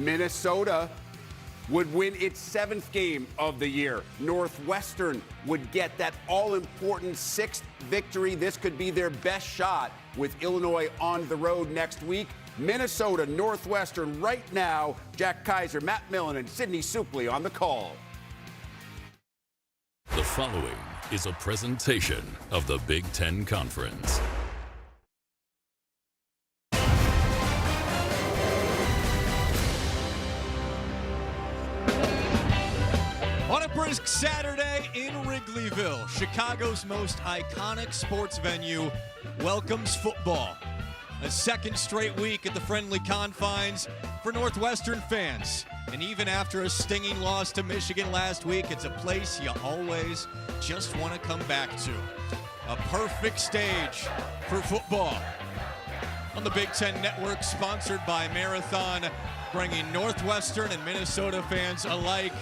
Minnesota would win its 7th game of the year. Northwestern would get that all-important 6th victory. This could be their best shot with Illinois on the road next week. Minnesota, Northwestern right now. Jack Kaiser, Matt Millen, and Sydney Supley on the call. The following is a presentation of the Big Ten Conference. On a brisk Saturday in Wrigleyville, Chicago's most iconic sports venue welcomes football. A second straight week at the friendly confines for Northwestern fans. And even after a stinging loss to Michigan last week, it's a place you always just want to come back to. A perfect stage for football. On the Big Ten Network, sponsored by Marathon, bringing Northwestern and Minnesota fans alike.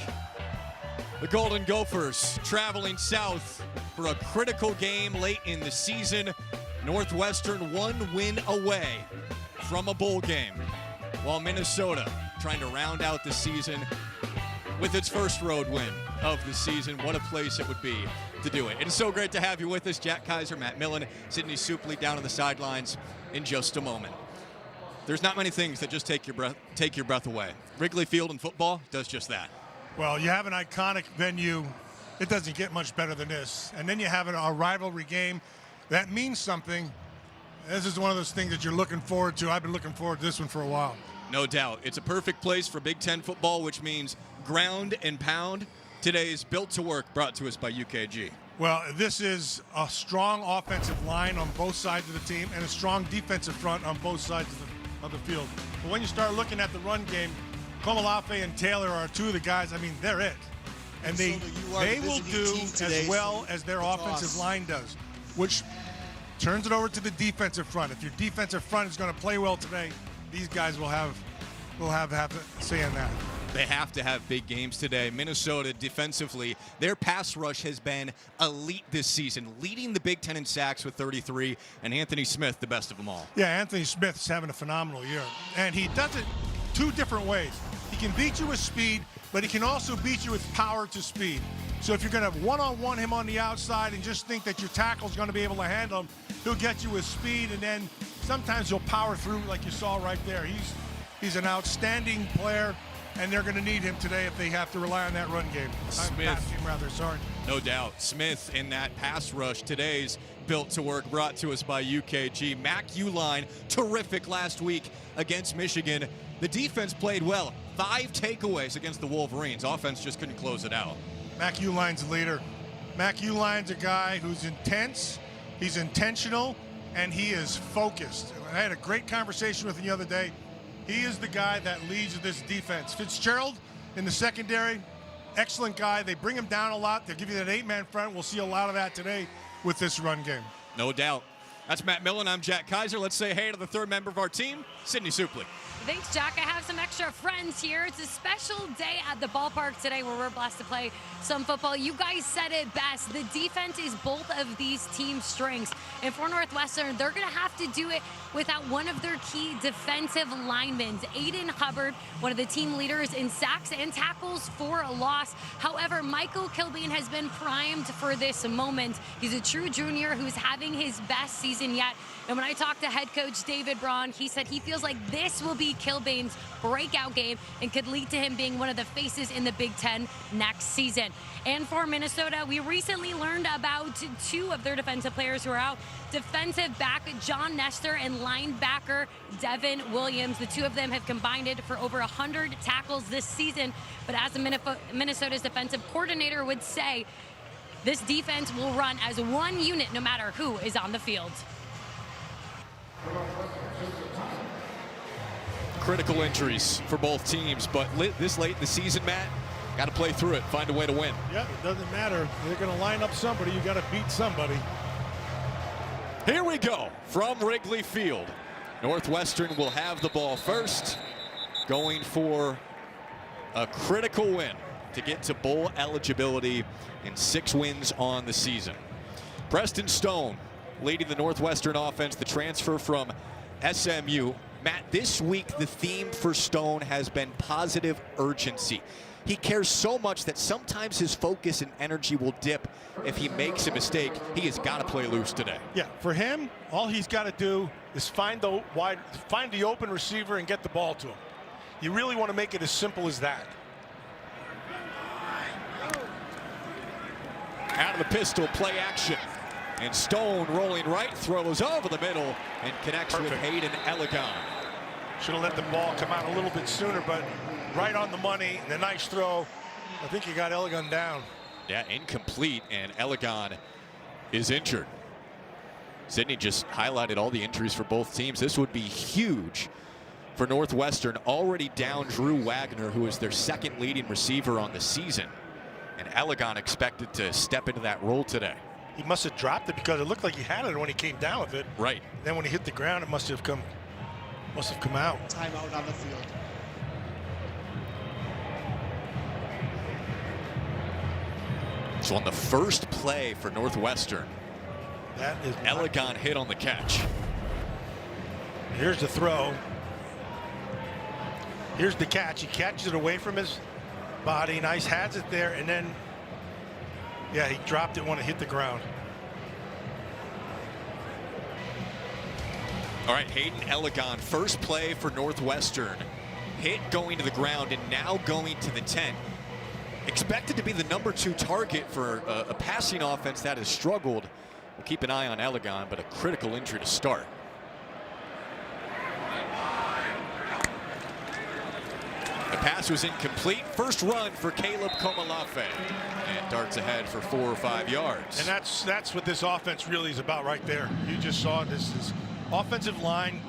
The Golden Gophers traveling south for a critical game late in the season. Northwestern 1 win away from a bowl game, while Minnesota trying to round out the season with its first road win of the season. What a place it would be to do it. It is so great to have you with us. Jack Kaiser, Matt Millen, Sydney Supley down on the sidelines in just a moment. There's not many things that just take your breath away. Wrigley Field in football does just that. Well, you have an iconic venue. It doesn't get much better than this. And then you have a rivalry game. That means something. This is one of those things that you're looking forward to. I've been looking forward to this one for a while. No doubt. It's a perfect place for Big Ten football, which means ground and pound. Today's Built to Work, brought to us by UKG. Well, this is a strong offensive line on both sides of the team and a strong defensive front on both sides of the field. But when you start looking at the run game, Komalafe and Taylor are two of the guys. I mean, they're it. And they will do as well as their offensive line does, which turns it over to the defensive front. If your defensive front is going to play well today, these guys will have a say in that. They have to have big games today. Minnesota defensively, their pass rush has been elite this season, leading the Big Ten in sacks with 33, and Anthony Smith, the best of them all. Yeah, Anthony Smith's having a phenomenal year, and he does it two different ways. He can beat you with speed, but he can also beat you with power to speed. So if you're going to one-on-one him on the outside and just think that your tackle's going to be able to handle him, he'll get you with speed, and then sometimes he'll power through like you saw right there. He's an outstanding player, and they're going to need him today if they have to rely on that run game. No doubt. Smith in that pass rush. Today's Built to Work, brought to us by UKG. Mac Uline, terrific last week against Michigan. The defense played well. 5 takeaways against the Wolverines. Offense just couldn't close it out. Mac Uline's a leader. Mac Uline's a guy who's intense, he's intentional, and he is focused. I had a great conversation with him the other day. He is the guy that leads this defense. Fitzgerald in the secondary, excellent guy. They bring him down a lot. They'll give you that 8-man front. We'll see a lot of that today with this run game. No doubt. That's Matt Millen. I'm Jack Kaiser. Let's say hey to the third member of our team, Sydney Supley. Thanks, Jack. I have some extra friends here. It's a special day at the ballpark today where we're blessed to play some football. You guys said it best. The defense is both of these team strengths. And for Northwestern, they're going to have to do it without one of their key defensive linemen. Aiden Hubbard, one of the team leaders in sacks and tackles for a loss. However, Michael Kilbane has been primed for this moment. He's a true junior who's having his best season yet. And when I talked to head coach David Braun, he said he feels like this will be Kilbane's breakout game and could lead to him being one of the faces in the Big Ten next season. And for Minnesota, we recently learned about 2 of their defensive players who are out. Defensive back John Nestor and linebacker Devin Williams. The 2 of them have combined for over 100 tackles this season. But as Minnesota's defensive coordinator would say, this defense will run as one unit no matter who is on the field. Critical injuries for both teams, but this late in the season, Matt, got to play through it, find a way to win. Yeah, it doesn't matter. They're going to line up somebody. You got to beat somebody. Here we go from Wrigley Field. Northwestern will have the ball first, going for a critical win to get to bowl eligibility and 6 wins on the season. Preston Stone leading the Northwestern offense, the transfer from SMU. Matt, this week the theme for Stone has been positive urgency. He cares so much that sometimes his focus and energy will dip if he makes a mistake. He has got to play loose today. Yeah, for him, all he's got to do is find the open receiver and get the ball to him. You really want to make it as simple as that. Out of the pistol, play action. And Stone rolling right, throws over the middle and connects with Hayden Elegon. Should have let the ball come out a little bit sooner, but right on the money, the nice throw. I think he got Elegon down. Yeah, incomplete, and Elegon is injured. Sydney just highlighted all the injuries for both teams. This would be huge for Northwestern, already down Drew Wagner, who is their second leading receiver on the season. And Elegon expected to step into that role today. He must have dropped it because it looked like he had it when he came down with it. Right. And then when he hit the ground, it must have come out. Timeout on the field. So on the first play for Northwestern, that is Elegon hit on the catch. Here's the throw. Here's the catch. He catches it away from his body. Nice, has it there, and then yeah, he dropped it when it hit the ground. All right, Hayden Elegon, first play for Northwestern. Hit going to the ground and now going to the 10. Expected to be the #2 target for a passing offense that has struggled. We'll keep an eye on Elegon, but a critical injury to start. The pass was incomplete. First run for Caleb Komalafe. And darts ahead for 4 or 5 yards. And that's what this offense really is about right there. You just saw this offensive line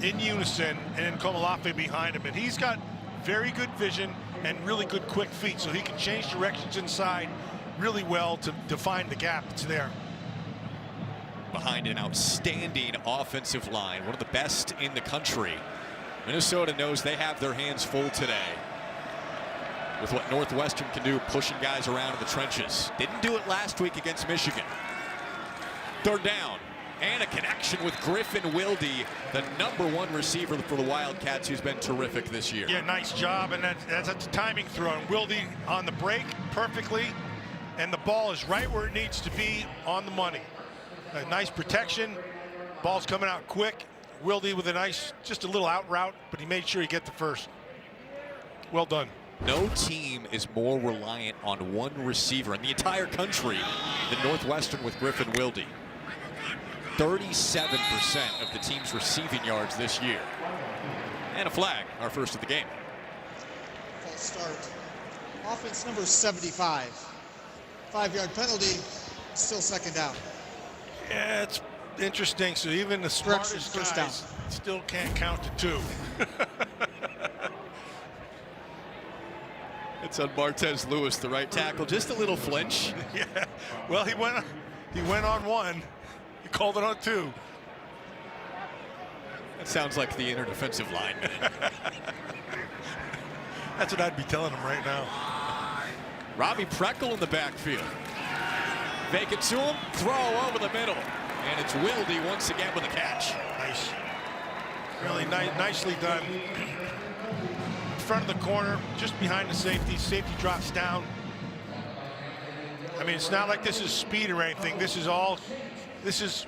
in unison and then Komalafe behind him. And he's got very good vision and really good quick feet, so he can change directions inside really well to find the gap that's there. Behind an outstanding offensive line, one of the best in the country. Minnesota knows they have their hands full today with what Northwestern can do, pushing guys around in the trenches. Didn't do it last week against Michigan. Third down, and a connection with Griffin Wilde, the #1 receiver for the Wildcats, who's been terrific this year. Yeah, nice job, and that's a timing throw. And Wilde on the break perfectly, and the ball is right where it needs to be on the money. A nice protection, ball's coming out quick. Wilde with a nice, just a little out route, but he made sure he get the first. Well done. No team is more reliant on one receiver in the entire country than Northwestern with Griffin Wilde. 37% of the team's receiving yards this year. And a flag, our first of the game. False start. Offense number 75. 5-yard penalty, still second down. Yeah, it's interesting. So even the smartest guys still can't count to 2. It's on Martez Lewis, the right tackle. Just a little flinch. Yeah. Well, he went on 1. He called it on 2. That sounds like the inner defensive line. That's what I'd be telling him right now. Robbie Preckle in the backfield. Fake it to him, throw over the middle. And it's Wilde once again with a catch. Nice. Really nicely done. In front of the corner, just behind the safety. Safety drops down. I mean, it's not like this is speed or anything. This is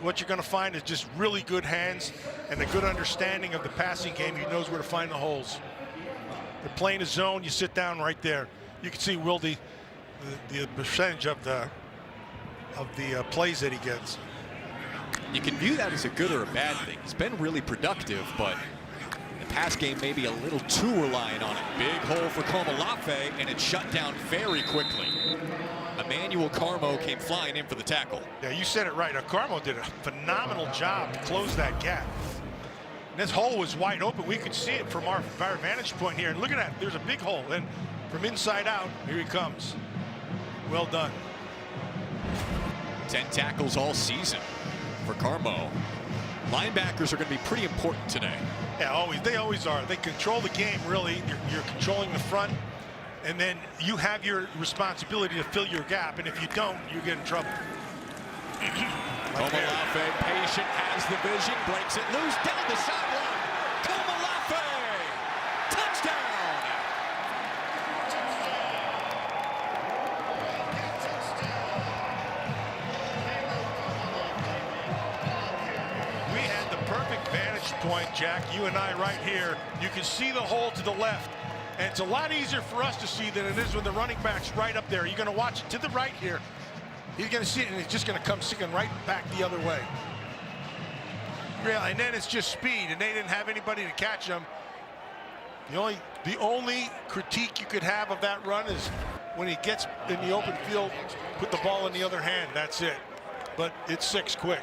what you're going to find is just really good hands and a good understanding of the passing game. He knows where to find the holes. They're playing a zone. You sit down right there. You can see Wilde, the percentage of the plays that he gets. You can view that as a good or a bad thing. He's been really productive, but the pass game may be a little too reliant on it. Big hole for Komalafe, and it's shut down very quickly. Emmanuel Carmo came flying in for the tackle. Yeah, you said it right. Carmo did a phenomenal job to close that gap. And this hole was wide open. We could see it from our vantage point here. And look at that. There's a big hole. And from inside out, here he comes. Well done. 10 tackles all season for Carmo. Linebackers are going to be pretty important today. Yeah, always. They always are. They control the game, really. You're controlling the front. And then you have your responsibility to fill your gap. And if you don't, you get in trouble. Komalafe, patient, has the vision, breaks it loose down the sideline. Jack, you and I right here, you can see the hole to the left. And it's a lot easier for us to see than it is when the running back's right up there. You're going to watch it to the right here. He's going to see it, and it's just going to come sticking right back the other way. Yeah, and then it's just speed, and they didn't have anybody to catch him. The only critique you could have of that run is when he gets in the open field, put the ball in the other hand. That's it. But it's 6 quick.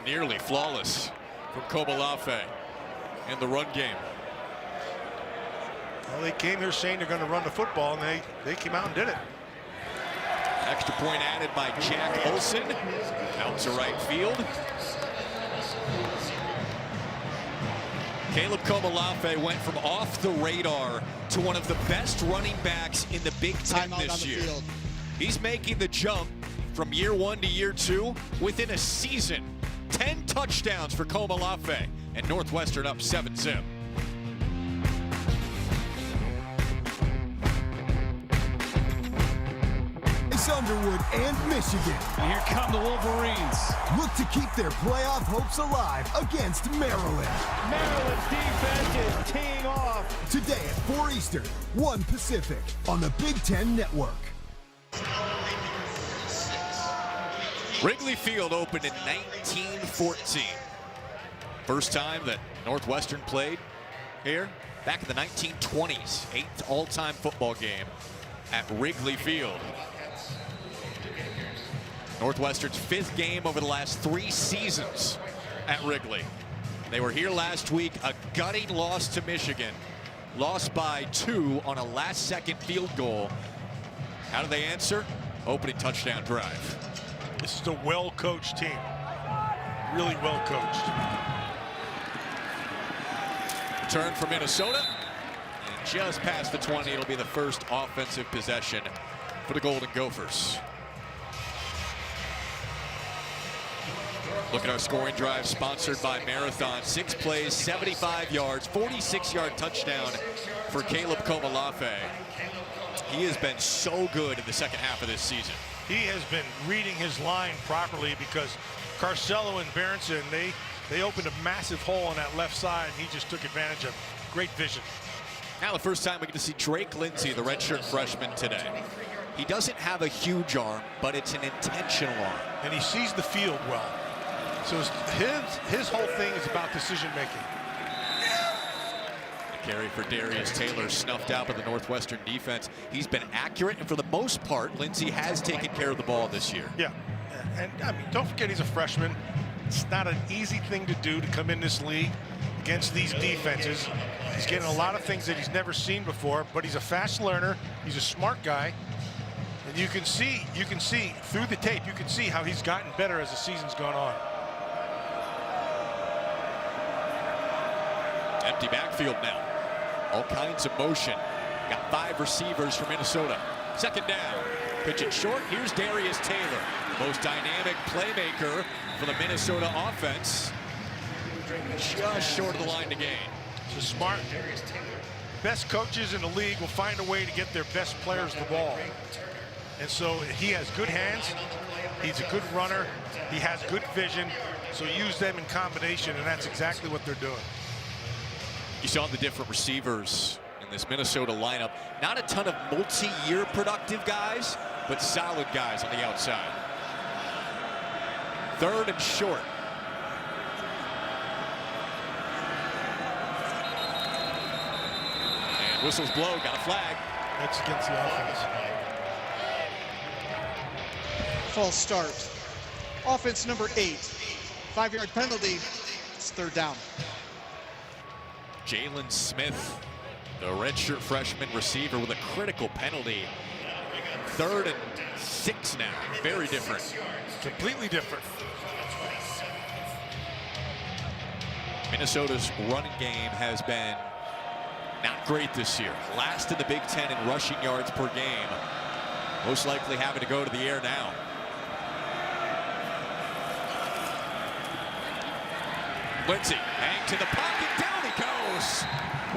Nearly flawless from Komolafe in the run game. Well, they came here saying they're going to run the football, and they came out and did it. Extra point added by Jack Olson. Out to right field. Caleb Komolafe went from off the radar to one of the best running backs in the Big Ten this year. He's making the jump from year 1 to year 2 within a season. 10 touchdowns for Komolafe, and Northwestern up 7-0. Underwood and Michigan. And here come the Wolverines. Look to keep their playoff hopes alive against Maryland. Maryland's defense is teeing off. Today at 4 Eastern, 1 Pacific on the Big Ten Network. Wrigley Field opened in 1914. First time that Northwestern played here back in the 1920s. 8th all-time football game at Wrigley Field. Northwestern's 5th game over the last 3 seasons at Wrigley. They were here last week, a gutting loss to Michigan. Lost by 2 on a last-second field goal. How do they answer? Opening touchdown drive. This is a well-coached team. Really well-coached. Return for Minnesota. And just past the 20, it'll be the first offensive possession for the Golden Gophers. Look at our scoring drive sponsored by Marathon. 6 plays, 75 yards, 46-yard touchdown for Caleb Komolafe. He has been so good in the second half of this season. He has been reading his line properly because Carcello and Berenson, they opened a massive hole on that left side, and he just took advantage of it. Great vision. Now the first time we get to see Drake Lindsey, the redshirt freshman, today. He doesn't have a huge arm, but it's an intentional arm. And he sees the field well. So his whole thing is about decision making. The carry for Darius Taylor snuffed out by the Northwestern defense. He's been accurate, and for the most part, Lindsey has taken care of the ball this year. Yeah, and I mean, don't forget he's a freshman. It's not an easy thing to do to come in this league against these defenses. He's getting a lot of things that he's never seen before, but he's a fast learner. He's a smart guy. And you can see through the tape, you can see how he's gotten better as the season's gone on. Empty backfield now. All kinds of motion. Got 5 receivers for Minnesota. Second down. Pitch it short. Here's Darius Taylor, the most dynamic playmaker for the Minnesota offense. Just short of the line to gain. So smart. Best coaches in the league will find a way to get their best players the ball. And so he has good hands. He's a good runner. He has good vision. So use them in combination, and that's exactly what they're doing. You saw the different receivers in this Minnesota lineup. Not a ton of multi-year productive guys, but solid guys on the outside. Third and short. And whistles blow, got a flag. That's against the offense. False start. Offense number 8. 5-yard penalty. It's 3rd down. Jalen Smith, the redshirt freshman receiver, with a critical penalty. 3rd and 6 now. Very different. Completely different. Minnesota's running game has been not great this year. Last in the Big Ten in rushing yards per game. Most likely having to go to the air now. Lindsey, hang to the pocket, down he goes.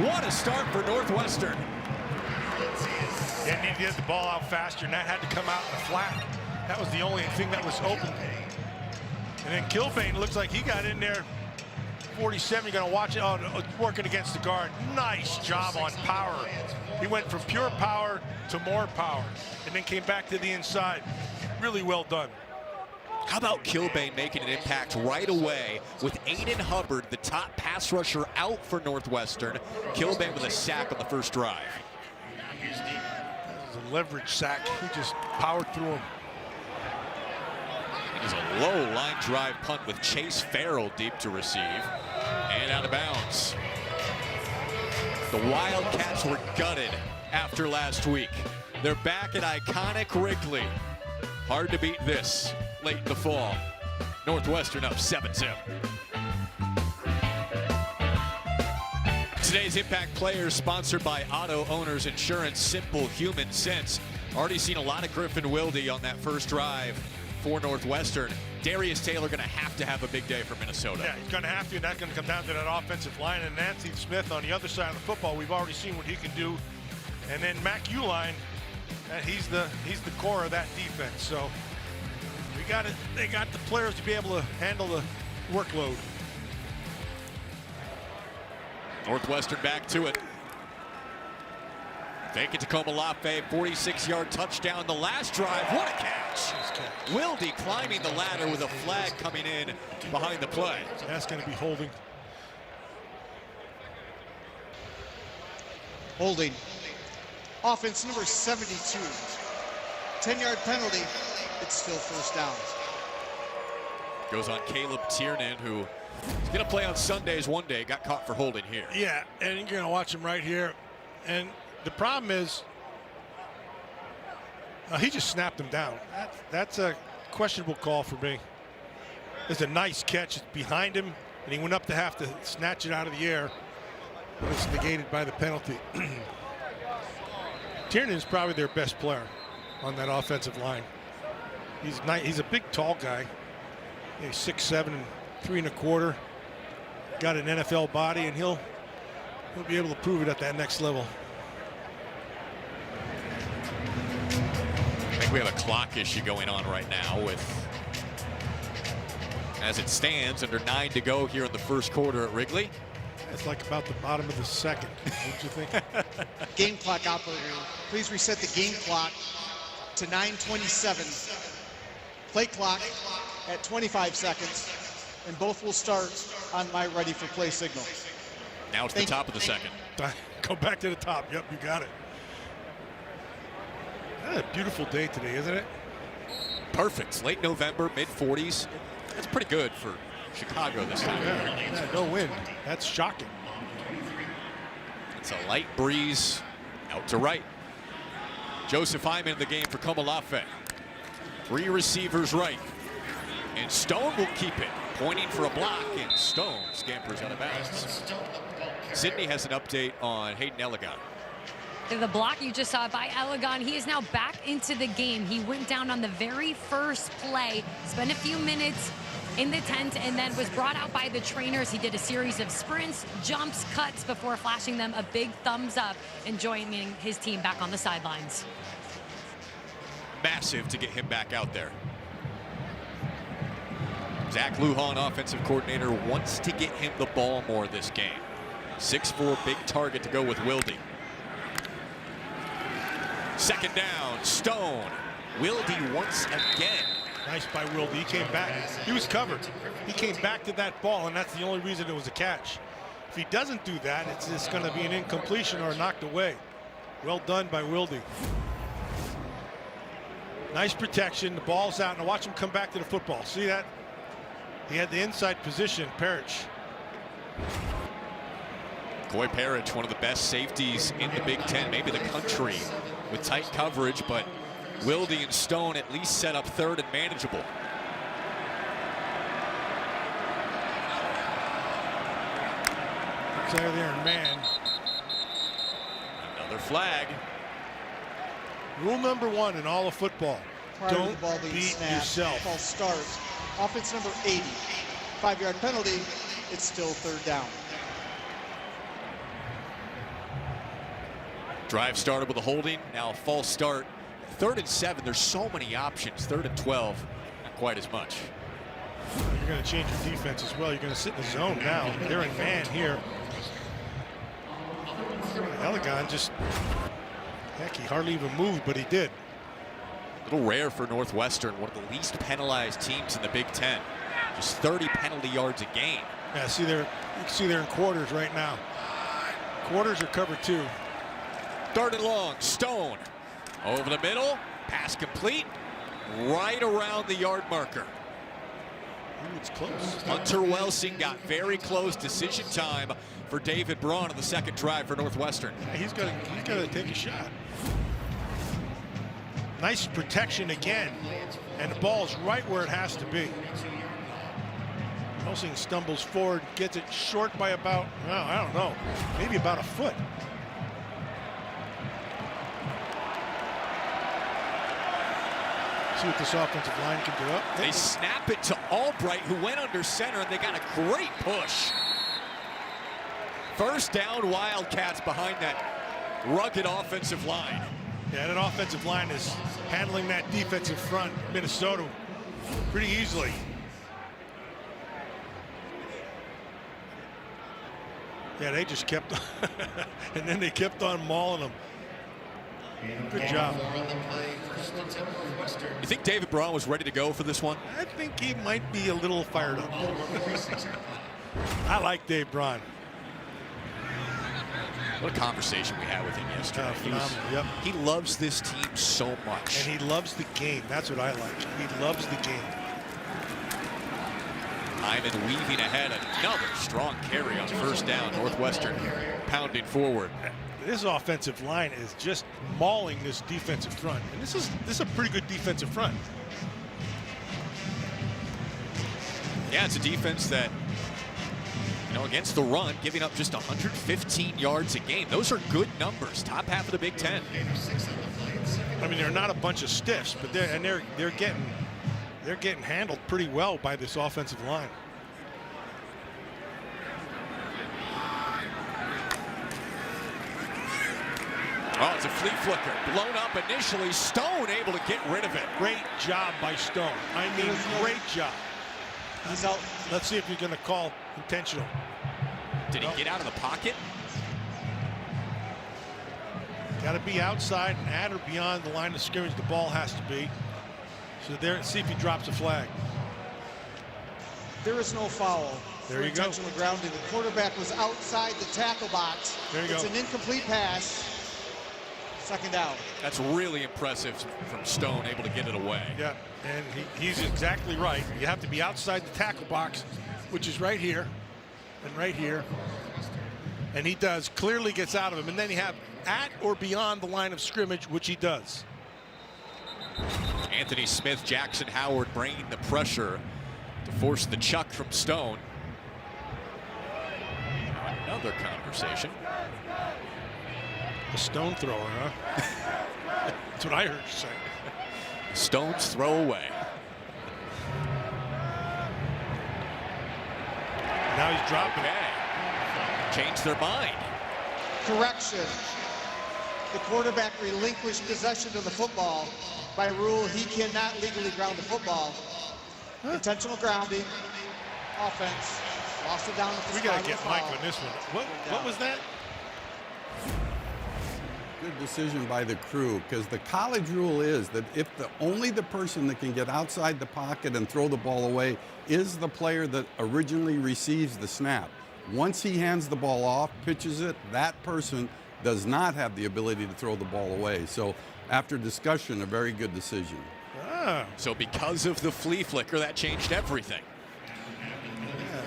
What a start for Northwestern. Yeah, need to get the ball out faster, and that had to come out in the flat. That was the only thing that was open. And then Kilbane looks like he got in there 47, you're going to watch it. Oh, working against the guard. Nice job on power. He went from pure power to more power and then came back to the inside. Really well done. How about Kilbane making an impact right away with Aiden Hubbard, the top pass rusher, out for Northwestern. Kilbane with a sack on the first drive. That was a leverage sack. He just powered through him. It was a low line drive punt with Chase Farrell deep to receive and out of bounds. The Wildcats were gutted after last week. They're back at iconic Wrigley. Hard to beat this late in the fall. Northwestern up 7-0. Today's Impact Players sponsored by Auto Owners Insurance, simple human sense. Already seen a lot of Griffin Wilde on that first drive for Northwestern. Darius Taylor going to have a big day for Minnesota. Yeah, he's going to have to, and that's going to come down to that offensive line. And Nancy Smith on the other side of the football, we've already seen what he can do. And then Mac Uline, he's the core of that defense. So they got the players to be able to handle the workload. Northwestern back to it. Fake it to Komalafe, 46-yard touchdown. The last drive, what a catch. Wilde climbing the ladder with a flag coming in behind the play. That's going to be holding. Holding. Offense number 72. 10-yard penalty. It's still first down. Goes on Caleb Tiernan, who is going to play on Sundays one day. Got caught for holding here. Yeah, and you're going to watch him right here. And the problem is, he just snapped him down. That's a questionable call for me. It's a nice catch. It's behind him, and he went up to have to snatch it out of the air. But it's negated by the penalty. Tiernan's probably their best player on that offensive line. He's a big, tall guy. He's 6'7" and 3 1/4. Got an NFL body, and he'll be able to prove it at that next level. I think we have a clock issue going on right now with, as it stands, under 9 to go here in the first quarter at Wrigley. It's like about the bottom of the second. What'd you think? Game clock operator, please reset the game clock to 9:27. Play clock at 25 seconds, and both will start on my ready for play signal. Now it's the top of the second. Go back to the top. Yep, you got it. A beautiful day today, isn't it? Perfect. It's late November, mid-40s. That's pretty good for Chicago this time. Yeah, no wind. That's shocking. It's a light breeze out to right. Joseph Hyman in the game for Komalafe. 3 receivers right. And Stone will keep it. Pointing for a block, and Stone scampers out of bounds. Sydney has an update on Hayden Elegon. The block you just saw by Elegon, he is now back into the game. He went down on the very first play, spent a few minutes in the tent, and then was brought out by the trainers. He did a series of sprints, jumps, cuts before flashing them a big thumbs up and joining his team back on the sidelines. Massive to get him back out there. Zach Lujan, offensive coordinator, wants to get him the ball more this game. 6'4", big target to go with Wilde. Second down, Stone. Wilde once again. Nice by Wilde. He came back. He was covered. He came back to that ball, and that's the only reason it was a catch. If he doesn't do that, it's just going to be an incompletion or knocked away. Well done by Wilde. Nice protection. The ball's out. Now watch him come back to the football. See that? He had the inside position, Parrish. Coy Parrish, one of the best safeties in the Big Ten, maybe the country, with tight coverage, but Wilde and Stone at least set up third and manageable. It's there, and man. Another flag. Rule number 1 in all of football. Don't beat yourself. Ball starts. Offense number 80. 5-yard penalty. It's still third down. Drive started with a holding, now a false start. 3rd and 7, there's so many options. 3rd and 12, not quite as much. You're going to change your defense as well. You're going to sit in the zone now. They're in man here. Elegon just, heck, he hardly even moved, but he did. A little rare for Northwestern, one of the least penalized teams in the Big Ten. Just 30 penalty yards a game. Yeah, you can see they're in quarters right now. Quarters are covered 2. Darted long, Stone. Over the middle, pass complete. Right around the yard marker. Ooh, it's close. Hunter Welsing got very close. Decision time for David Braun on the second drive for Northwestern. Yeah, he's got to take a shot. Nice protection again, and the ball's right where it has to be. Welsing stumbles forward, gets it short by about, well, I don't know, maybe about a foot. See what this offensive line can do. They snap it to Albright, who went under center, and they got a great push. First down, Wildcats behind that rugged offensive line. Yeah, that offensive line is handling that defensive front, Minnesota, pretty easily. Yeah, they just kept, and then they kept on mauling them. Good job. You think David Braun was ready to go for this one? I think he might be a little fired up. I like Dave Braun. What a conversation we had with him yesterday. Phenomenal. He loves this team so much. And he loves the game. That's what I like. He loves the game. Hyman weaving ahead. Another strong carry on first down. Northwestern pounding forward. This offensive line is just mauling this defensive front. And this is a pretty good defensive front. Yeah, it's a defense that, you know, against the run, giving up just 115 yards a game. Those are good numbers. Top half of the Big Ten. I mean, they're not a bunch of stiffs, but they're getting handled pretty well by this offensive line. Oh, it's a flea flicker. Blown up initially. Stone able to get rid of it. Great job by Stone. I mean, great job. He's out. Let's see if you're going to call intentional. Did he get out of the pocket? Got to be outside and at or beyond the line of scrimmage. The ball has to be. So there, see if he drops a flag. There is no foul. There you go. Intentional grounding. The quarterback was outside the tackle box. There you go. It's an incomplete pass. Second down. That's really impressive from Stone, able to get it away. Yeah, and he's exactly right. You have to be outside the tackle box, which is right here and right here. And he does, clearly gets out of him. And then you have at or beyond the line of scrimmage, which he does. Anthony Smith, Jackson Howard bringing the pressure to force the chuck from Stone. Another conversation. A Stone thrower, huh? That's what I heard you say. Stone's throwaway. Now he's dropping it. Okay. Changed their mind. Correction. The quarterback relinquished possession of the football. By rule, he cannot legally ground the football. Huh? Intentional grounding. Offense. Lost it down. We got to get Mike on this one. What was that? Good decision by the crew, because the college rule is that if only the person that can get outside the pocket and throw the ball away is the player that originally receives the snap. Once he hands the ball off, pitches it, that person does not have the ability to throw the ball away. So after discussion, a very good decision. Ah. So because of the flea flicker, that changed everything. Yeah.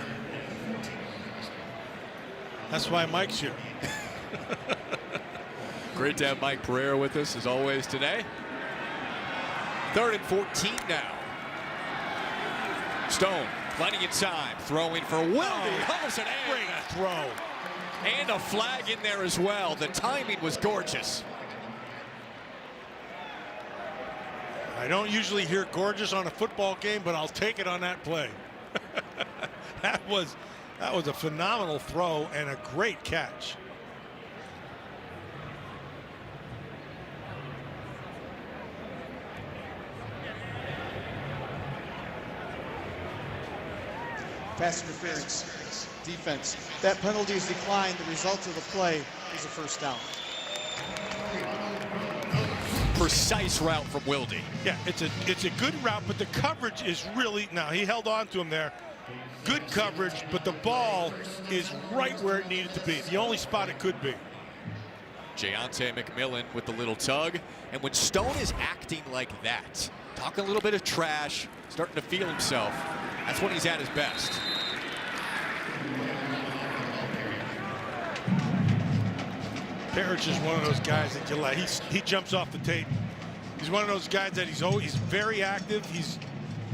That's why Mike's here. Great to have Mike Pereira with us as always today. 3rd and 14 now. Stone, plenty of time, throwing for Wilby. Great throw. And a flag in there as well. The timing was gorgeous. I don't usually hear gorgeous on a football game, but I'll take it on that play. That was a phenomenal throw and a great catch. Pass interference. Defense. That penalty is declined. The result of the play is a first down. Precise route from Wilde. Yeah, it's a good route, but the coverage is really, now he held on to him there. Good coverage, but the ball is right where it needed to be. The only spot it could be. Jayonte McMillan with the little tug. And when Stone is acting like that, talking a little bit of trash, starting to feel himself, that's when he's at his best. Parrish is one of those guys that you like. He jumps off the tape. He's one of those guys that he's very active. He's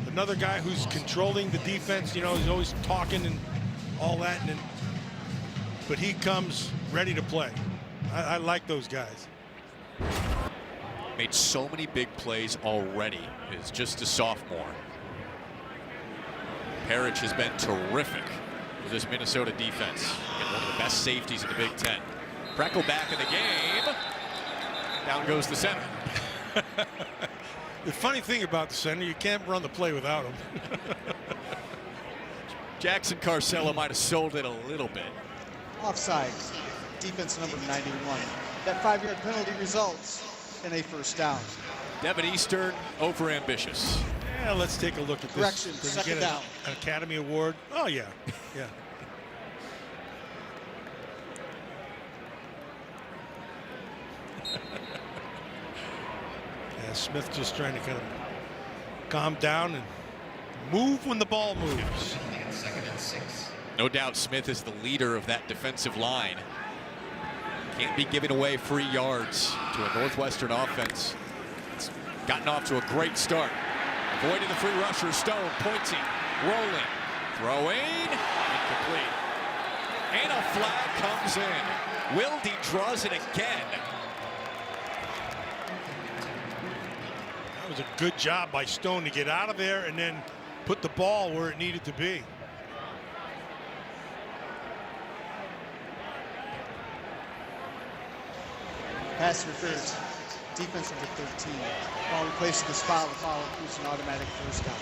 another guy who's controlling the defense. You know, he's always talking and all that. But he comes ready to play. I like those guys. Made so many big plays already. Is just a sophomore. Parrish has been terrific with this Minnesota defense. And one of the best safeties in the Big Ten. Preckle back in the game. Down goes the center. The funny thing about the center, you can't run the play without him. Jackson Carcella might have sold it a little bit. Offside. Defense number 91. That 5-yard penalty results in a first down. Devin Eastern overambitious. Yeah, let's take a look at this. Correction, Does he second get down. an Academy Award? Oh, yeah. Yeah. Yeah, Smith just trying to kind of calm down and move when the ball moves. No doubt Smith is the leader of that defensive line. Can't be giving away free yards to a Northwestern offense. It's gotten off to a great start. Avoiding the free rusher, Stone pointing, rolling, throwing, incomplete. And a flag comes in. Wilde draws it again. That was a good job by Stone to get out of there and then put the ball where it needed to be. Pass interference. Defense number 13. Ball replacing this foul. The foul includes an automatic first down.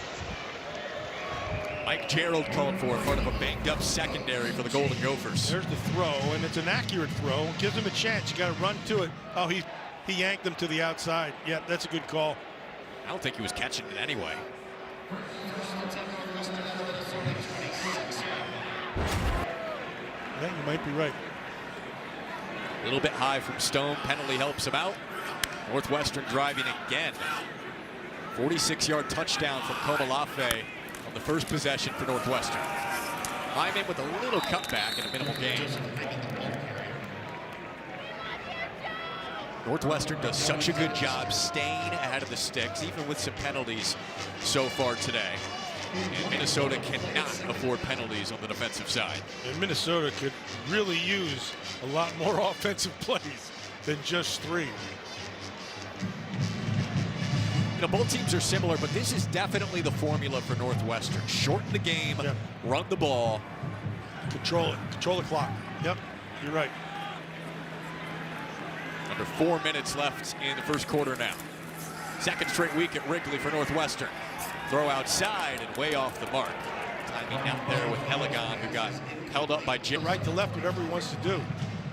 Mike Gerald called for in front of a banged up secondary for the Golden Gophers. There's the throw, and it's an accurate throw. Gives him a chance. You got to run to it. Oh, he yanked him to the outside. Yeah, that's a good call. I don't think he was catching it anyway. Yeah, you might be right. A little bit high from Stone. Penalty helps him out. Northwestern driving again. 46-yard touchdown from Komalafe on the first possession for Northwestern. Hyman with a little cutback in a minimal gain. Northwestern does such a good job staying ahead of the sticks, even with some penalties so far today. And Minnesota cannot afford penalties on the defensive side. And Minnesota could really use a lot more offensive plays than just 3. You know, both teams are similar, but this is definitely the formula for Northwestern. Shorten the game, run the ball. Control it. Control the clock. Yep, you're right. Under 4 minutes left in the first quarter now. Second straight week at Wrigley for Northwestern. Throw outside and way off the mark. Timing out there with Elegon, who got held up by Jim. Right to left, whatever he wants to do.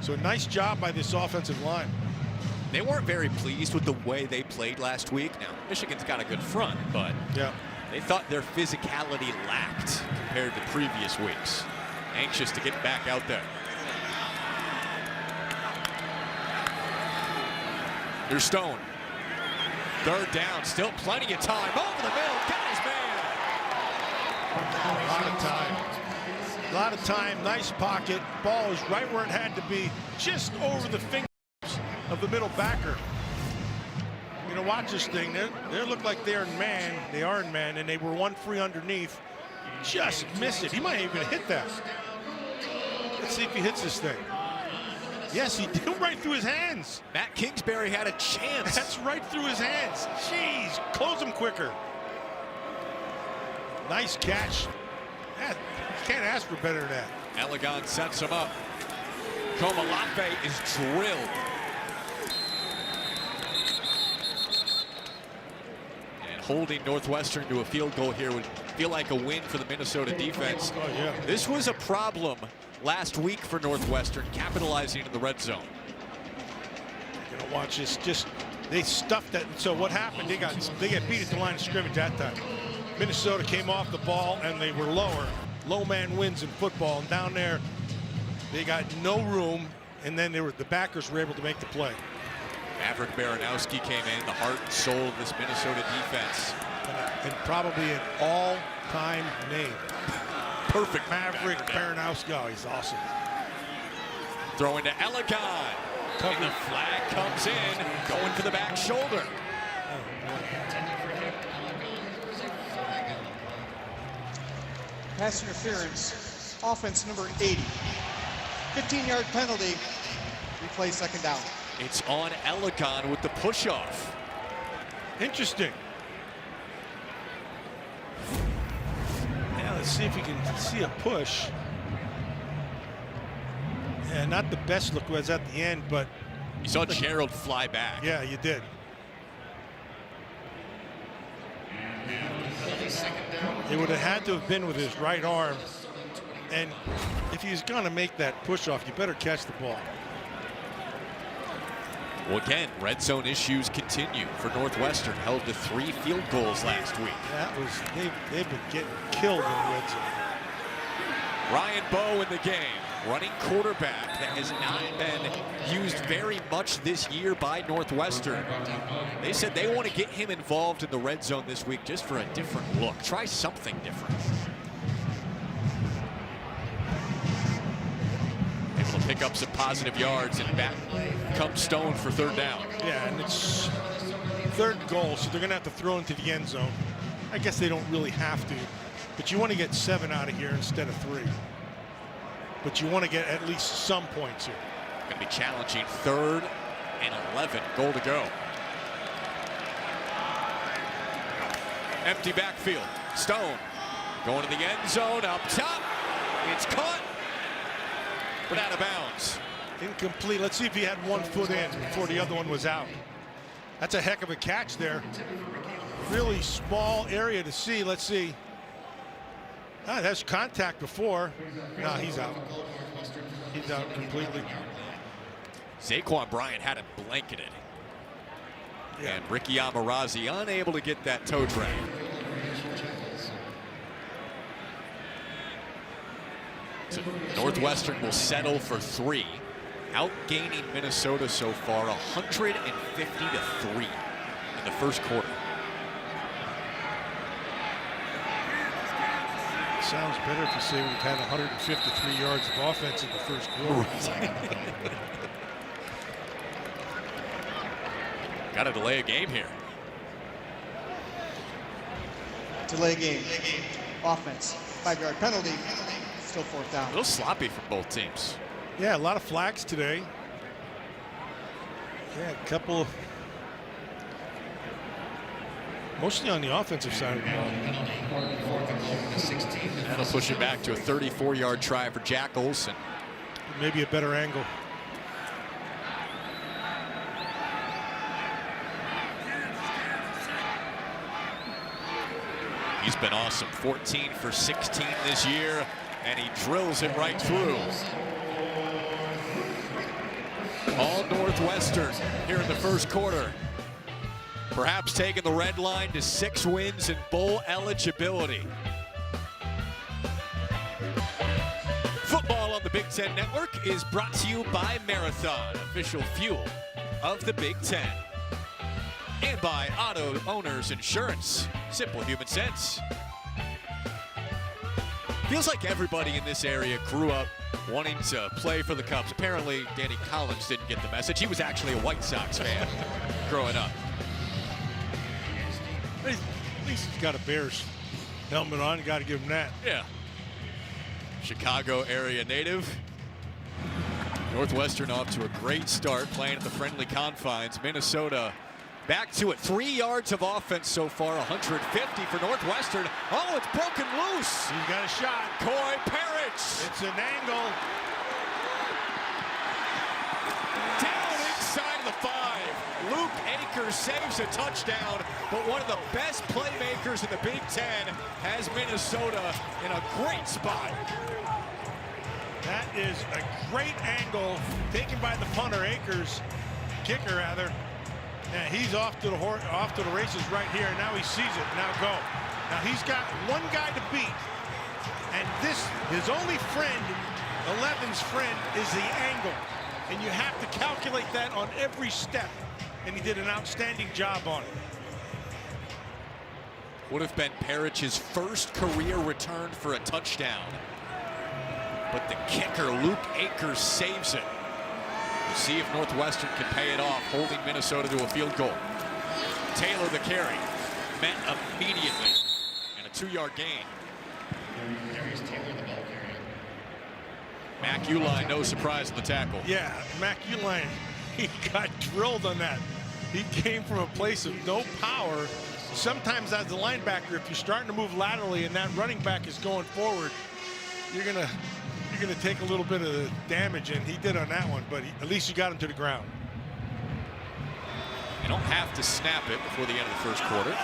So a nice job by this offensive line. They weren't very pleased with the way they played last week. Now, Michigan's got a good front, but they thought their physicality lacked compared to previous weeks. Anxious to get back out there. Here's Stone. Third down, still plenty of time. Over the middle, got his man. A lot of time. A lot of time, nice pocket. Ball is right where it had to be, just over the fingers of the middle backer. You know, watch this thing. They look like they're in man. They are in man, and they were one free underneath. Just missed it. He might even hit that. Let's see if he hits this thing. Yes, he did, right through his hands. Matt Kingsbury had a chance. That's right through his hands. Jeez, close him quicker. Nice catch. Yeah, can't ask for better than that. Elegon sets him up. Komalafe is drilled. And holding Northwestern to a field goal here would feel like a win for the Minnesota defense. Oh, yeah. This was a problem last week for Northwestern, capitalizing in the red zone. You're gonna watch this. Just they stuffed that. So what happened? They got beat at the line of scrimmage that time. Minnesota came off the ball and they were lower. Low man wins in football. And down there, they got no room. And then the backers were able to make the play. Maverick Baranowski came in, the heart and soul of this Minnesota defense. And probably an all-time name. Perfect. Maverick Baranowski. Oh, he's awesome. Throwing to Elegant. And the flag comes in, going for the back shoulder. Pass interference, offense number 80. 15-yard penalty, replay second down. It's on Elegant with the push-off. Interesting. Yeah, let's see if you can see a push. Yeah, not the best look was at the end, but you saw Gerald fly back. Yeah, you did. It would have had to have been with his right arm. And if he's going to make that push off, you better catch the ball. Well, again, red zone issues continue for Northwestern. Held to 3 field goals last week. That was they've been getting killed in the red zone. Ryan Bowe in the game, running quarterback that has not been used very much this year by Northwestern. They said they want to get him involved in the red zone this week just for a different look. Try something different. Able to pick up some positive yards, and back comes Stone for third down. Yeah, and it's third goal, so they're going to have to throw into the end zone. I guess they don't really have to, but you want to get 7 out of here instead of 3. But you want to get at least some points here. Going to be challenging 3rd and 11. Goal to go. Empty backfield. Stone going to the end zone up top. It's caught, but out of bounds. Incomplete. Let's see if he had 1 foot in before the other one was out. That's a heck of a catch there. Really small area to see. Let's see. That's contact before. No, he's out. He's out completely. Zaquan Bryant had it blanketed. Yeah. And Ricky Amarazi unable to get that toe drag. So Northwestern will settle for 3. Outgaining Minnesota so far 150 to 3 in the first quarter. Sounds better if you say we've had 153 yards of offense in the first quarter. Got to delay a game here. Delay game. Offense. 5-yard penalty. Still fourth down. A little sloppy from both teams. Yeah, a lot of flags today. Yeah, a couple. Mostly on the offensive side of the ball. That'll push it back to a 34-yard try for Jack Olson. Maybe a better angle. He's been awesome. 14 for 16 this year, and he drills it right through. All Northwestern here in the first quarter. Perhaps taking the red line to 6 wins and bowl eligibility. Football on the Big Ten Network is brought to you by Marathon, official fuel of the Big Ten. And by Auto Owners Insurance, simple human sense. Feels like everybody in this area grew up wanting to play for the Cubs. Apparently, Danny Collins didn't get the message. He was actually a White Sox fan growing up. At least he's got a Bears helmet on. You got to give him that. Yeah. Chicago area native. Northwestern off to a great start playing at the friendly confines. Minnesota back to it. 3 yards of offense so far, 150 for Northwestern. Oh, it's broken loose. He's got a shot. Coy Parrish. It's an angle. Down inside of the 5. Luke Akers saves a touchdown, but one of the best playmakers in the Big Ten has Minnesota in a great spot. That is a great angle taken by the punter, Akers, kicker rather. Yeah, he's off to the races right here. Now he sees it. Now go. Now he's got one guy to beat, and this, his only friend, 11's friend, is the angle, and you have to calculate that on every step. And he did an outstanding job on it. Would have been Perich's first career return for a touchdown. But the kicker, Luke Akers, saves it. We'll see if Northwestern can pay it off, holding Minnesota to a field goal. Taylor the carry, met immediately, and a 2-yard gain. Mac Uline, no surprise in the tackle. Yeah, Mac Uline, he got drilled on that. He came from a place of no power. Sometimes as a linebacker, if you're starting to move laterally and that running back is going forward, you're gonna take a little bit of the damage, and he did on that one, but at least you got him to the ground. You don't have to snap it before the end of the first quarter.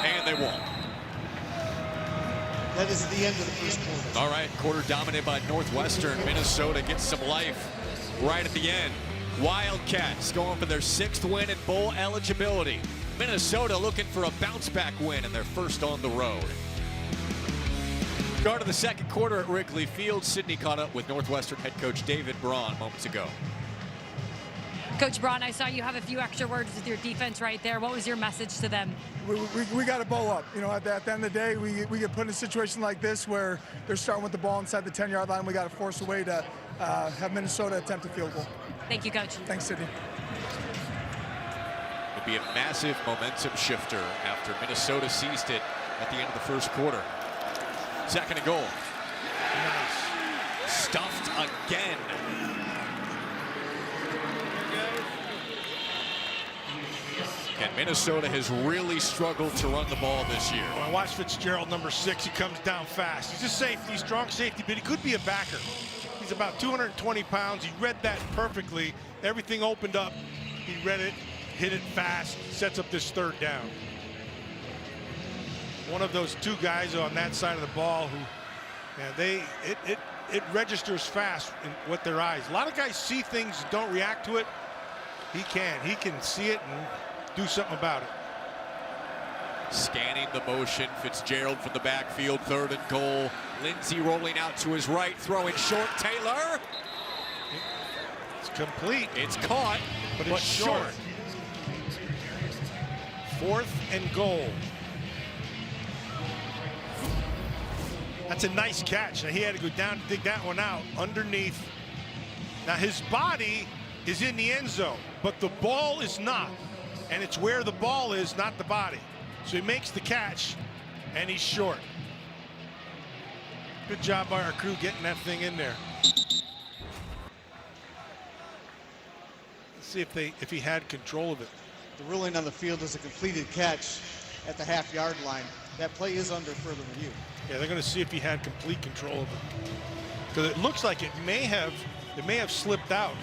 And they won't. That is the end of the first quarter. All right, quarter dominated by Northwestern. Minnesota gets some life right at the end. Wildcats going for their 6th win in bowl eligibility. Minnesota looking for a bounce-back win and their first on the road. Start of the second quarter at Wrigley Field. Sydney caught up with Northwestern head coach David Braun moments ago. Coach Braun, I saw you have a few extra words with your defense right there. What was your message to them? We got to bow up. You know, at the end of the day, we get put in a situation like this where they're starting with the ball inside the 10-yard line. We got to force a way to have Minnesota attempt a field goal. Thank you, Coach. Thanks, Sydney. It'd be a massive momentum shifter after Minnesota seized it at the end of the first quarter. Second and goal. Nice. Stuffed again. And Minnesota has really struggled to run the ball this year. Well, watch Fitzgerald, number 6. He comes down fast. He's a safety, strong safety, but he could be a backer. He's about 220 pounds. He read that perfectly. Everything opened up. He read it, hit it fast, sets up this 3rd down. One of those 2 guys on that side of the ball who, yeah, it registers fast in what their eyes. A lot of guys see things, don't react to it. He can see it and do something about it. Scanning the motion, Fitzgerald from the backfield, 3rd and goal. Lindsey rolling out to his right, throwing short. Taylor. It's complete. It's caught, but it's short. 4th and goal. That's a nice catch. Now he had to go down to dig that one out underneath. Now his body is in the end zone, but the ball is not. And it's where the ball is, not the body. So he makes the catch, and he's short. Good job by our crew getting that thing in there. Let's see if he had control of it. The ruling on the field is a completed catch at the half-yard line. That play is under further review. Yeah, they're going to see if he had complete control of it. Because it looks like it may have slipped out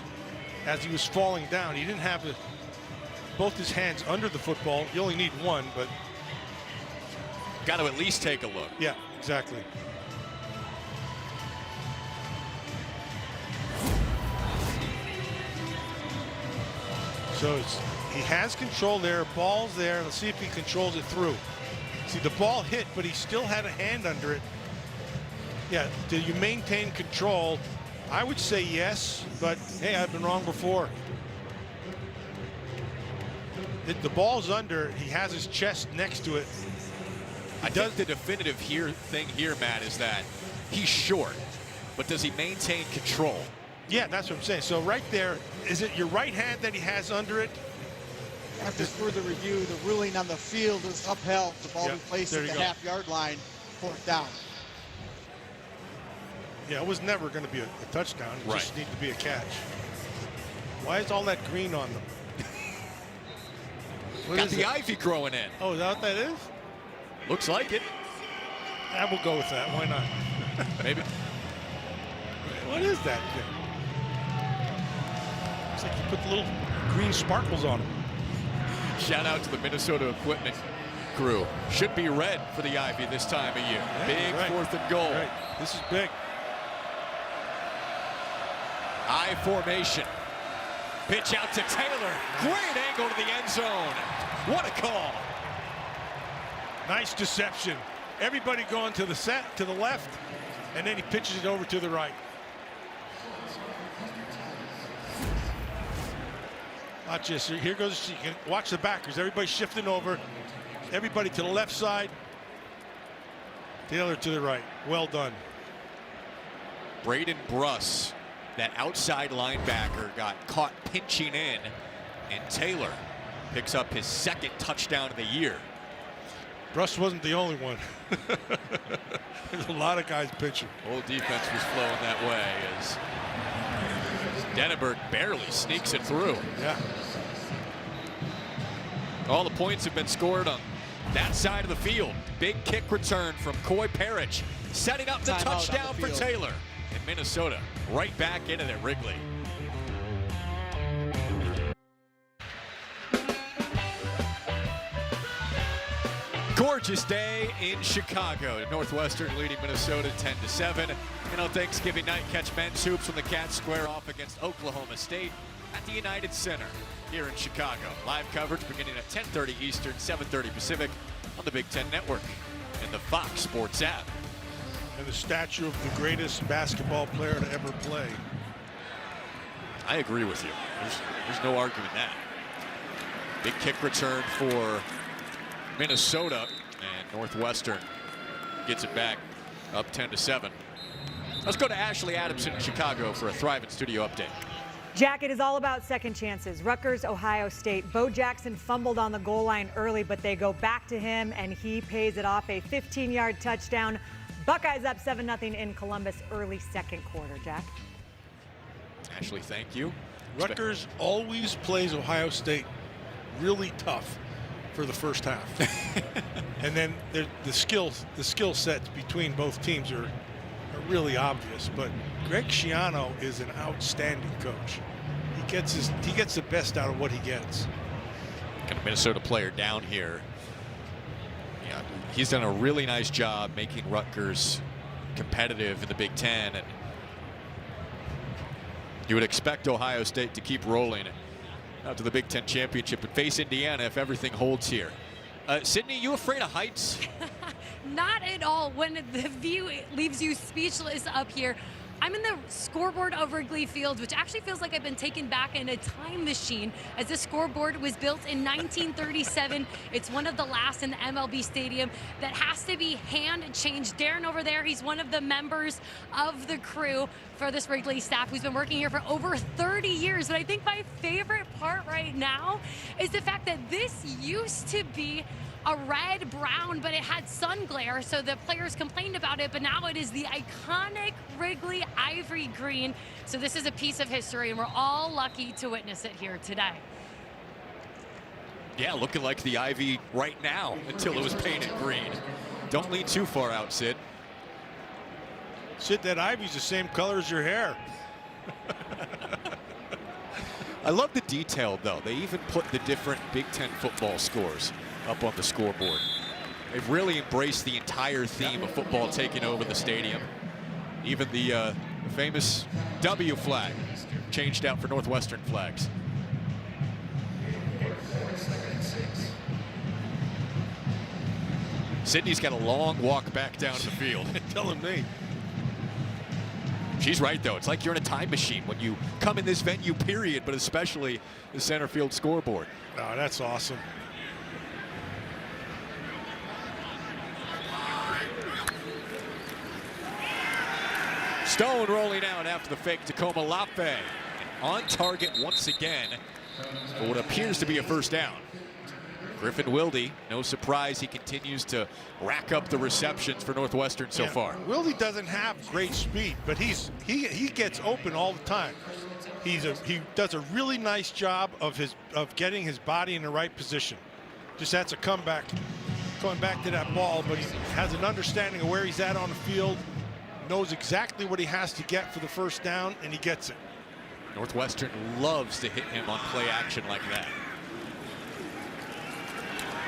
as he was falling down. He didn't have both his hands under the football. You only need one, but got to at least take a look. Yeah, exactly. So he has control there. Ball's there. Let's see if he controls it through. See, the ball hit, but he still had a hand under it. Yeah, do you maintain control? I would say yes, but hey, I've been wrong before. The ball's under. He has his chest next to it. I think the definitive thing here, Matt, is that he's short, but does he maintain control? Yeah, that's what I'm saying. So right there, is it your right hand that he has under it? After further review, the ruling on the field is upheld. The ball be placed at the half-yard line, 4th down. Yeah, it was never going to be a touchdown. It just needed to be a catch. Why is all that green on them? Got the ivy growing in. Oh, is that what that is? Looks like it. We'll go with that. Why not? Maybe. What is that thing? Looks like you put the little green sparkles on them. Shout out to the Minnesota equipment crew. Should be red for the Ivy this time of year. Yeah, big right. 4th and goal. Right. This is big. I formation. Pitch out to Taylor. Great angle to the end zone. What a call. Nice deception. Everybody going to the left, and then he pitches it over to the right. Watch this. Here goes. You can watch the backers. Everybody shifting over. Everybody to the left side. Taylor to the right. Well done. Braden Bruss, that outside linebacker, got caught pinching in, and Taylor picks up his 2nd touchdown of the year. Bruss wasn't the only one. There's a lot of guys pitching. Whole defense was flowing that way as Denneberg barely sneaks it through. Yeah. All the points have been scored on that side of the field. Big kick return from Coy Parrish, setting up the touchdown for Taylor. And Minnesota right back into it at Wrigley. Gorgeous day in Chicago. Northwestern leading Minnesota 10-7. And on Thanksgiving night, catch men's hoops when the Cats square off against Oklahoma State at the United Center here in Chicago. Live coverage beginning at 10:30 Eastern, 7:30 Pacific on the Big Ten Network and the Fox Sports app. And the statue of the greatest basketball player to ever play. I agree with you. There's no arguing that. Big kick return for Minnesota, and Northwestern gets it back up 10-7. Let's go to Ashley Adamson in Chicago for a Thriving Studio update. Jack, it is all about second chances. Rutgers, Ohio State. Bo Jackson fumbled on the goal line early, but they go back to him, and he pays it off. A 15-yard touchdown. Buckeyes up 7-0 in Columbus early 2nd quarter, Jack. Ashley, thank you. Rutgers always plays Ohio State really tough for the first half. And then the skill sets between both teams are really obvious. But Greg Schiano is an outstanding coach. He gets the best out of what he gets. Got a Minnesota player down here. Yeah, he's done a really nice job making Rutgers competitive in the Big Ten, and you would expect Ohio State to keep rolling out to the Big Ten championship and face Indiana if everything holds here. Sydney, you afraid of heights? Not at all. When the view leaves you speechless up here, I'm in the scoreboard of Wrigley Field, which actually feels like I've been taken back in a time machine, as this scoreboard was built in 1937. It's one of the last in the MLB stadium that has to be hand changed. Darren over there, he's one of the members of the crew for this Wrigley staff who's been working here for over 30 years. But I think my favorite part right now is the fact that this used to be a red brown, but it had sun glare, so the players complained about it, but now it is the iconic Wrigley ivory green. So this is a piece of history, and we're all lucky to witness it here today. Yeah, looking like the Ivy right now until it was painted green. Don't lean too far out, Sid. Sid, that Ivy's the same color as your hair. I love the detail, though. They even put the different Big Ten football scores up on the scoreboard. They've really embraced the entire theme of football taking over the stadium. Even the famous W flag changed out for Northwestern flags. Sydney's got a long walk back down to the field. Telling me. She's right, though. It's like you're in a time machine when you come in this venue, period, but especially the center field scoreboard. Oh, that's awesome. Stone rolling out after the fake to Komalafe. And on target once again for what appears to be a first down. Griffin Wilde, no surprise, he continues to rack up the receptions for Northwestern so far. Wilde doesn't have great speed, but he gets open all the time. He does a really nice job of getting his body in the right position. Just has to come back to that ball, but he has an understanding of where he's at on the field, knows exactly what he has to get for the first down, and he gets it. Northwestern loves to hit him on play action like that.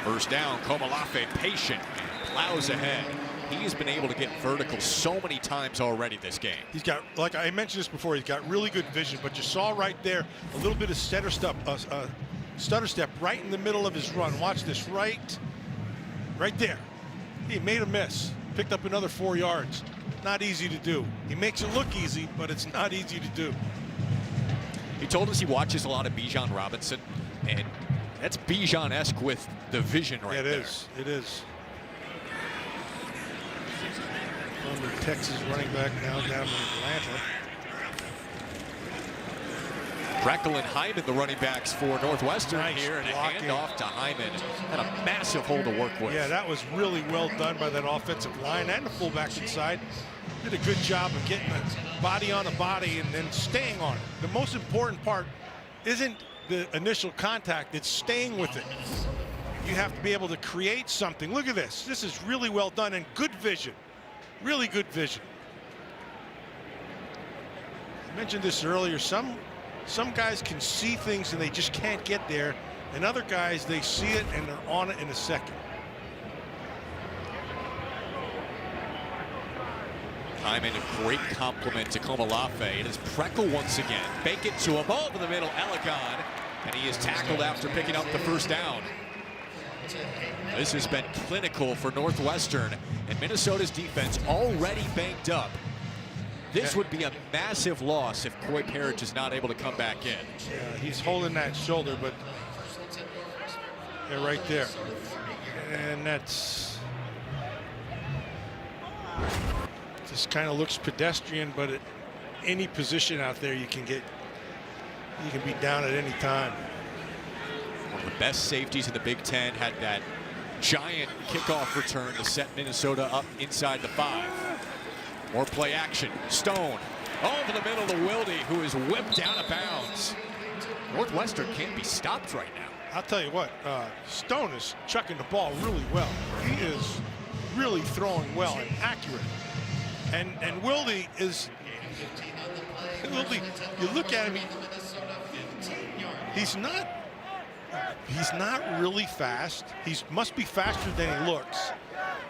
First down, Komalafe patient, plows ahead. He has been able to get vertical so many times already this game. He's got, like I mentioned this before, he's got really good vision, but you saw right there a little bit of stutter step right in the middle of his run. Watch this, right there. He made a miss, picked up another 4 yards. Not easy to do. He makes it look easy, but it's not easy to do. He told us he watches a lot of Bijan Robinson, and that's Bijan-esque with the vision right there. It is. From the Texas running back now down in Atlanta. Breckle and Hyman, the running backs for Northwestern Nice here, and blocking. a handoff to Hyman. Had a massive hole to work with. Yeah, that was really well done by that offensive line and the fullback inside. Did a good job of getting the body on the body and then staying on it. The most important part isn't the initial contact, it's staying with it. You have to be able to create something. Look at this. This is really well done and good vision. Really good vision. I mentioned this earlier. Some guys can see things and they just can't get there, and other guys, they see it and they're on it in a second. Hyman, a great compliment to Komalafe. It is Breckle once again. Bake it to him over the middle, Elegon, and he is tackled after picking up the first down. This has been clinical for Northwestern, and Minnesota's defense already banked up. This would be a massive loss if Coy Parrish is not able to come back in. Yeah, he's holding that shoulder, but they're right there. And that's just kind of looks pedestrian, but at any position out there you can be down at any time. One of the best safeties in the Big Ten had that giant kickoff return to set Minnesota up inside the 5. More play action. Stone over the middle to Wilde, who is whipped out of bounds. Northwestern can't be stopped right now. I'll tell you what, Stone is chucking the ball really well. He is really throwing well and accurate. And Wilde is, you look at him, he's not really fast. He must be faster than he looks.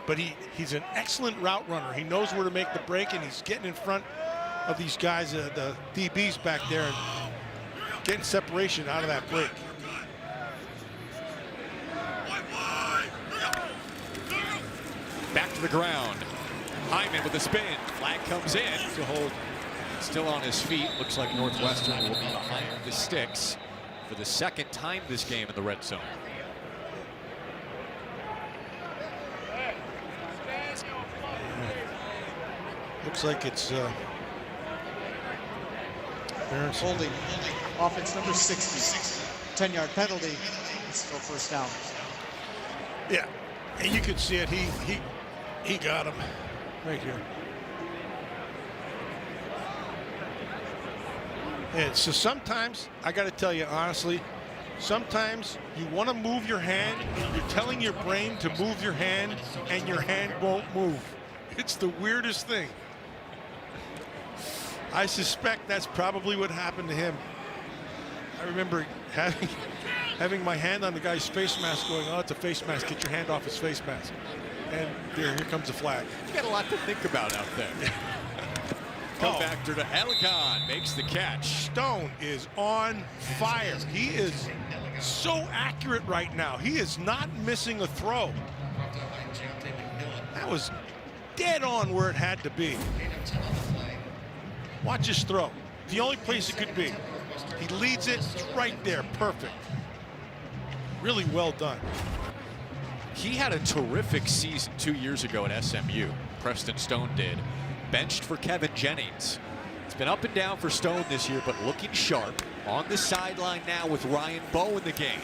But he's an excellent route runner. He knows where to make the break, and he's getting in front of these guys, the DBs back there, and getting separation out of that break. Back to the ground. Hyman with a spin. Flag comes in. To hold. Still on his feet. Looks like Northwestern will be behind the sticks for the second time this game in the red zone. Looks like it's holding. Offense number 60. 10-yard penalty. It's still first down. Yeah, and you could see it. He got him right here. And so sometimes, I got to tell you honestly, sometimes you want to move your hand. You're telling your brain to move your hand, and your hand won't move. It's the weirdest thing. I suspect that's probably what happened to him. I remember having my hand on the guy's face mask going, oh, it's a face mask. Get your hand off his face mask. And here comes the flag. You got a lot to think about out there. Come back to Elegon, makes the catch. Stone is on fire. He is so accurate right now. He is not missing a throw. That was dead on where it had to be. Watch his throw. The only place it could be. He leads it. It's right there. Perfect. Really well done. He had a terrific season 2 years ago at SMU. Preston Stone did. Benched for Kevin Jennings. It's been up and down for Stone this year, but looking sharp. On the sideline now with Ryan Bowe in the game.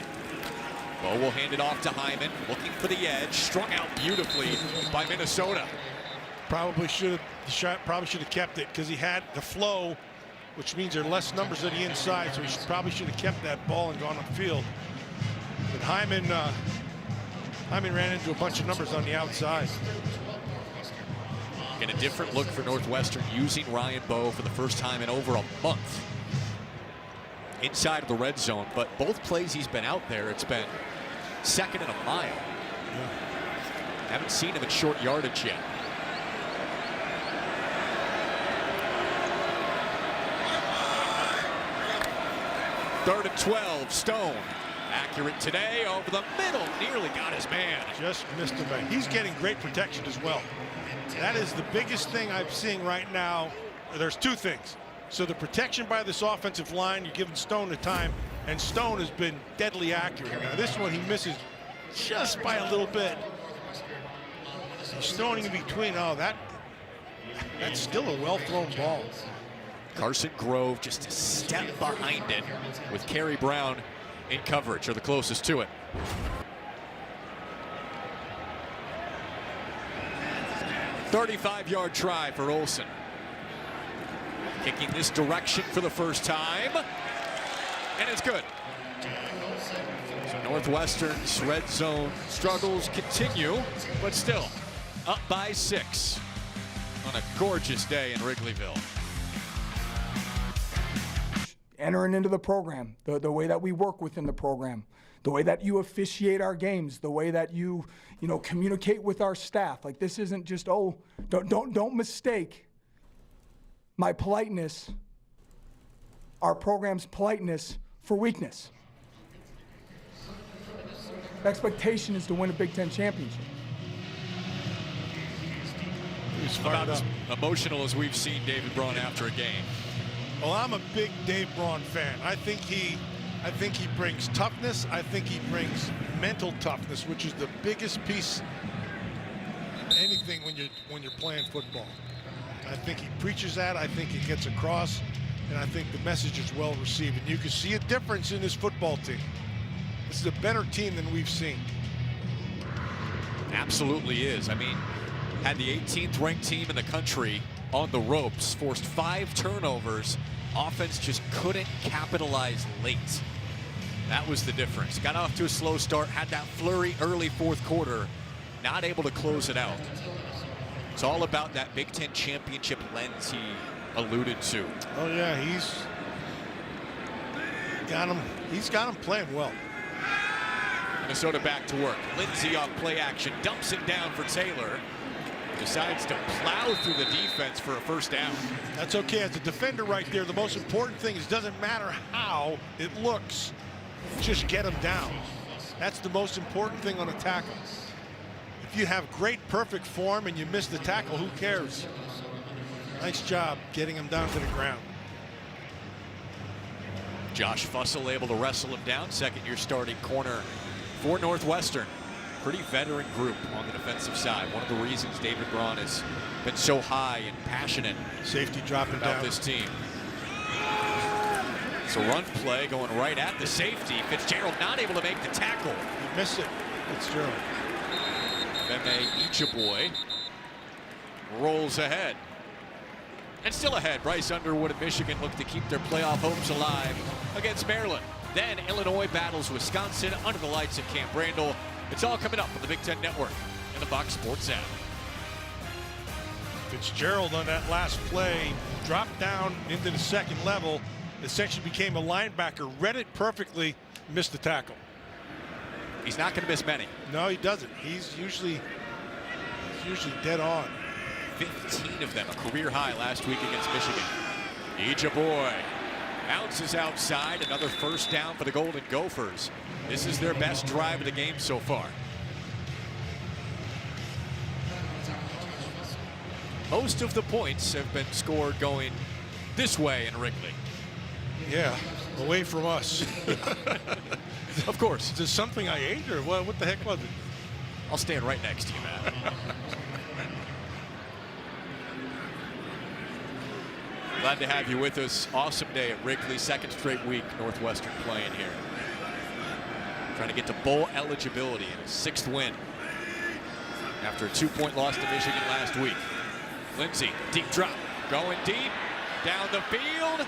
Bowe will hand it off to Hyman. Looking for the edge. Strung out beautifully by Minnesota. Probably should have kept it because he had the flow, which means there are less numbers on the inside, so he probably should have kept that ball and gone upfield. But Hyman ran into a bunch of numbers on the outside. And a different look for Northwestern using Ryan Bowe for the first time in over a month. inside of the red zone, but both plays he's been out there, it's been second and a mile. Haven't seen him at short yardage yet. Third and 12, Stone. Accurate today, over the middle, nearly got his man. Just missed him. He's getting great protection as well. That is the biggest thing I'm seeing right now. There's two things. So the protection by this offensive line, you're giving Stone the time, and Stone has been deadly accurate. Now this one he misses just by a little bit. He's throwing in between. Oh, that's still a well-thrown ball. Carson Grove just a step behind it with Kerry Brown in coverage, or the closest to it. "35-yard try for Olsen. Kicking this direction for the first time, and it's good. So Northwestern's red zone struggles continue, but still up by 6 on a gorgeous day in Wrigleyville. Entering into the program, the way that we work within the program, the way that you officiate our games, the way that you communicate with our staff. Like, this isn't just, don't mistake my politeness, our program's politeness, for weakness. The expectation is to win a Big Ten championship. He's about as emotional as we've seen David Braun after a game. Well, I'm a big Dave Braun fan. I think he brings toughness. I think he brings mental toughness, which is the biggest piece of anything when you're playing football. I think he preaches that. I think he gets across, and I think the message is well received. And you can see a difference in this football team. This is a better team than we've seen. Absolutely is. I mean, had the 18th ranked team in the country on the ropes, forced 5 turnovers. Offense just couldn't capitalize late. That was the difference. Got off to a slow start, had that flurry early fourth quarter, not able to close it out. It's all about that Big Ten championship lens he alluded to. Oh yeah, he's got him playing well. Minnesota back to work. Lindsey off play action, dumps it down for Taylor. Decides to plow through the defense for a first down. That's okay. As a defender right there, the most important thing is, doesn't matter how it looks, just get him down. That's the most important thing on a tackle. If you have great, perfect form and you miss the tackle, who cares? Nice job getting him down to the ground. Josh Fussell able to wrestle him down. Second-year starting corner for Northwestern. Pretty veteran group on the defensive side. One of the reasons David Braun has been so high and passionate safety dropping about down this team. It's a run play going right at the safety. Fitzgerald not able to make the tackle. He missed it. Fitzgerald. Feme Ichaboy rolls ahead. And still ahead. Bryce Underwood of Michigan look to keep their playoff hopes alive against Maryland. Then Illinois battles Wisconsin under the lights at Camp Randall. It's all coming up on the Big Ten Network and the Fox Sports app. Fitzgerald on that last play dropped down into the second level. Essentially became a linebacker, read it perfectly, missed the tackle. He's not going to miss many. No, he doesn't. He's usually dead on. 15 of them, a career high last week against Michigan. Ichaboy bounces outside, another first down for the Golden Gophers. This is their best drive of the game so far. Most of the points have been scored going this way in Wrigley. Yeah, away from us. Of course. Is this something I ate, or what the heck was it? I'll stand right next to you, Matt. Glad to have you with us. Awesome day at Wrigley. Second straight week Northwestern playing here. Trying to get to bowl eligibility in a 6th win after a 2-point loss to Michigan last week. Lindsey, deep drop, going deep, down the field,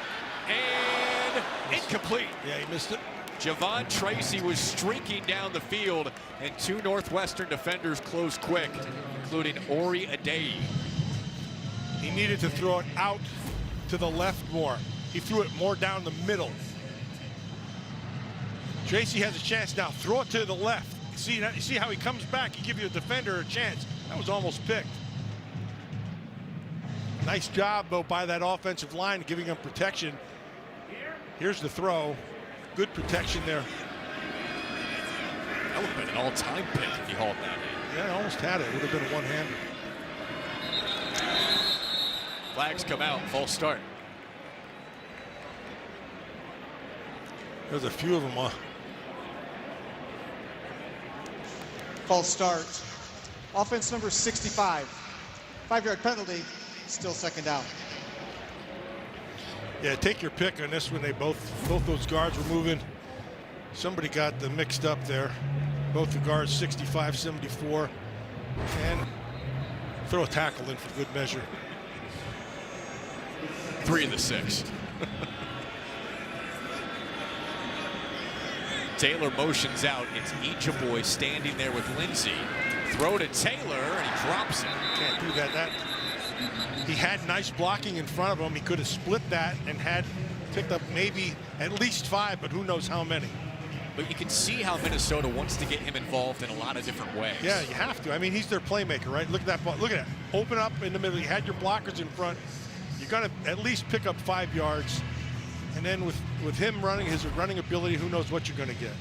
and incomplete. Yeah, he missed it. Javon Tracy was streaking down the field, and 2 Northwestern defenders closed quick, including Ori Adeyi. He needed to throw it out to the left more. He threw it more down the middle. Tracy has a chance now. Throw it to the left. See how he comes back. He gives you a defender a chance. That was almost picked. Nice job, though, by that offensive line, giving him protection. Here's the throw. Good protection there. That would have been an all-time pick if he hauled that in. Yeah, almost had it. It would have been a one-hander. Flags come out. False start. There's a few of them. False start. Offense number 65. 5-yard penalty. Still second down. Yeah, take your pick on this one. They both those guards were moving. Somebody got them mixed up there. Both the guards 65, 74. And throw a tackle in for good measure. 3 of the 6. Taylor motions out. It's Ichaboy standing there with Lindsey. Throw to Taylor, and he drops it. Can't do that. He had nice blocking in front of him. He could have split that and had picked up maybe at least 5, but who knows how many. But you can see how Minnesota wants to get him involved in a lot of different ways. Yeah, you have to. I mean, he's their playmaker, right? Look at that ball. Look at that. Open up in the middle. You had your blockers in front. You're going to at least pick up 5 yards. And then with him running, his running ability, who knows what you're going to get.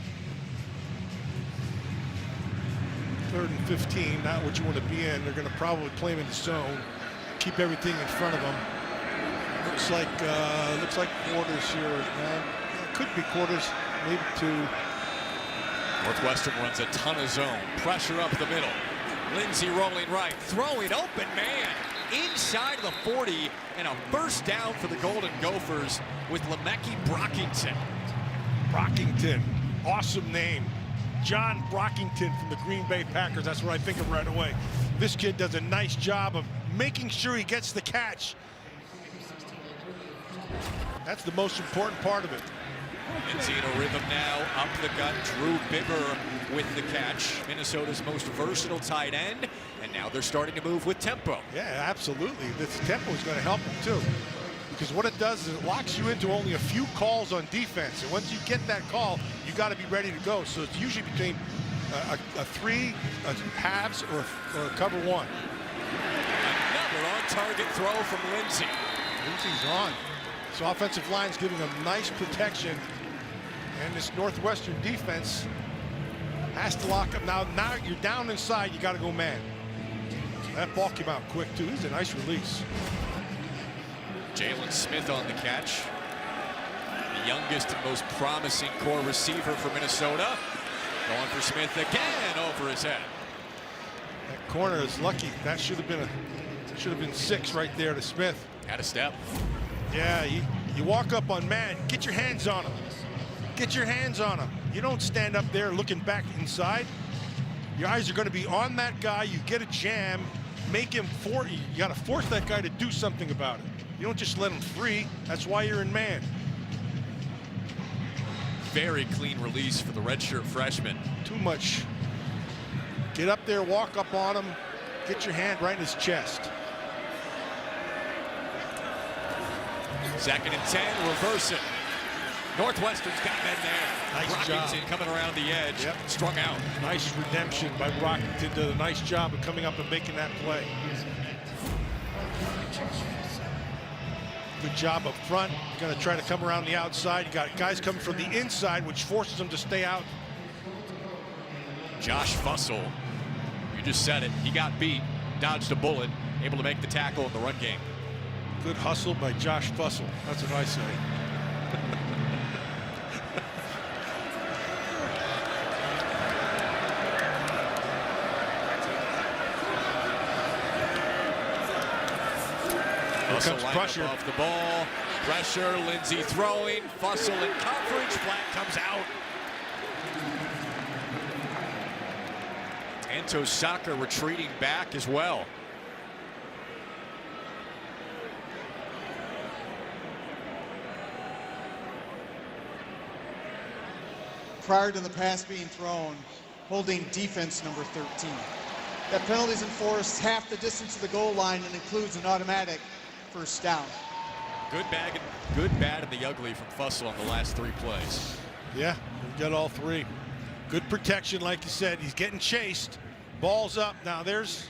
3rd and 15, not what you want to be in. They're going to probably play him in the zone. Keep everything in front of them. Looks like quarters here. It could be quarters, maybe 2. Northwestern runs a ton of zone. Pressure up the middle. Lindsey rolling right. Throwing open man. Inside of the 40. And a first down for the Golden Gophers with Lemeki Brockington. Brockington. Awesome name. John Brockington from the Green Bay Packers. That's what I think of right away. This kid does a nice job of making sure he gets the catch. That's the most important part of it. Lindsey in a rhythm now, up the gut. Drew Bigger with the catch. Minnesota's most versatile tight end, and now they're starting to move with tempo. Yeah, absolutely. This tempo is going to help them too, because what it does is it locks you into only a few calls on defense, and once you get that call, you got to be ready to go. So it's usually between a 3, a halves, or a cover 1. Another on-target throw from Lindsey. Lindsey's on. So offensive line's giving them nice protection, and this Northwestern defense has to lock up. Now you're down inside, you got to go man. That ball came out quick too. It's a nice release. Jalen Smith on the catch. The youngest and most promising core receiver for Minnesota. Going for Smith again over his head. That corner is lucky. That should have been 6 right there to Smith. Had a step. Yeah, you walk up on man, get your hands on him. Get your hands on him. You don't stand up there looking back inside. Your eyes are going to be on that guy. You get a jam, make him you got to force that guy to do something about it. You don't just let him free. That's why you're in man. Very clean release for the redshirt freshman. Too much. Get up there, walk up on him, get your hand right in his chest. 2nd and 10, reverse it. Northwestern's got men there. Nice job. Coming around the edge, strung out. Nice redemption by Brockington. Did a nice job of coming up and making that play. Good job up front. Going to try to come around the outside. You got guys coming from the inside, which forces them to stay out. Josh Fussell, you just said it. He got beat, dodged a bullet, able to make the tackle in the run game. Good hustle by Josh Fussell. That's what I say. Fussell comes pressure off the ball. Pressure, Lindsey throwing. Fussell in coverage. Flag comes out. Anto Saka retreating back as well. Prior to the pass being thrown, holding defense number 13. That penalty is enforced half the distance to the goal line and includes an automatic first down. Good bad, and the ugly from Fussell on the last 3 plays. Yeah, He got all three. Good protection, like you said. He's getting chased. Ball's up. Now there's...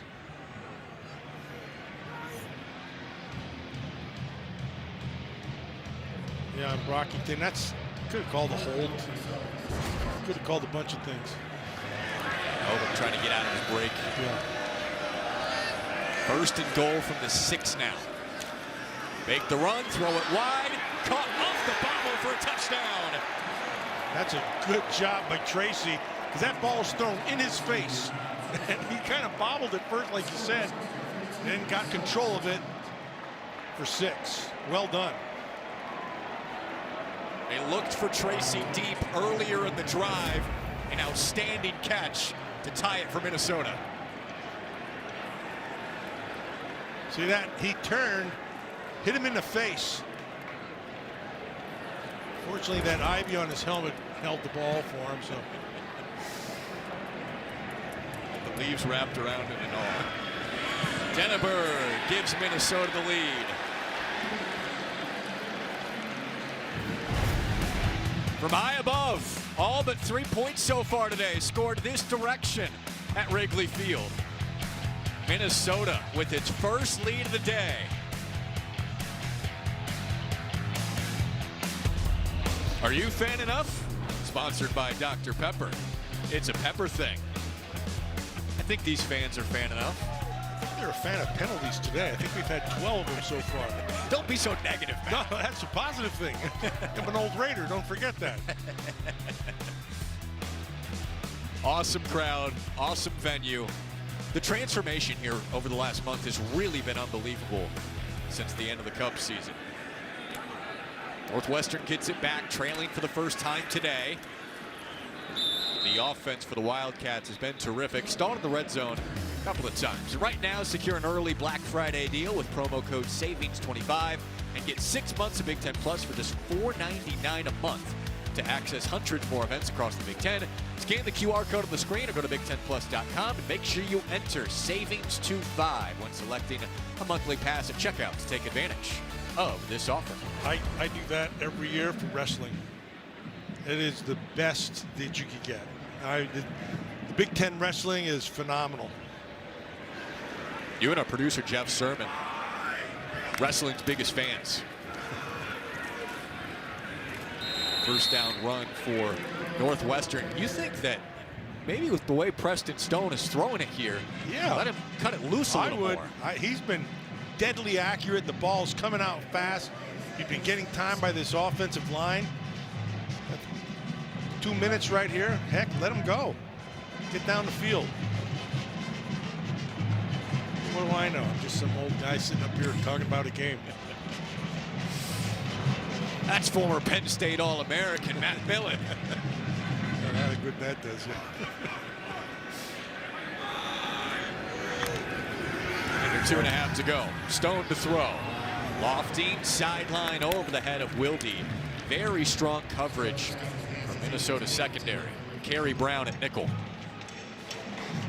Yeah, Brockington. That's... Could have called a hold. Could have called a bunch of things. Owen trying to get out of his break. Yeah. First and goal from the 6 now. Make the run, throw it wide, caught off the bobble for a touchdown. That's a good job by Tracy, because that ball was thrown in his face. And he kind of bobbled it first, like you said, and then got control of it for 6. Well done. They looked for Tracy deep earlier in the drive. An outstanding catch to tie it for Minnesota. See that? He turned, hit him in the face. Fortunately, that ivy on his helmet held the ball for him. So the leaves wrapped around it and all. Denneberg gives Minnesota the lead. From high above, all but 3 points so far today, scored this direction at Wrigley Field. Minnesota with its first lead of the day. Are you fan enough? Sponsored by Dr. Pepper. It's a pepper thing. I think these fans are fan enough. I think they're a fan of penalties today. I think we've had 12 of them so far. Don't be so negative, man. No, that's a positive thing. I'm an old Raider, don't forget that. Awesome crowd, awesome venue. The transformation here over the last month has really been unbelievable since the end of the Cubs season. Northwestern gets it back, trailing for the first time today. The offense for the Wildcats has been terrific. Stalled in the red zone a couple of times. Right now, secure an early Black Friday deal with promo code SAVINGS25 and get 6 months of Big Ten Plus for just $4.99 a month. To access hundreds more events across the Big Ten, scan the QR code on the screen or go to BigTenPlus.com and make sure you enter SAVINGS25 when selecting a monthly pass at checkout to take advantage of this offer. I do that every year for wrestling. It is the best that you could get. The Big Ten wrestling is phenomenal. You and our producer, Jeff Sermon, wrestling's biggest fans. First down run for Northwestern. You think that maybe with the way Preston Stone is throwing it here, yeah, let him cut it loose a little more. He's been deadly accurate. The ball's coming out fast. He's been getting time by this offensive line. 2 minutes right here. Heck, let him go. Get down the field. What do I know? I'm just some old guy sitting up here talking about a game. That's former Penn State All-American Matt Millen. How good that does, yeah. Under 2.5 to go. Stone to throw. Lofting sideline over the head of Wilde. Very strong coverage from Minnesota secondary. Kerry Brown at nickel.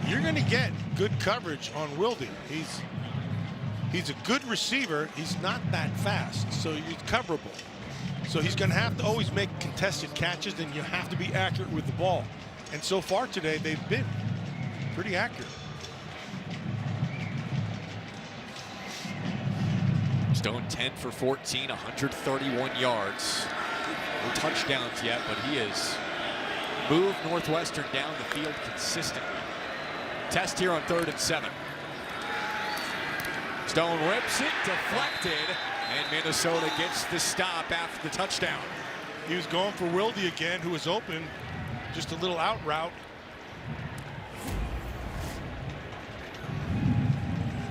You're going to get good coverage on Wilde. He's a good receiver. He's not that fast, so he's coverable. So he's going to have to always make contested catches, and you have to be accurate with the ball. And so far today, they've been pretty accurate. Stone 10 for 14, 131 yards. No touchdowns yet, but he has moved Northwestern down the field consistently. Test here on 3rd and 7. Stone rips it, deflected, and Minnesota gets the stop after the touchdown. He was going for Wilde again, who was open, just a little out route.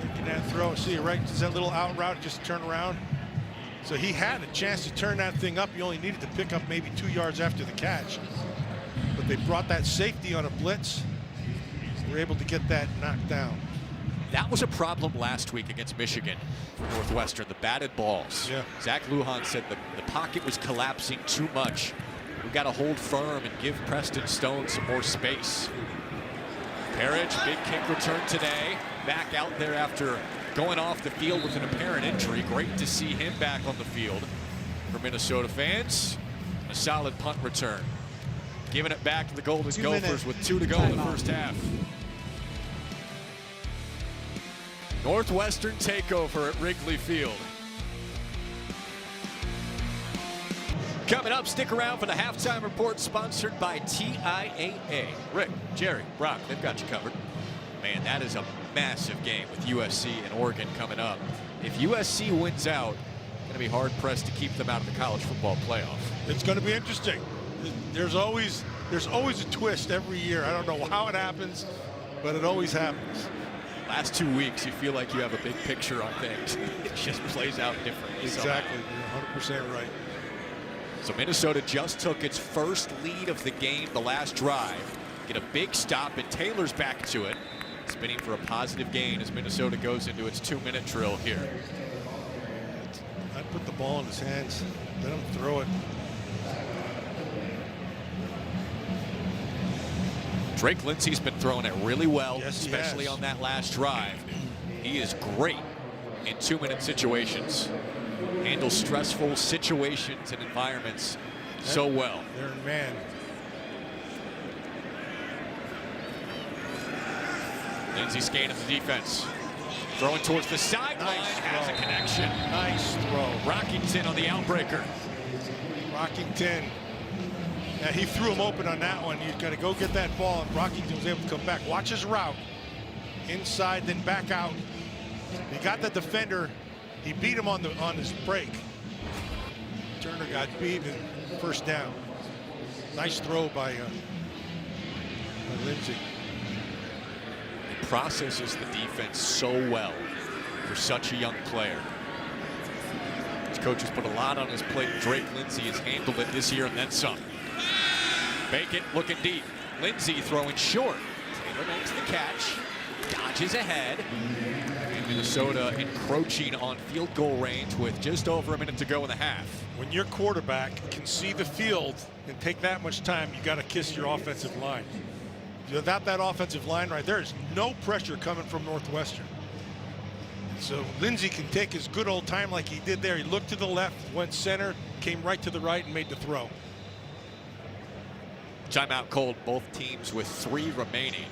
Making that throw, see right, just that little out route, just turn around. So he had a chance to turn that thing up. He only needed to pick up maybe 2 yards after the catch. But they brought that safety on a blitz. They were able to get that knocked down. That was a problem last week against Michigan for Northwestern, the batted balls. Yeah. Zach Lujan said the pocket was collapsing too much. We got to hold firm and give Preston Stone some more space. Parrish, big kick return today. Back out there after going off the field with an apparent injury. Great to see him back on the field for Minnesota fans. A solid punt return. Giving it back to the Golden 2 Gophers minute with 2 to go in the timeout. first half. Northwestern takeover at Wrigley Field. Coming up, stick around for the halftime report sponsored by TIAA. Rick, Jerry, Brock, they've got you covered. Man, that is a massive game with USC and Oregon coming up. If USC wins out, it's going to be hard-pressed to keep them out of the college football playoff. It's going to be interesting. There's always a twist every year. I don't know how it happens, but it always happens. Last 2 weeks, you feel like you have a big picture on things. It just plays out differently. Exactly. You're 100% right. So Minnesota just took its first lead of the game the last drive. Get a big stop, and Taylor's back to it. Spinning for a positive gain as Minnesota goes into its 2-minute drill here. I'd put the ball in his hands, let him throw it. Drake Lindsey's been throwing it really well, Yes, he especially has. on that last drive. He is great in 2-minute situations. Handles stressful situations and environments so well. They're in man. Lindsey scanning the defense. Throwing towards the sideline, Nice has a throw. connection. Nice throw. Rockington on the outbreaker. Rockington. Yeah, he threw him open on that one. You've got to go get that ball, and Rockington was able to come back. Watch his route. Inside, then back out. He got the defender. He beat him on his break. Turner got beat and first down. Nice throw by Lindsey. He processes the defense so well for such a young player. His coach has put a lot on his plate. Drake Lindsey has handled it this year and then some. Bacon looking deep. Lindsey throwing short. Taylor makes the catch. Dodges ahead. And Minnesota encroaching on field goal range with just over a minute to go in the half. When your quarterback can see the field and take that much time, you got to kiss your offensive line. Without that offensive line right there, there's no pressure coming from Northwestern. So Lindsey can take his good old time like he did there. He looked to the left, went center, came right to the right, and made the throw. Timeout called, both teams with 3 remaining.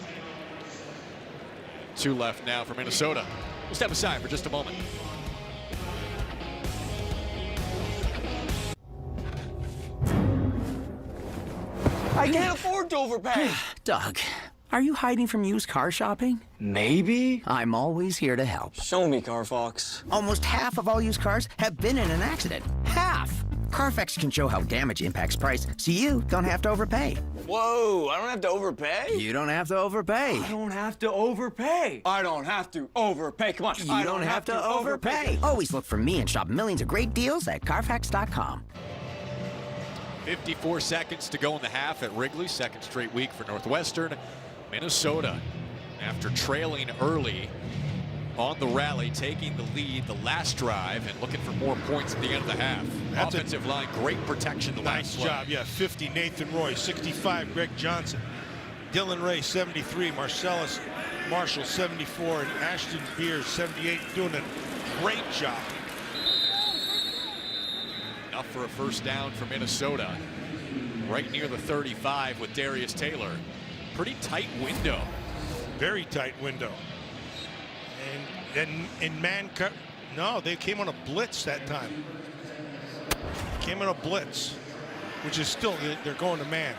2 left now for Minnesota. We'll step aside for just a moment. I can't afford to overpay. Doug, are you hiding from used car shopping? Maybe. I'm always here to help. Show me, Carfox. Almost half of all used cars have been in an accident. Half! Carfax can show how damage impacts price, so you don't have to overpay. Whoa, I don't have to overpay? You don't have to overpay. I don't have to overpay. I don't have to overpay. Come on. You don't have to overpay. Always look for me and shop millions of great deals at Carfax.com. 54 seconds to go in the half at Wrigley. Second straight week for Northwestern. Minnesota, after trailing early on the rally, taking the lead the last drive and looking for more points at the end of the half. That's offensive line, great protection the Nice last job. play. Yeah, 50, Nathan Roy. 65, Greg Johnson. Dylan Ray, 73. Marcellus Marshall, 74. And Ashton Beers, 78. Doing a great job. Enough for a first down for Minnesota. Right near the 35 with Darius Taylor. Pretty tight window. Very tight window. And in man cut. No, they came on a blitz that time. Came on a blitz, which is still, they're going to man.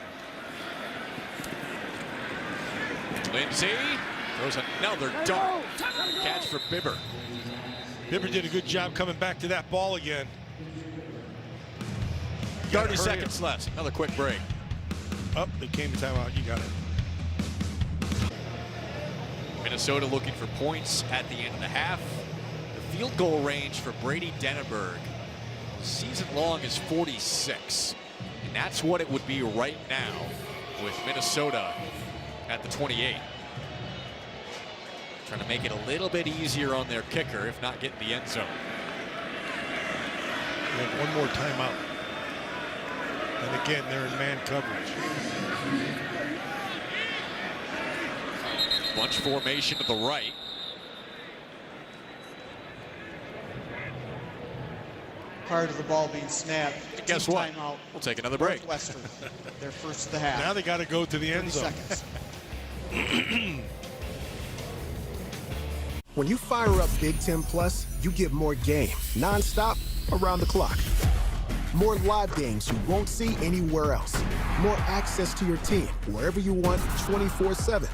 Lindsey throws another dart. Catch for Bibber. Bibber did a good job coming back to that ball again. 30 seconds left. Another quick break. Up, they came timeout. You got it. Minnesota looking for points at the end of the half. The field goal range for Brady Denneberg season long is 46. And that's what it would be right now with Minnesota at the 28. Trying to make it a little bit easier on their kicker, if not getting the end zone. We have one more timeout. And again, they're in man coverage. Bunch formation to the right. prior to the ball being snapped. And guess Team what? Timeout. We'll take another break. Northwestern, their first of the half. Now they got to go to the end 30 zone. seconds. When you fire up Big Ten Plus, you get more game, nonstop, around the clock. More live games you won't see anywhere else. More access to your team wherever you want, 24/7.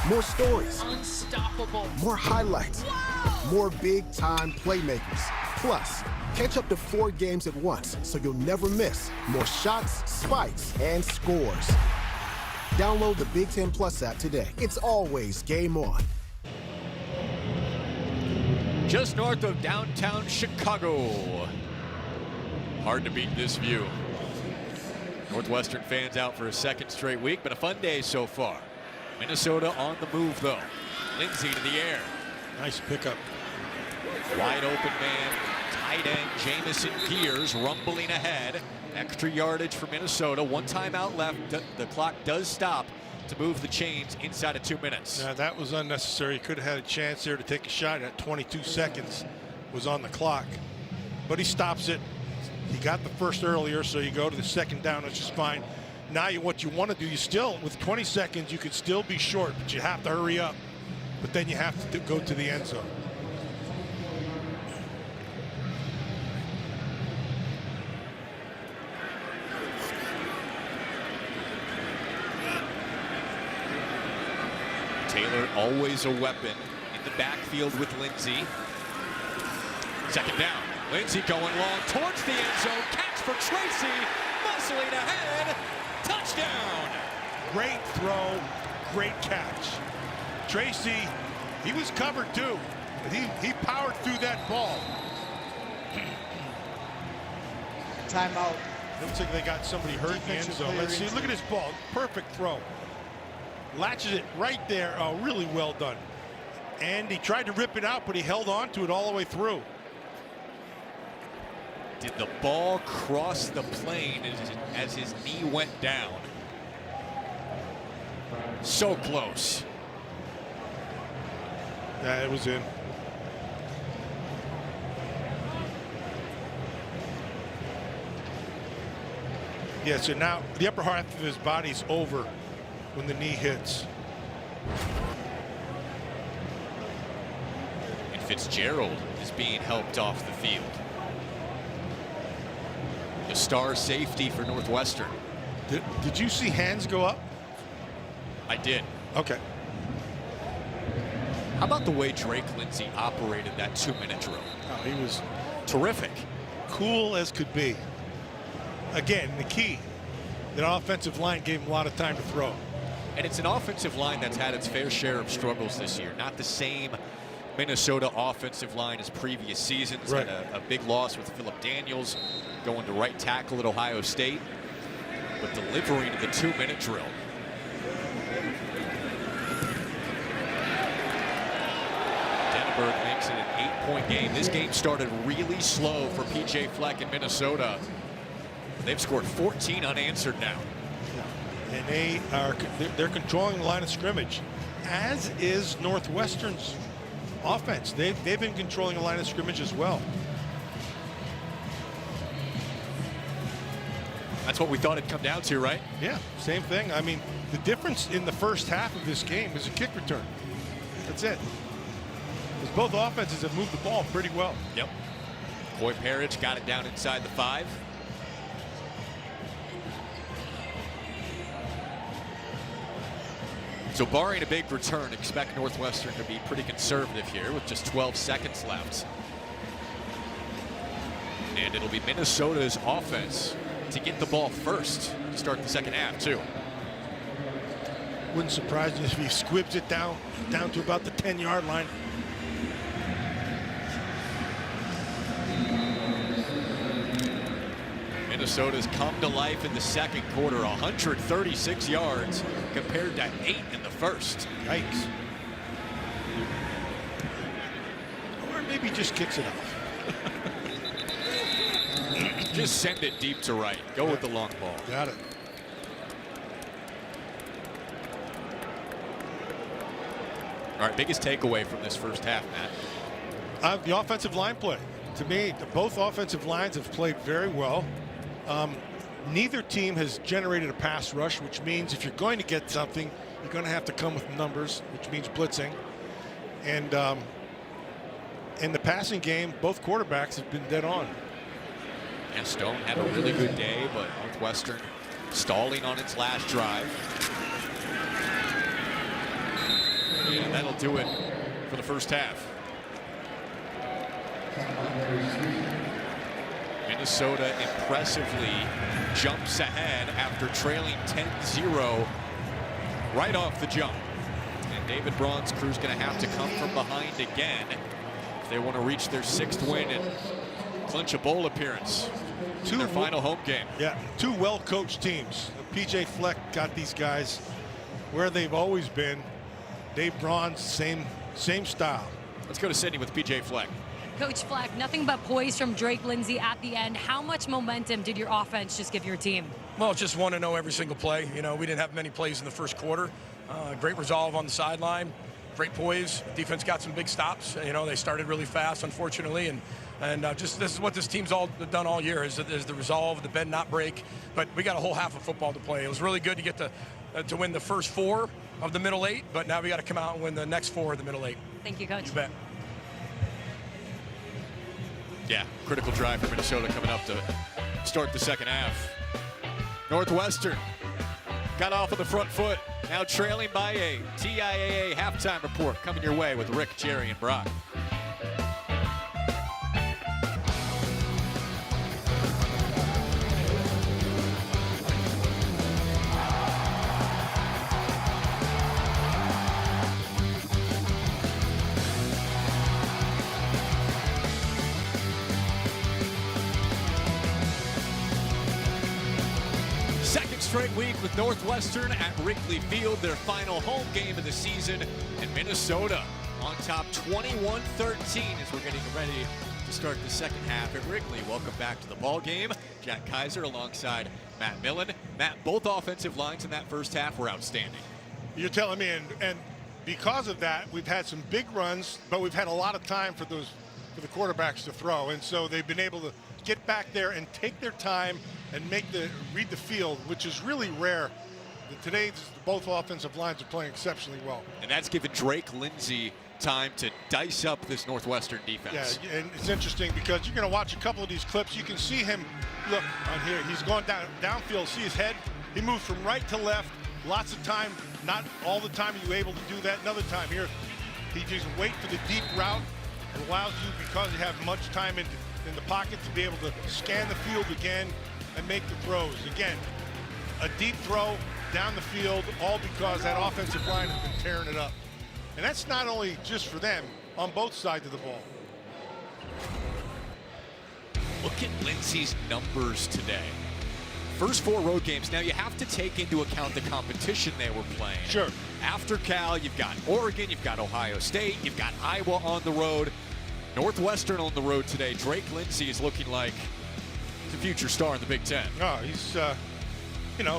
More stories. Unstoppable. More highlights. Wow. More big-time playmakers. Plus, catch up to 4 games at once so you'll never miss more shots, spikes, and scores. Download the Big Ten Plus app today. It's always game on. Just north of downtown Chicago. Hard to beat this view. Northwestern fans out for a second straight week, but a fun day so far. Minnesota on the move, though. Lindsey to the air. Nice pickup. Wide open man. Tight end Jamison Gears rumbling ahead. Extra yardage for Minnesota. 1 timeout left. The clock does stop to move the chains inside of 2 minutes. Yeah, that was unnecessary. Could have had a chance there to take a shot at 22 seconds was on the clock. But he stops it. He got the first earlier, so you go to the second down, which is fine. Now what you want to do, you still, with 20 seconds, you could still be short, but you have to hurry up. But then you have to go to the end zone. Taylor always a weapon in the backfield with Lindsey. Second down. Lindsey going long towards the end zone. Catch for Tracy. Muscling ahead. Touchdown. Great throw, great catch. Tracy, he was covered too. But he powered through that ball. Timeout. Looks like they got somebody hurt in the end zone. Let's see, look at this ball. Perfect throw. Latches it right there. Oh, really well done. And he tried to rip it out, but he held on to it all the way through. Did the ball cross the plane as his knee went down? So close. Yeah, it was in. Yeah, so now the upper half of his body's over when the knee hits. And Fitzgerald is being helped off the field. The star safety for Northwestern. Did you see hands go up? I did. Okay. How about the way Drake Lindsey operated that 2-minute drill? Oh, he was terrific. Cool as could be. Again, the key, that offensive line gave him a lot of time to throw. And it's an offensive line that's had its fair share of struggles this year. Not the same Minnesota offensive line as previous seasons. Right. Had a big loss with Phillip Daniels going to right tackle at Ohio State. But delivering the 2-minute drill. Denberg makes it an 8-point game. This game started really slow for P.J. Fleck in Minnesota. They've scored 14 unanswered now. And they're controlling the line of scrimmage, as is Northwestern's offense. They've been controlling the line of scrimmage as well. That's what we thought it'd come down to, right? Yeah, same thing. I mean, the difference in the first half of this game is a kick return. That's it. Because both offenses have moved the ball pretty well. Yep. Coy Parrish got it down inside the 5. So barring a big return, expect Northwestern to be pretty conservative here with just 12 seconds left. And it'll be Minnesota's offense to get the ball first to start the second half, too. Wouldn't surprise me if he squibs it down to about the 10-yard line. Minnesota's come to life in the second quarter, 136 yards compared to 8 in the first. Yikes. Or maybe just kicks it off. Just send it deep to right. Go with the long ball. Got it. All right, biggest takeaway from this first half, Matt? The offensive line play. To me, both offensive lines have played very well. Neither team has generated a pass rush, which means if you're going to get something, you're going to have to come with numbers, which means blitzing. And in the passing game, both quarterbacks have been dead on. And Stone had a really good day, but Northwestern stalling on its last drive. And that'll do it for the first half. Minnesota impressively jumps ahead after trailing 10-0 right off the jump. And David Braun's crew's going to have to come from behind again if they want to reach their 6th win and clinch a bowl appearance in their final home game. Yeah, 2 well-coached teams. PJ Fleck got these guys where they've always been. Dave Braun's same style. Let's go to Sydney with PJ Fleck. Coach Fleck, nothing but poise from Drake Lindsey at the end. How much momentum did your offense just give your team? Well, just want to know every single play. You know, we didn't have many plays in the first quarter. Great resolve on the sideline, great poise. Defense got some big stops. You know, they started really fast, unfortunately, and just this is what this team's all done all year is the resolve, the bend not break. But we got a whole half of football to play. It was really good to get to win the first 4 of the middle 8, but now we got to come out and win the next 4 of the middle 8. Thank you, Coach. You bet. Yeah, critical drive for Minnesota coming up to start the second half. Northwestern got off on the front foot, now trailing by a TIAA halftime report coming your way with Rick, Jerry, and Brock. Straight week with Northwestern at Wrigley Field, their final home game of the season, and Minnesota on top 21-13 as we're getting ready to start the second half at Wrigley. Welcome back to the ball game. Jack Kaiser alongside Matt Millen. Matt, both offensive lines in that first half were outstanding. You're telling me, and because of that, we've had some big runs, but we've had a lot of time for the quarterbacks to throw, and so they've been able to get back there and take their time and read the field, which is really rare. Today, both offensive lines are playing exceptionally well. And that's given Drake Lindsey time to dice up this Northwestern defense. Yeah, and it's interesting because you're going to watch a couple of these clips. You can see him, look on here, he's going downfield, see his head. He moves from right to left, lots of time. Not all the time are you able to do that. Another time here, he just wait for the deep route. It allows you, because you have much time in the pocket, to be able to scan the field again and make the throws. Again, a deep throw down the field, all because that offensive line has been tearing it up. And that's not only just for them, on both sides of the ball. Look at Lindsey's numbers today. First 4 road games. Now you have to take into account the competition they were playing. Sure. After Cal, you've got Oregon, you've got Ohio State, you've got Iowa on the road. Northwestern on the road today. Drake Lindsey is looking like a future star in the Big Ten. Oh, he's,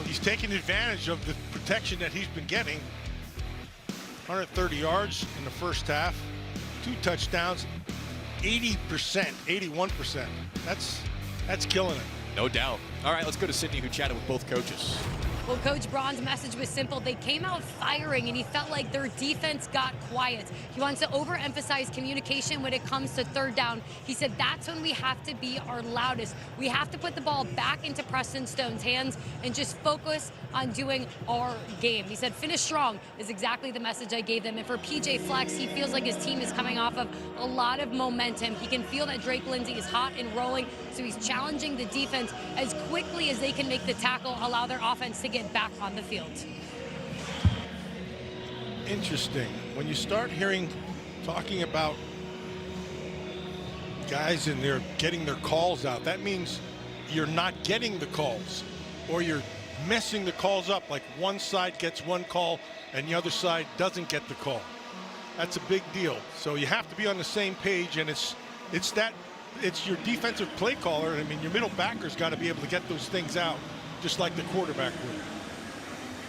he's taking advantage of the protection that he's been getting. 130 yards in the first half, 2 touchdowns, 80%, 81%. That's killing it. No doubt. All right, let's go to Sydney, who chatted with both coaches. Well, Coach Braun's message was simple. They came out firing, and he felt like their defense got quiet. He wants to overemphasize communication when it comes to third down. He said that's when we have to be our loudest. We have to put the ball back into Preston Stone's hands and just focus on doing our game. He said finish strong is exactly the message I gave them. And for PJ Fleck, he feels like his team is coming off of a lot of momentum. He can feel that Drake Lindsey is hot and rolling, so he's challenging the defense as quickly as they can make the tackle, allow their offense to get back on the field. Interesting. When you start talking about guys and they're getting their calls out, that means you're not getting the calls, or you're messing the calls up, like one side gets one call and the other side doesn't get the call. That's a big deal. So you have to be on the same page, and it's your defensive play caller. I mean, your middle backer's got to be able to get those things out just like the quarterback would.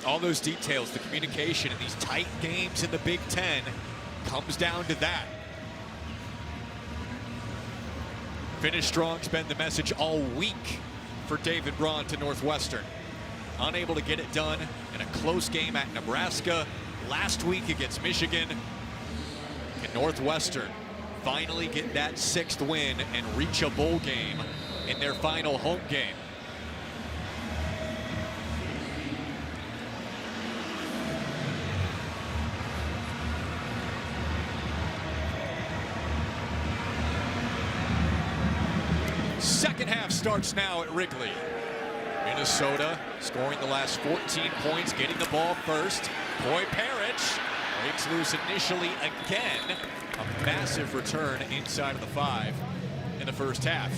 All those details, the communication in these tight games in the Big Ten comes down to that. Finish strong's been the message all week for David Braun to Northwestern. Unable to get it done in a close game at Nebraska. Last week against Michigan. Can Northwestern finally get that 6th win and reach a bowl game in their final home game? Second half starts now at Wrigley. Minnesota scoring the last 14 points, getting the ball first. Boy Parrish breaks loose initially again. A massive return inside of the 5 in the first half.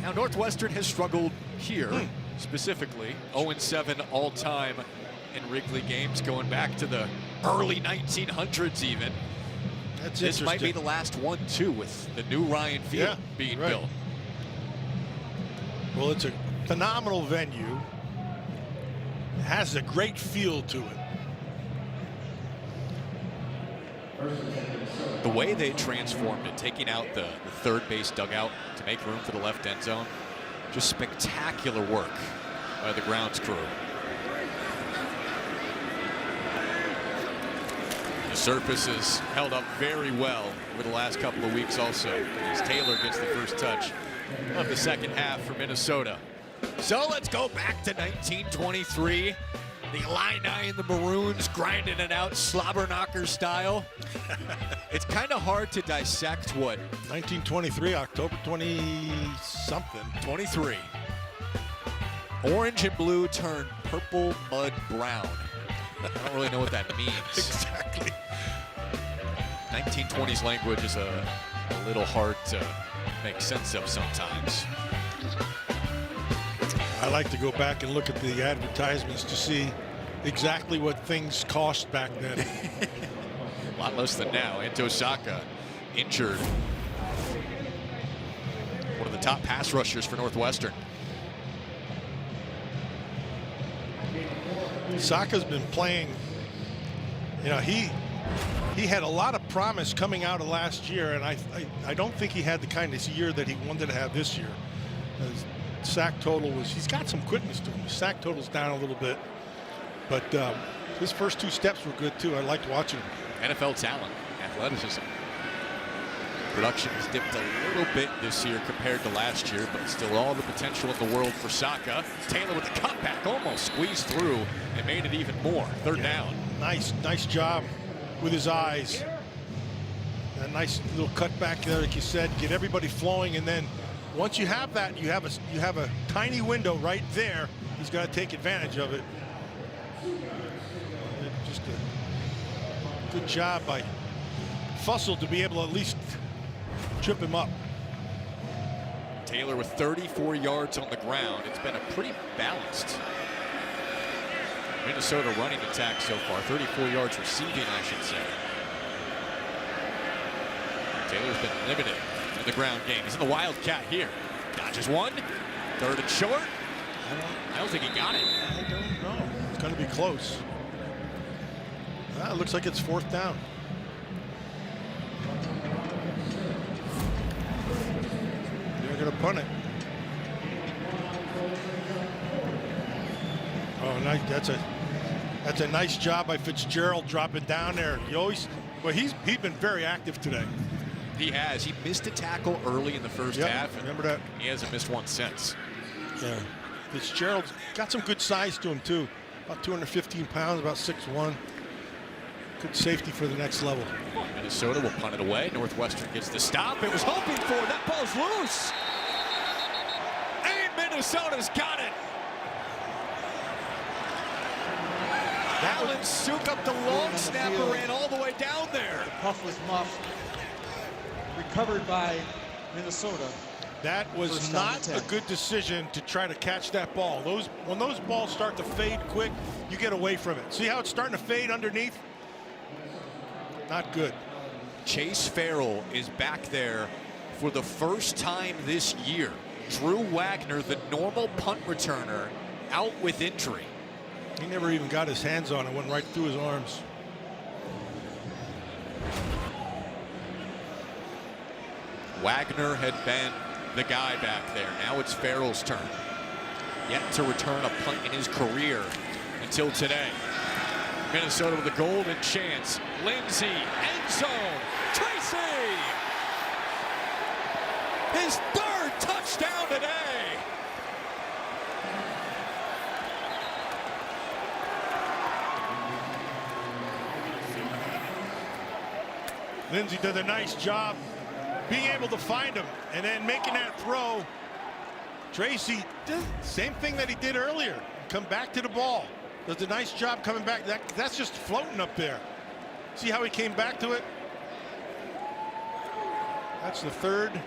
Now Northwestern has struggled here, specifically 0-7 all-time in Wrigley games, going back to the early 1900s even. This might be the last one too, with the new Ryan Field being built. Well, it's a phenomenal venue. It has a great feel to it. The way they transformed it, taking out the third base dugout to make room for the left end zone, just spectacular work by the grounds crew. The surface has held up very well over the last couple of weeks also, as Taylor gets the first touch of the second half for Minnesota. So let's go back to 1923. The Illini and the Maroons grinding it out, slobber knocker style. It's kind of hard to dissect what 1923, October 20-something. 23. Orange and blue turn purple mud brown. I don't really know what that means. Exactly. 1920s language is a little hard to make sense of sometimes. I like to go back and look at the advertisements to see exactly what things cost back then. A lot less than now. Osaka injured. One of the top pass rushers for Northwestern. Saka's been playing, you know, he had a lot of promise coming out of last year, and I don't think he had the kind of year that he wanted to have this year. His sack total was, he's got some quickness to him. His sack total's down a little bit, but his first 2 steps were good too. I liked watching him. NFL talent, athleticism. Production has dipped a little bit this year compared to last year, but still all the potential in the world for Saka. Taylor with the cutback, almost squeezed through and made it even more. Third down. Nice job with his eyes. A nice little cutback there, like you said, get everybody flowing, and then once you have that, you have a tiny window right there. He's got to take advantage of it. Just a good job by Fussell to be able to at least trip him up. Taylor with 34 yards on the ground. It's been a pretty balanced Minnesota running attack so far. 34 yards receiving, I should say. Taylor's been limited in the ground game. He's in the Wildcat here. Dodges one. Third and short. I don't think he got it. I don't know. It's going to be close. It looks like it's 4th down. They're going to punt it. Oh, nice. That's a nice job by Fitzgerald dropping down there. He's been very active today. He has. He missed a tackle early in the first half. And remember that. He hasn't missed one since. Yeah. Fitzgerald's got some good size to him too. About 215 pounds, about 6'1". Good safety for the next level. Minnesota will punt it away. Northwestern gets the stop. It was hoping for. That ball's loose. And Minnesota's got it. Alan Suk up the long snapper, ran all the way down there. The puff was muffed. Recovered by Minnesota. That was not a good decision to try to catch that ball. When those balls start to fade quick, you get away from it. See how it's starting to fade underneath? Not good. Chase Farrell is back there for the first time this year. Drew Wagner, the normal punt returner, out with injury. He never even got his hands on it. Went right through his arms. Wagner had been the guy back there. Now it's Farrell's turn. Yet to return a punt in his career until today. Minnesota with a golden chance. Lindsey, end zone. Tracy! His third touchdown today. Lindsey did a nice job being able to find him and then making that throw. Tracy did the same thing that he did earlier. Come back to the ball. Does a nice job coming back. That's just floating up there. See how he came back to it? That's the third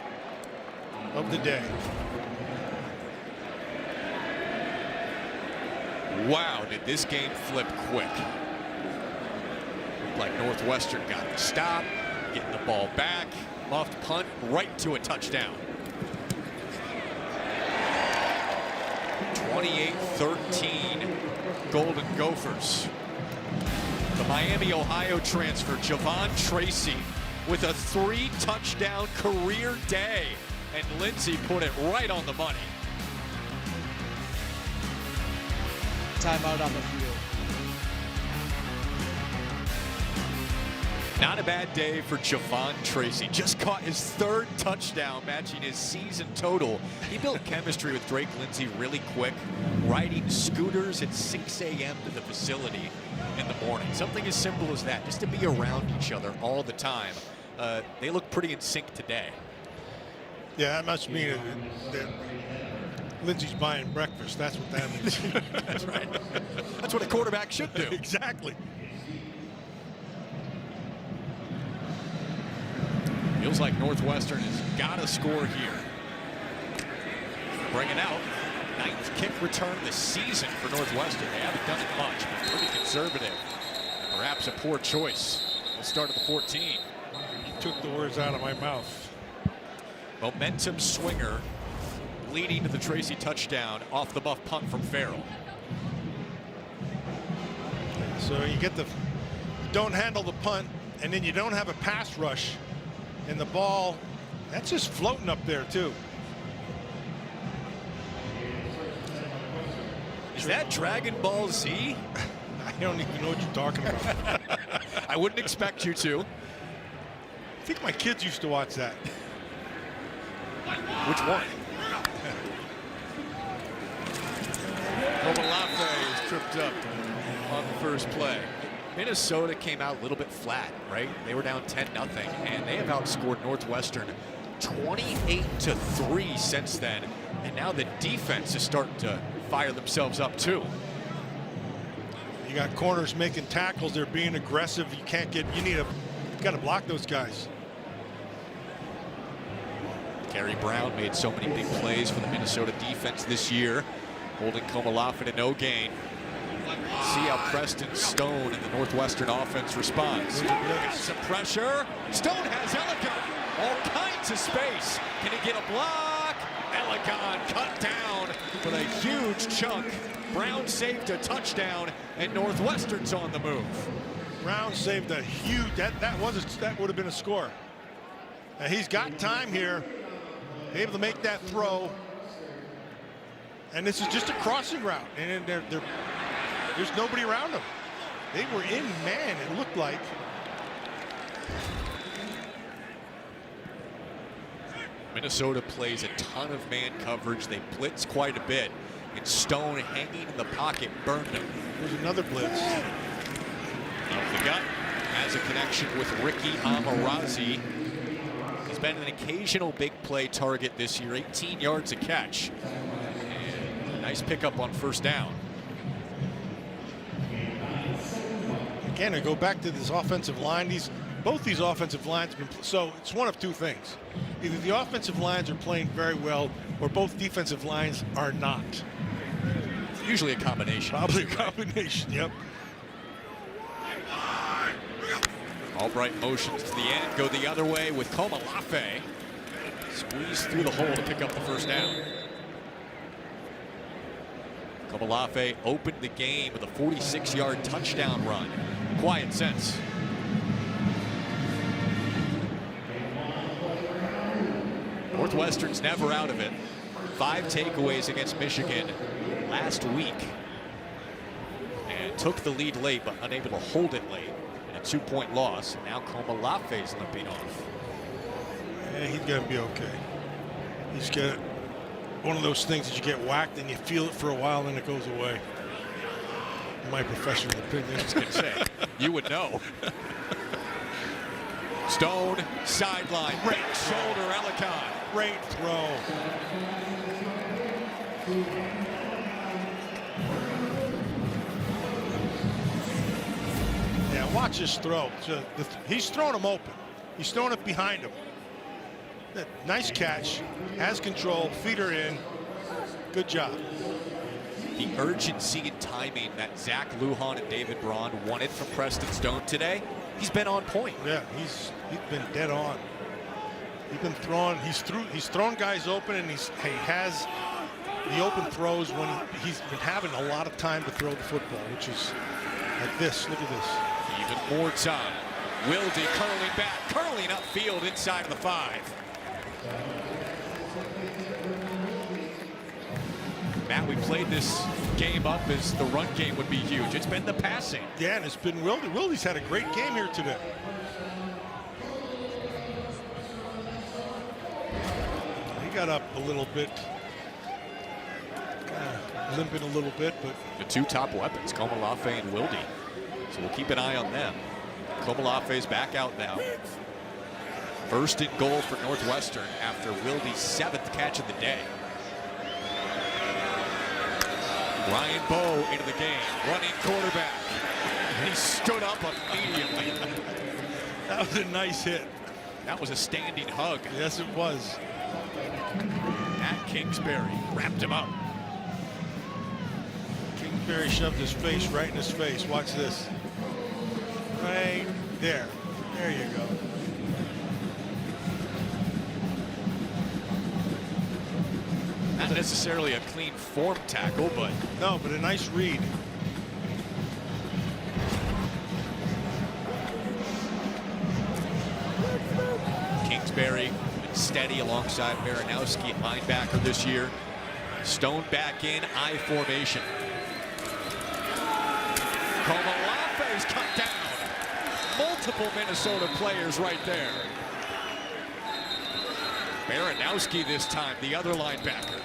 of the day. Wow, did this game flip quick. Looked like Northwestern got the stop, getting the ball back, muffed punt right to a touchdown. 28-13 Golden Gophers. The Miami, Ohio transfer, Javon Tracy, with a 3-touchdown career day. And Lindsey put it right on the money. Timeout on the field. Not a bad day for Javon Tracy. Just caught his third touchdown, matching his season total. He built chemistry with Drake Lindsey really quick, riding scooters at 6 a.m. to the facility in the morning. Something as simple as that, just to be around each other all the time. They look pretty in sync today. Yeah, that must mean that Lindsey's buying breakfast. That's what that means. That's right. That's what a quarterback should do. Exactly. Feels like Northwestern has got to score here. Bring it out. 9th kick return this season for Northwestern. They haven't done it much, but pretty conservative. Perhaps a poor choice. We'll start at the 14. You took the words out of my mouth. Momentum swinger leading to the Tracy touchdown off the muff punt from Farrell. So you don't handle the punt, and then you don't have a pass rush. And the ball, that's just floating up there too. Is that Dragon Ball Z? I don't even know what you're talking about. I wouldn't expect you to. I think my kids used to watch that. Which one? Komalafe is tripped up on the first play. Minnesota came out a little bit flat, right? They were down 10-0, and they have outscored Northwestern 28-3 since then. And now the defense is starting to fire themselves up too. You got corners making tackles. They're being aggressive. You got to block those guys. Gary Brown made so many big plays for the Minnesota defense this year, holding Komalafe to no gain. See how Preston Stone and the Northwestern offense responds. Got some pressure. Stone has Elegant. All kinds of space. Can he get a block? Elegant cut down with a huge chunk. Brown saved a touchdown, and Northwestern's on the move. Brown saved a huge. That would have been a score. And he's got time here, able to make that throw. And this is just a crossing route, and there's nobody around them. They were in man, it looked like. Minnesota plays a ton of man coverage. They blitz quite a bit. And Stone hanging in the pocket burned him. There's another blitz. Up the gut. Has a connection with Ricky Amarazi. He's been an occasional big play target this year. 18 yards a catch. And nice pickup on first down. Again, I go back to this offensive line. Both these offensive lines have been, so it's one of two things. Either the offensive lines are playing very well, or both defensive lines are not. Usually a combination. Probably a combination, yep. Albright motions to the end, go the other way with Komalafe. Squeeze through the hole to pick up the first down. Komalafe opened the game with a 46-yard touchdown run. Quiet sense. Northwestern's never out of it. 5 takeaways against Michigan last week. And took the lead late, but unable to hold it late in a 2-point loss. And now Komolafe's limping off. Yeah, he's going to be okay. He's got one of those things that you get whacked and you feel it for a while and it goes away. In my professional opinion. I was going to say, you would know. Stone, sideline, great shoulder, Ellicott. Great throw. Yeah, watch this throw. He's throwing him open. He's throwing it behind him. Nice catch. Has control. Feet are in. Good job. The urgency and timing that Zach Lujan and David Braun wanted from Preston Stone today, he's been on point. Yeah, he's been dead on. He's been throwing. He's thrown guys open, and he has the open throws when he's been having a lot of time to throw the football, which is like this. Look at this. Even more time. Wilde curling back, curling upfield inside the 5. Matt, we played this game up as the run game would be huge. It's been the passing. Yeah, and it's been Wilde. Wilde's had a great game here today. He got up a little bit. Limping a little bit, but the 2 top weapons, Komolafe and Wilde. So we'll keep an eye on them. Komolafe's back out now. First and goal for Northwestern after Wilde's 7th catch of the day. Ryan Bowe into the game, running quarterback. And he stood up immediately. That was a nice hit. That was a standing hug. Yes, it was. Matt Kingsbury wrapped him up. Kingsbury shoved his face right in his face. Watch this. Right there. There you go. Not necessarily a clean form tackle, but no, but a nice read. Kingsbury steady alongside Marinowski, linebacker this year. Stone back in I formation. Komolafe's cut down. Multiple Minnesota players right there. Marinowski this time, the other linebacker.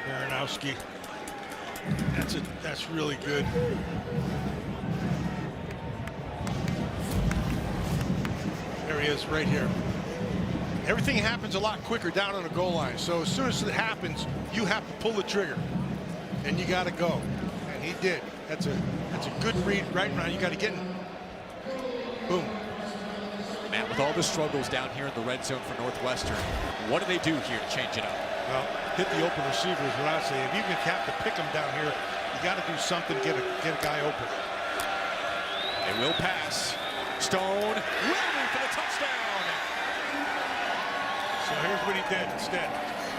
Marinowski. That's really good. There he is, right here. Everything happens a lot quicker down on the goal line. So as soon as it happens, you have to pull the trigger, and you got to go. And he did. That's a good read right now. You got to get him. Boom. Matt, with all the struggles down here in the red zone for Northwestern, what do they do here to change it up? Well, hit the open receiver is what I say. If you have to pick them down here, you got to do something to get a guy open. They will pass. Stone, running for the touchdown. So here's what he did instead.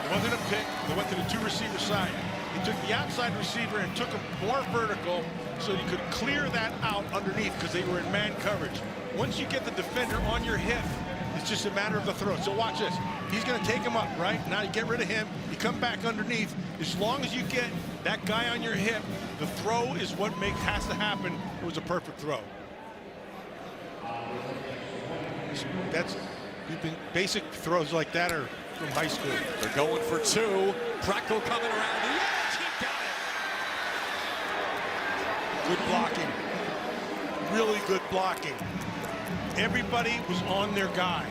It wasn't a pick. They went to the 2 receiver side. He took the outside receiver and took him more vertical so he could clear that out underneath because they were in man coverage. Once you get the defender on your hip, it's just a matter of the throw. So watch this. He's going to take him up, right? Now you get rid of him. You come back underneath. As long as you get that guy on your hip, the throw is what has to happen. It was a perfect throw. That's basic throws like that are from high school. They're going for 2. Preckle coming around the edge. He got it. Good blocking. Really good blocking. Everybody was on their guy.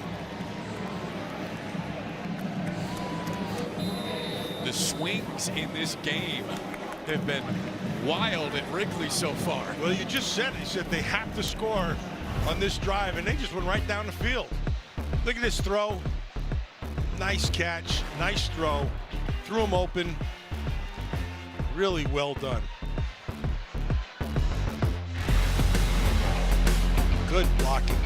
The swings in this game have been wild at Wrigley so far. Well, you just said it. You said they have to score on this drive, and they just went right down the field. Look at this throw. Nice catch. Nice throw. Threw him open. Really well done. Good blocking.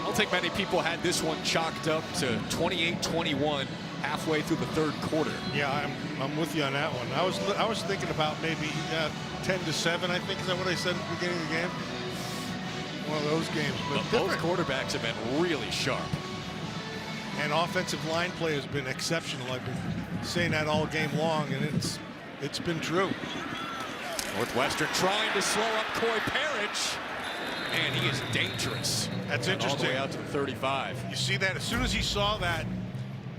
I don't think many people had this one chalked up to 28-21 halfway through the 3rd quarter. Yeah, I'm with you on that one. I was thinking about maybe 10-7. I think is that what I said at the beginning of the game. one of those games. But both quarterbacks have been really sharp. And offensive line play has been exceptional. I've been saying that all game long, and it's been true. Northwestern trying to slow up Coy Parrish, and he is dangerous. That's and interesting. All the way out to the 35. You see that? As soon as he saw that,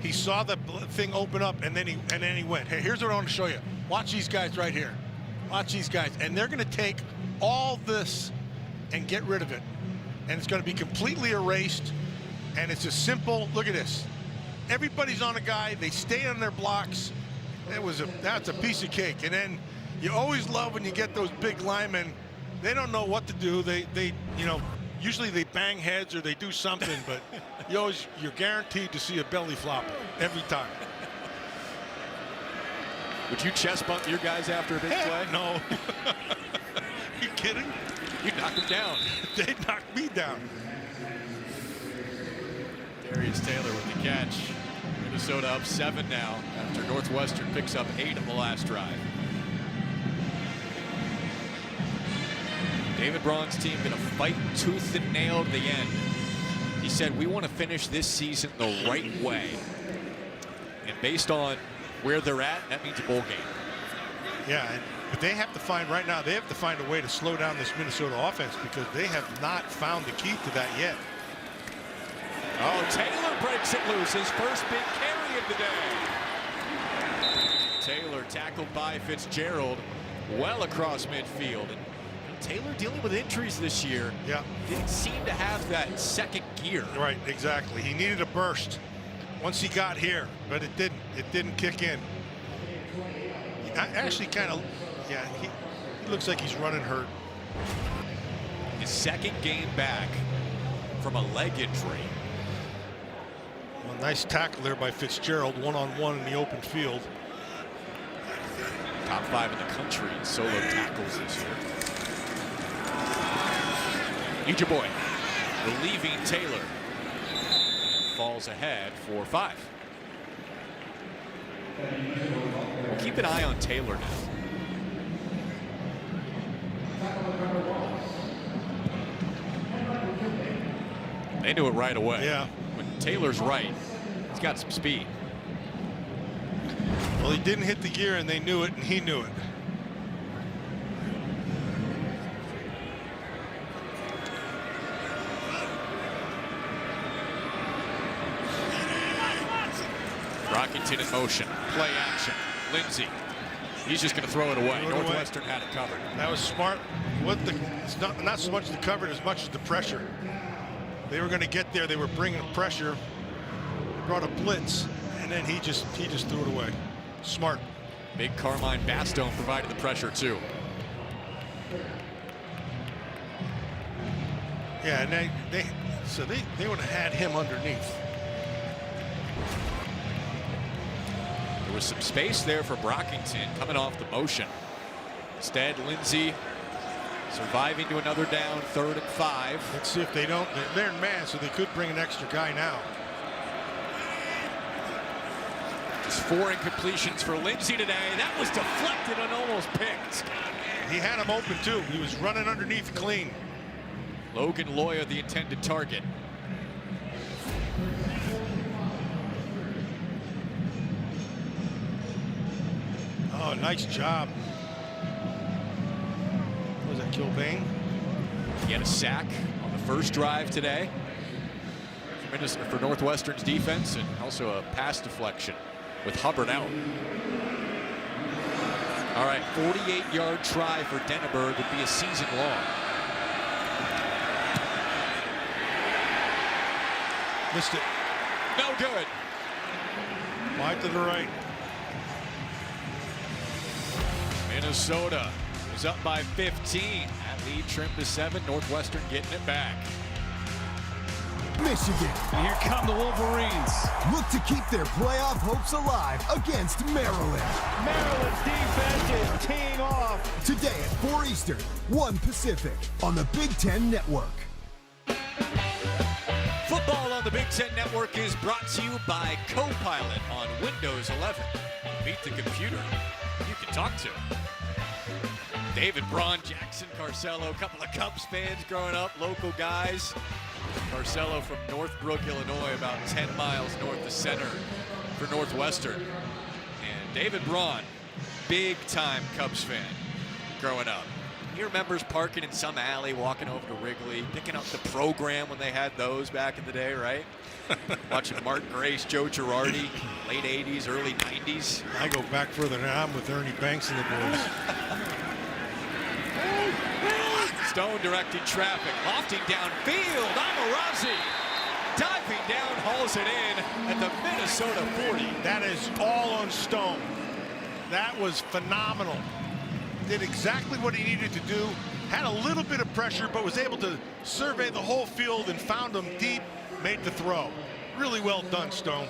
he saw the thing open up, and then he went. Hey, here's what I want to show you. Watch these guys right here. Watch these guys, and they're going to take all this and get rid of it, and it's going to be completely erased. And it's a simple, look at this. Everybody's on a guy, they stay on their blocks. That's a piece of cake. And then you always love when you get those big linemen, they don't know what to do. They usually they bang heads or they do something, but you're guaranteed to see a belly flop every time. Would you chest bump your guys after a big play? No. You kidding? You knock them down. They knocked me down. Darius Taylor with the catch. Minnesota up 7 now after Northwestern picks up 8 on the last drive. David Braun's team going to fight tooth and nail to the end. He said, we want to finish this season the right way. And based on where they're at, that means a bowl game. Yeah, but they have to find right now, they have to find a way to slow down this Minnesota offense because they have not found the key to that yet. Oh, Taylor breaks it loose. His first big carry of the day. Taylor tackled by Fitzgerald well across midfield. And Taylor dealing with injuries this year. Yeah. Didn't seem to have that second gear. Right, exactly. He needed a burst once he got here, but it didn't. It didn't kick in. Actually, kind of, yeah, he looks like he's running hurt. His second game back from a leg injury. Well, nice tackle there by Fitzgerald, one-on-one in the open field. Top 5 in the country in solo tackles this year. Boy relieving Taylor. Falls ahead for 5. We'll keep an eye on Taylor now. They knew it right away. Yeah. When Taylor's right, he's got some speed. Well, he didn't hit the gear, and they knew it, and he knew it. Rockington in motion. Play action. Lindsey. He's just going to throw it away. Northwestern had it covered. That was smart. It's not so much the cover as much as the pressure. They were going to get there. They were bringing pressure. They brought a blitz, and then he just threw it away. Smart. Big Carmine Bastone provided the pressure too. Yeah, and they would have had him underneath. There was some space there for Brockington coming off the motion. Instead, Lindsey surviving to another down, 3rd and 5. Let's see if they don't. They're in man, so they could bring an extra guy now. Just 4 incompletions for Lindsey today. That was deflected and almost picked. He had him open too. He was running underneath clean. Logan Loya, the intended target. Oh, nice job. Was that Kilbane? He had a sack on the first drive today for Northwestern's defense, and also a pass deflection with Hubbard out. All right, 48-yard try for Denneberg would be a season long. Missed it. No good. Wide to the right. Minnesota is up by 15. That lead trimmed to 7. Northwestern getting it back. Michigan. And here come the Wolverines. Look to keep their playoff hopes alive against Maryland. Maryland's defense is teeing off. Today at 4 Eastern, 1 Pacific on the Big Ten Network. Football on the Big Ten Network is brought to you by Copilot on Windows 11. Meet the computer you can talk to. David Braun, Jackson Carcello, a couple of Cubs fans growing up, local guys. Carcello from Northbrook, Illinois, about 10 miles north of center for Northwestern. And David Braun, big-time Cubs fan growing up. He remembers parking in some alley, walking over to Wrigley, picking up the program when they had those back in the day, right? Watching Mark Grace, Joe Girardi, late 80s, early 90s. I go back further now. I'm with Ernie Banks and the boys. Stone directing traffic, lofting downfield. Amarazi diving down, hauls it in at the Minnesota 40. That is all on Stone. That was phenomenal. Did exactly what he needed to do. Had a little bit of pressure, but was able to survey the whole field and found him deep, made the throw. Really well done, Stone.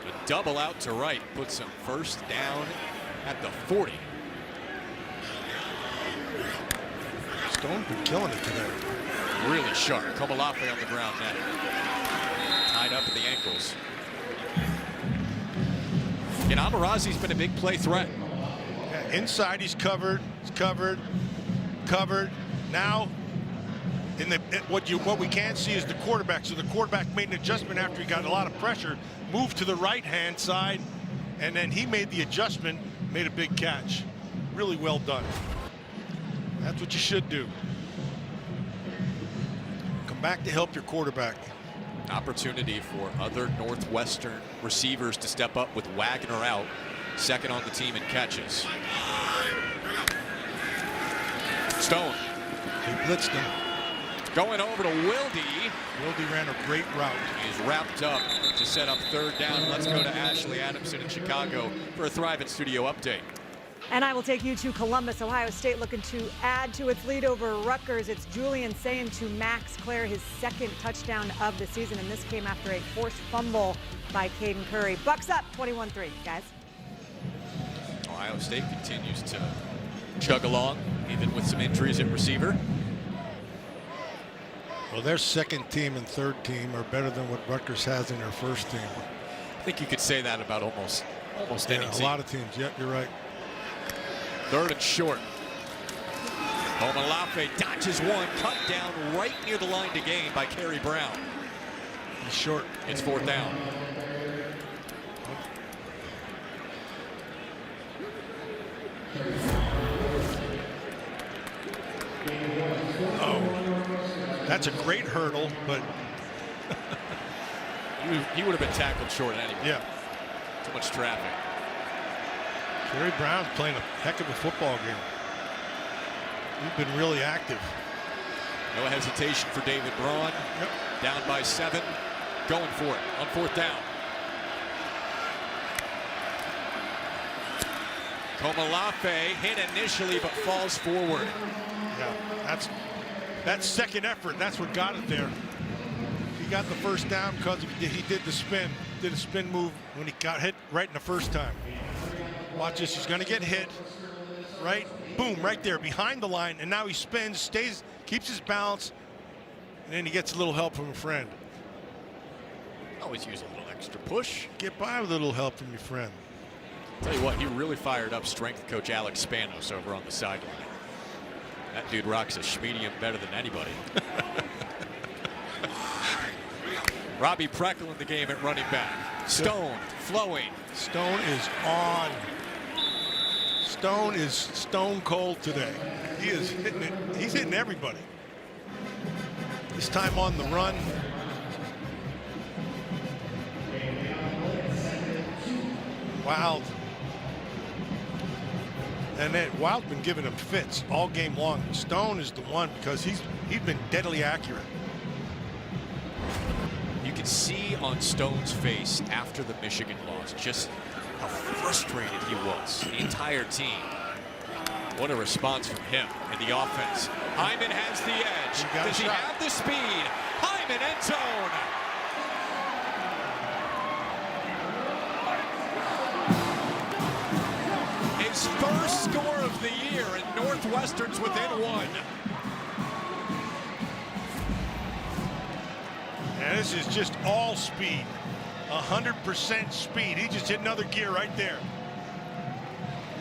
A double out to right puts him first down at the 40. Stone's been killing it today. Really sharp. Komalafe on the ground net. Tied up at the ankles. And Amarazi's been a big play threat. Yeah, inside he's covered. He's covered. Now, what we can't see is the quarterback. So the quarterback made an adjustment after he got a lot of pressure, moved to the right-hand side, and then he made the adjustment, made a big catch. Really well done. That's what you should do. Come back to help your quarterback. Opportunity for other Northwestern receivers to step up with Wagner out, second on the team in catches. Stone. He blitzed him. Going over to Wilde. Wilde ran a great route. He's wrapped up to set up third down. Let's go to Ashley Adamson in Chicago for a Thrivent Studio update. And I will take you to Columbus. Ohio State looking to add to its lead over Rutgers. It's Julian saying to Max Clare, his second touchdown of the season, and this came after a forced fumble by Caden Curry. Bucks up 21-3, guys. Ohio State continues to chug along, even with some injuries at receiver. Well, their second team and third team are better than what Rutgers has in their first team. I think you could say that about almost any team. A lot of teams. Yep, you're right. Third and short. Komalafe dodges one, cut down right near the line to gain by Kerry Brown. He's short. It's fourth down. Oh, that's a great hurdle, but he would have been tackled short anyway. Yeah. Too much traffic. Kerry Brown's playing a heck of a football game. He's been really active. No hesitation for David Braun. Yep. Down by 7. Going for it on fourth down. Komalafe hit initially but falls forward. Yeah, that's second effort. That's what got it there. He got the first down because he did the spin. Did a spin move when he got hit right in the first time. Watch this. He's going to get hit. Right? Boom, right there behind the line. And now he spins, keeps his balance, and then he gets a little help from a friend. Always use a little extra push. Get by with a little help from your friend. Tell you what, he really fired up strength coach Alex Spanos over on the sideline. That dude rocks a medium better than anybody. Robbie Preckle in the game at running back. Stone flowing. Stone is on. Stone is stone cold today. He is hitting it. He's hitting everybody. This time on the run. Wild. And then Wild's been giving him fits all game long. Stone is the one because he's been deadly accurate. You can see on Stone's face after the Michigan loss just how frustrated he was. The entire team. What a response from him and the offense. Hyman has the edge. Does he have the speed? Hyman end zone. His first score of the year, and Northwestern's within one. And this is just all speed. 100% speed. He just hit another gear right there.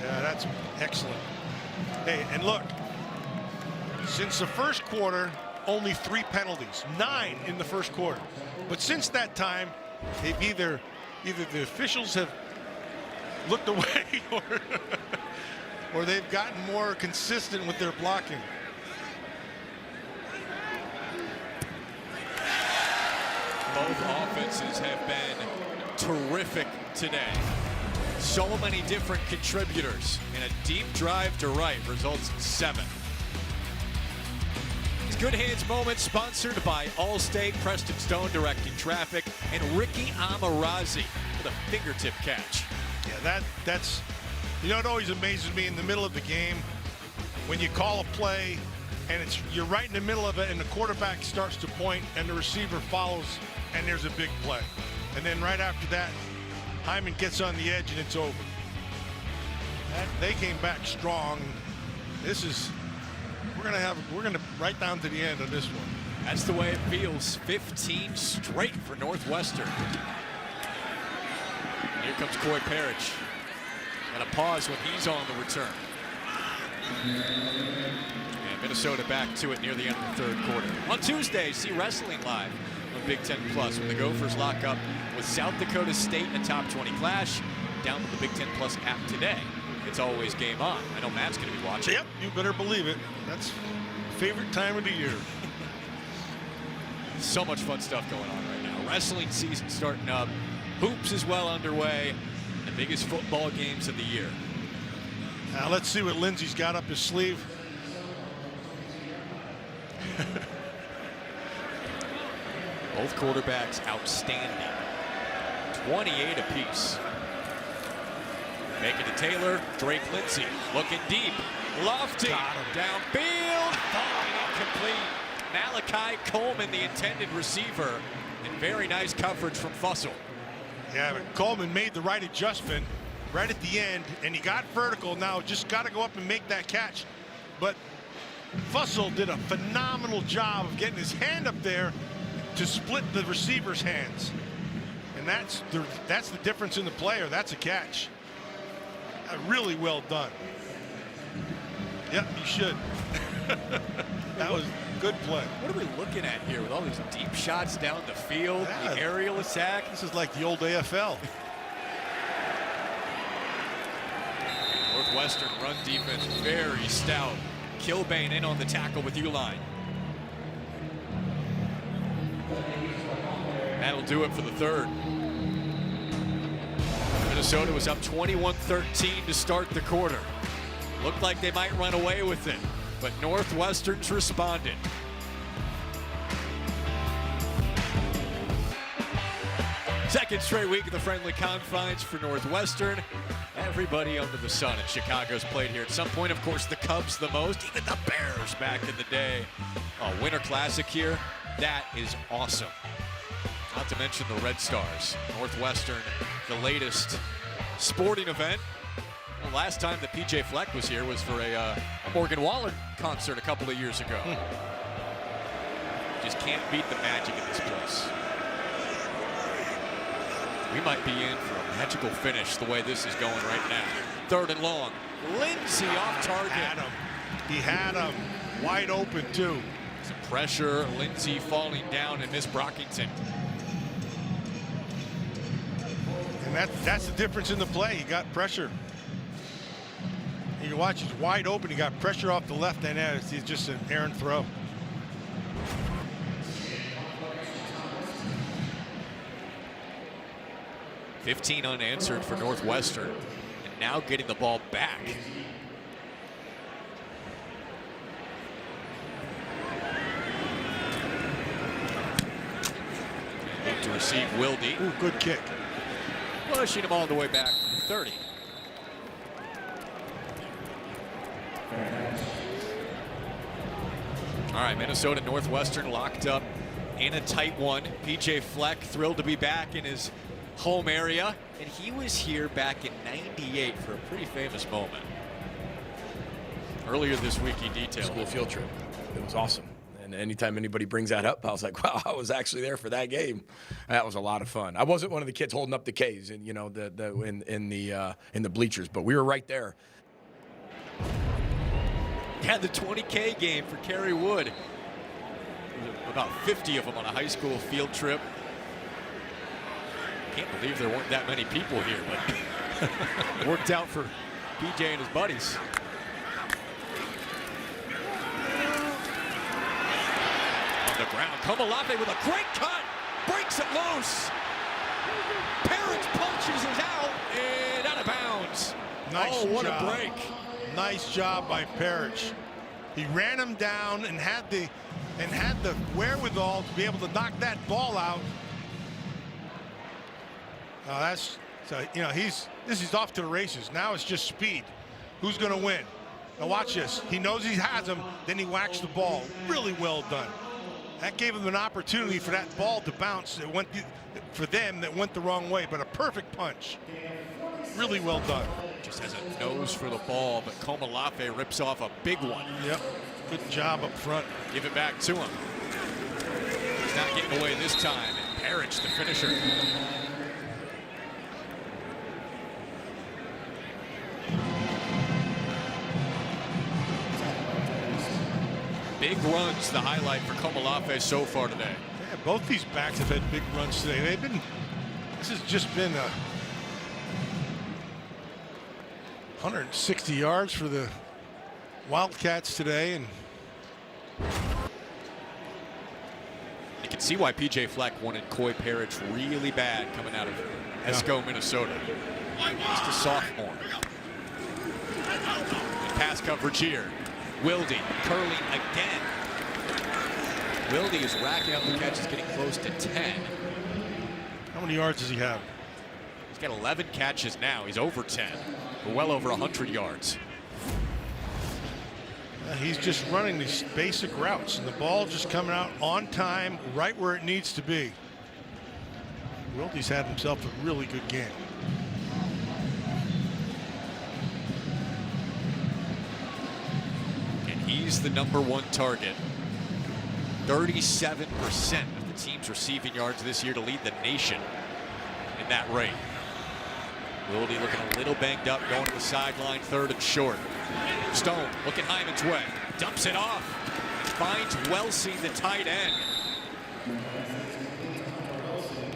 Yeah, that's excellent. Hey, and look, since the first quarter, only 3 penalties, 9 in the first quarter. But since that time, they've either the officials have looked away or they've gotten more consistent with their blocking. Both offenses have been terrific today. So many different contributors, and a deep drive to right results in 7. It's Good Hands Moment, sponsored by Allstate, Preston Stone directing traffic, and Ricky Amarazi with a fingertip catch. Yeah, that's, you know, it always amazes me in the middle of the game when you call a play and you're right in the middle of it and the quarterback starts to point and the receiver follows and there's a big play. And then right after that, Hyman gets on the edge and it's over. They came back strong. We're gonna right down to the end of this one. That's the way it feels. 15 straight for Northwestern. Here comes Coy Parrish. And a pause when he's on the return. And Minnesota back to it near the end of the 3rd quarter. On Tuesday, see wrestling live on Big Ten Plus when the Gophers lock up with South Dakota State in a top 20 clash. Download the Big Ten Plus app today. It's always game on. I know Matt's going to be watching. Yep, you better believe it. That's favorite time of the year. So much fun stuff going on right now. Wrestling season starting up. Hoops is well underway. The biggest football games of the year. Now let's see what Lindsey's got up his sleeve. Both quarterbacks outstanding. 28 apiece. Make it to Taylor. Drake Lindsey looking deep. Lofty. Downfield. Falling incomplete. Malachi Coleman, the intended receiver. And very nice coverage from Fussell. Yeah, but Coleman made the right adjustment right at the end, and he got vertical. Now just got to go up and make that catch. But Fussell did a phenomenal job of getting his hand up there to split the receiver's hands. And that's the difference in the play, or that's a catch. Really well done. Yep, you should. That was good play. What are we looking at here with all these deep shots down the field, the aerial attack? This is like the old AFL. Northwestern run defense very stout. Kilbane in on the tackle with Uline. That'll do it for the 3rd. Minnesota was up 21-13 to start the quarter. Looked like they might run away with it, but Northwestern's responded. Second straight week of the friendly confines for Northwestern. Everybody under the sun in Chicago's played here at some point. Of course, the Cubs the most, even the Bears back in the day. A Winter Classic here, that is awesome. Not to mention the Red Stars. Northwestern, the latest sporting event. Well, last time that PJ Fleck was here was for a Morgan Wallen concert a couple of years ago. Just can't beat the magic in this place. We might be in for a magical finish the way this is going right now. 3rd and long. Lindsey off target. He had him wide open too. Some pressure. Lindsey falling down and Miss Brockington. And that's the difference in the play. He got pressure. You can watch, he's wide open. He got pressure off the left end. It's just an errant throw. $15 unanswered for Northwestern, and now getting the ball back. Look to receive Wilde. Ooh, good kick. Pushing him all the way back to 30. All right, Minnesota Northwestern locked up in a tight one. PJ Fleck thrilled to be back in his home area, and he was here back in '98 for a pretty famous moment. Earlier this week he detailed school field trip. It was awesome. And anytime anybody brings that up, I was like, wow, I was actually there for that game. That was a lot of fun. I wasn't one of the kids holding up the K's and in the bleachers, but we were right there. Had the 20K game for Kerry Wood. About 50 of them on a high school field trip. Can't believe there weren't that many people here, but worked out for PJ and his buddies. On the ground, Komolafe with a great cut, breaks it loose. Parrish punches it out and out of bounds. Nice what job. a break. Nice job by Parrish. He ran him down and had the wherewithal to be able to knock that ball out. This is off to the races. Now it's just speed. Who's going to win? Now watch this. He knows he has him, then he whacks the ball. Really well done. That gave him an opportunity for that ball to bounce. It went for them that went the wrong way, but a perfect punch. Really well done. Just has a nose for the ball, but Komolafe rips off a big one. Yep. Good job up front. Give it back to him. He's not getting away this time. And Parrish, the finisher. Big runs, the highlight for Komolafe so far today. Yeah, both these backs have had big runs today. This has just been 160 yards for the Wildcats today, and you can see why PJ Fleck wanted Coy Parrish really bad coming out of Esco, Minnesota. Just a sophomore. And pass coverage here. Wilde curling again. Wilde is racking up the catches, getting close to 10. How many yards does he have? He's got 11 catches now. He's over 10. Well over 100 yards. He's just running these basic routes, and the ball just coming out on time, right where it needs to be. Wilde's had himself a really good game. And he's the #1 target. 37% of the team's receiving yards this year to lead the nation in that rate. Wilde looking a little banged up, going to the sideline, 3rd and short. Stone looking Hyman's way, dumps it off, finds Welsey, the tight end.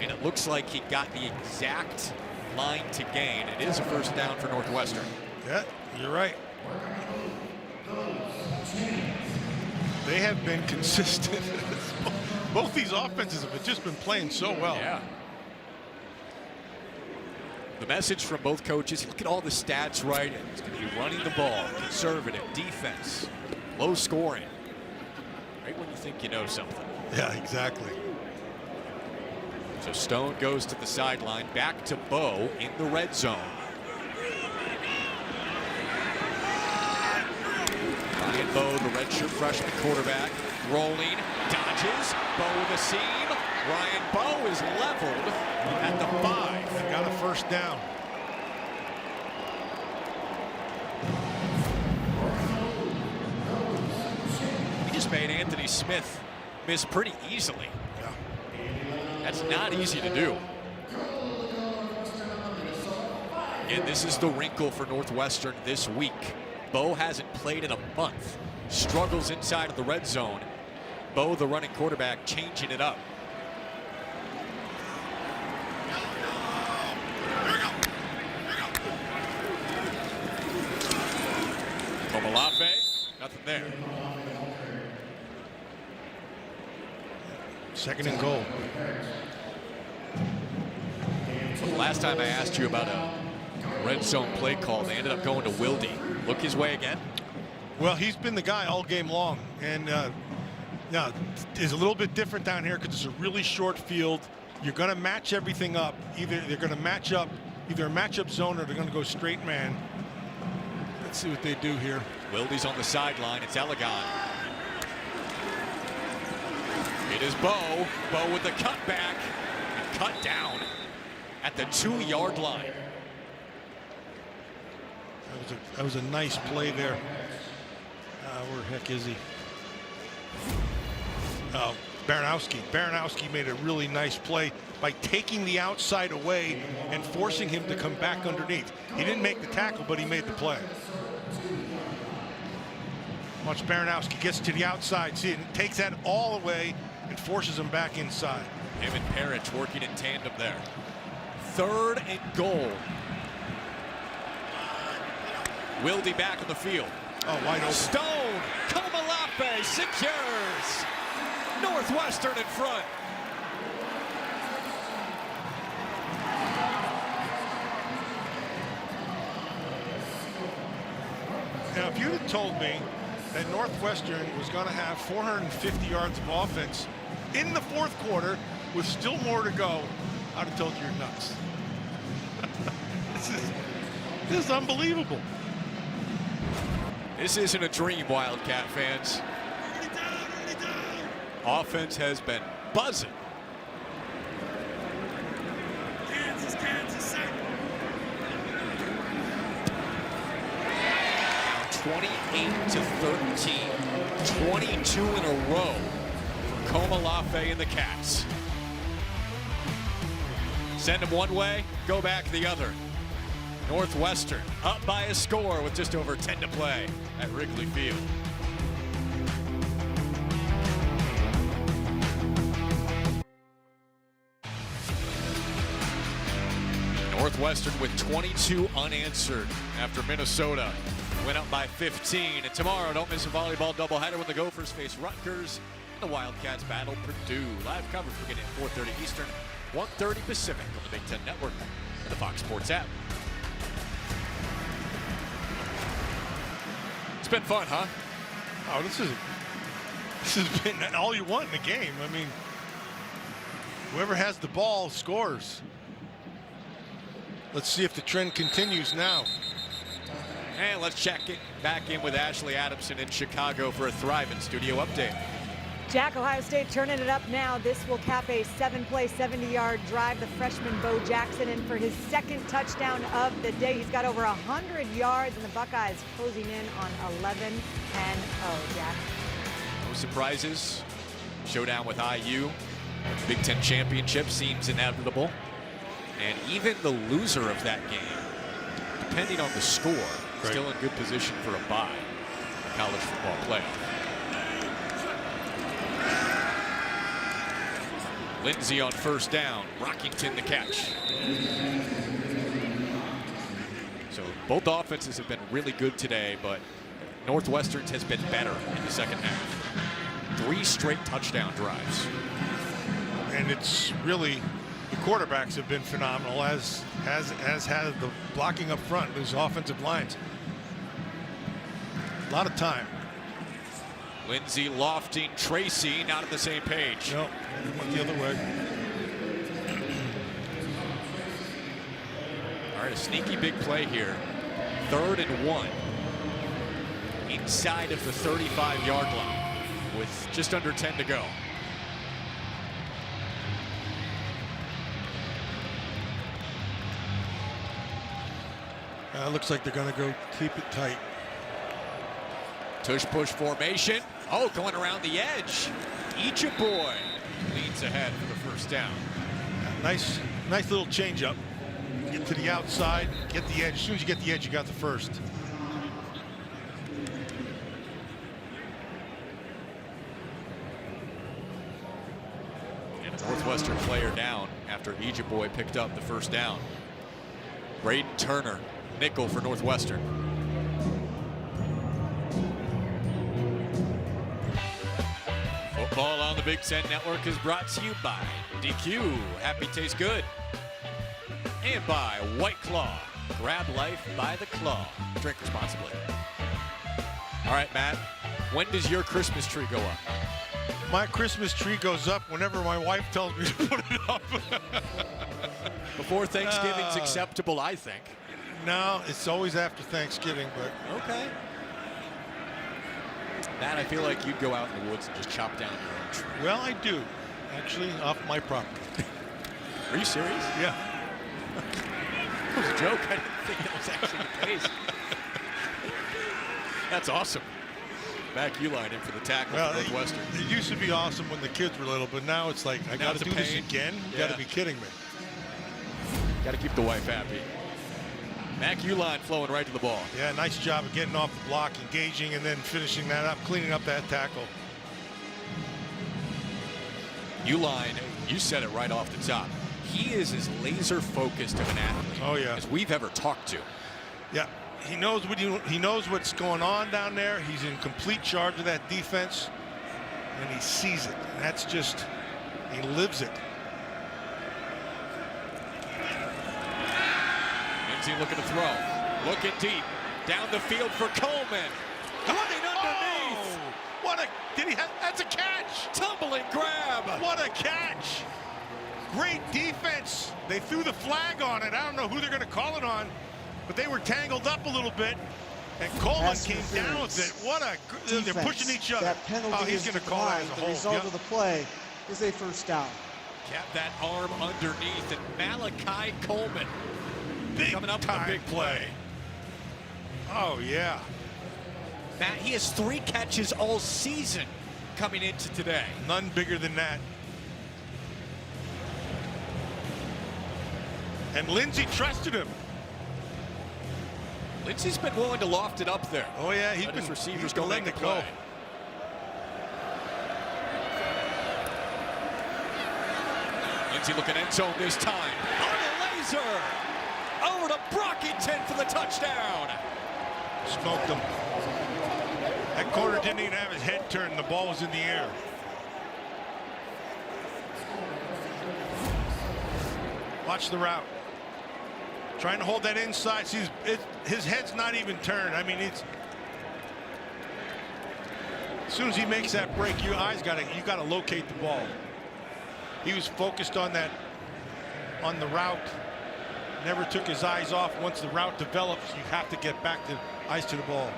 And it looks like he got the exact line to gain. It is a first down for Northwestern. Yeah, you're right. They have been consistent. Both these offenses have just been playing so well. Yeah. The message from both coaches, look at all the stats right. It's going to be running the ball, conservative, defense, low scoring. Right when you think you know something. Yeah, exactly. So Stone goes to the sideline, back to Bo in the red zone. Ryan Bo, the redshirt freshman quarterback, rolling, dodges, Bo with a seam. Ryan Bo is leveled at the 5. They got a first down. He just made Anthony Smith miss pretty easily. Yeah. That's not easy to do. And this is the wrinkle for Northwestern this week. Bo hasn't played in a month. Struggles inside of the red zone. Bo, the running quarterback, changing it up. Komolafe, nothing there. 2nd and goal. So the last time I asked you about a red zone play call, they ended up going to Wilde. Look his way again. Well, he's been the guy all game long, and now it's a little bit different down here because it's a really short field. You're going to match everything up. Either they're going to match up, either a matchup zone, or they're going to go straight man. Let's see what they do here. Wilde's on the sideline. It's Elegon. It is Bo. Bo with the cutback and cut down at the 2-yard line. That was a nice play there. Where the heck is he? Baranowski. Baranowski made a really nice play by taking the outside away and forcing him to come back underneath. He didn't make the tackle, but he made the play. Watch Baranowski gets to the outside, see it, and takes that all away and forces him back inside. Him and Parrish working in tandem there. 3rd and goal. Wilde back on the field. Oh, wide open. Stone. Komalafe secures. Northwestern in front. Now, if you had told me that Northwestern was going to have 450 yards of offense in the 4th quarter with still more to go, I'd have told you you're nuts. This is unbelievable. This isn't a dream, Wildcat fans. Offense has been buzzing. Kansas, 28-13, 22 in a row for Komalafe and the Cats. Send them one way, go back the other. Northwestern up by a score with just over 10 to play at Wrigley Field. Northwestern with 22 unanswered after Minnesota went up by 15. And tomorrow, don't miss a volleyball doubleheader when the Gophers face Rutgers and the Wildcats battle Purdue. Live coverage beginning at 4:30 Eastern, 1:30 Pacific on the Big Ten Network and the Fox Sports app. It's been fun, huh? Oh, this has been all you want in a game. I mean, whoever has the ball scores. Let's see if the trend continues now. And let's check it back in with Ashley Adamson in Chicago for a thriving studio update. Jack, Ohio State turning it up now. This will cap a 7-play, 70-yard drive. The freshman Bo Jackson in for his 2nd touchdown of the day. He's got over 100 yards, and the Buckeyes closing in on 11-0. Jack. No surprises. Showdown with IU. Big Ten championship seems inevitable. And even the loser of that game, depending on the score, still in good position for a bye in college football playoff. Lindsey on 1st down. Rockington the catch. So both offenses have been really good today, but Northwestern's has been better in the 2nd half. 3 straight touchdown drives. And it's really, the quarterbacks have been phenomenal, as has the blocking up front, those offensive lines. A lot of time. Lindsey lofting Tracy, not on the same page. No, went the other way. All right, a sneaky big play here. 3rd and 1. Inside of the 35-yard line with just under 10 to go. Looks like they're going to go keep it tight. Tush push formation. Oh, going around the edge. Boy leads ahead for the 1st down. Nice little change up. Get to the outside, get the edge. As soon as you get the edge, you got the 1st. And a Northwestern player down after Boy picked up the 1st down. Braden Turner, nickel for Northwestern. Football on the Big Ten Network is brought to you by DQ, Happy Tastes Good, and by White Claw, grab life by the claw. Drink responsibly. All right, Matt, when does your Christmas tree go up? My Christmas tree goes up whenever my wife tells me to put it up. Before Thanksgiving's acceptable, I think. No, it's always after Thanksgiving, but. Okay. Matt, I feel like you'd go out in the woods and just chop down your own tree. Well, I do, actually, off my property. Are you serious? Yeah. It was a joke. I didn't think that was actually the case. That's awesome. Mac Uline in for the tackle for Northwestern. It used to be awesome when the kids were little, but now it's like, I got to do this again? You got to be kidding me. Got to keep the wife happy. Mac Uline flowing right to the ball. Yeah, nice job of getting off the block, engaging, and then finishing that up, cleaning up that tackle. Uline, you said it right off the top. He is as laser focused of an athlete as we've ever talked to. Yeah, he knows he knows what's going on down there. He's in complete charge of that defense, and he sees it. And that's just, he lives it. Lindsey looking to throw, looking deep, down the field for Coleman. Running underneath. What a, that's a catch. Tumbling grab. What a catch. Great defense. They threw the flag on it. I don't know who they're going to call it on, but they were tangled up a little bit, and Coleman came down with it. What a, they're pushing each other. That penalty he's going to call that as a the hold. result of the play is a first down. Kept that arm underneath, and Malachi Coleman coming up with a big play. Oh, yeah. Matt, he has 3 catches all season coming into today. None bigger than that. And Lindsey trusted him. Lindsey's been willing to loft it up there. Oh, yeah. He's his receivers been go letting make it the go. play. Lindsey looking end zone this time. On a laser. Over to Brockington for the touchdown. Smoked him. That corner didn't even have his head turned. The ball was in the air. Watch the route. Trying to hold that inside. See, his head's not even turned. I mean, it's as soon as he makes that break, you gotta locate the ball. He was focused on that, on the route. Never took his eyes off. Once the route develops, you have to get back to eyes to the ball.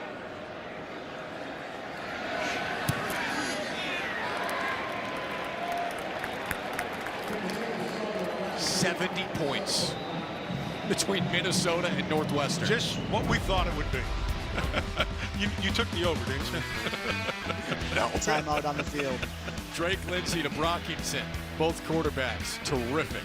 $70 points between Minnesota and Northwestern. Just what we thought it would be. you took the over, didn't you? No. Timeout on the field. Drake Lindsey to Brockington. Both quarterbacks terrific.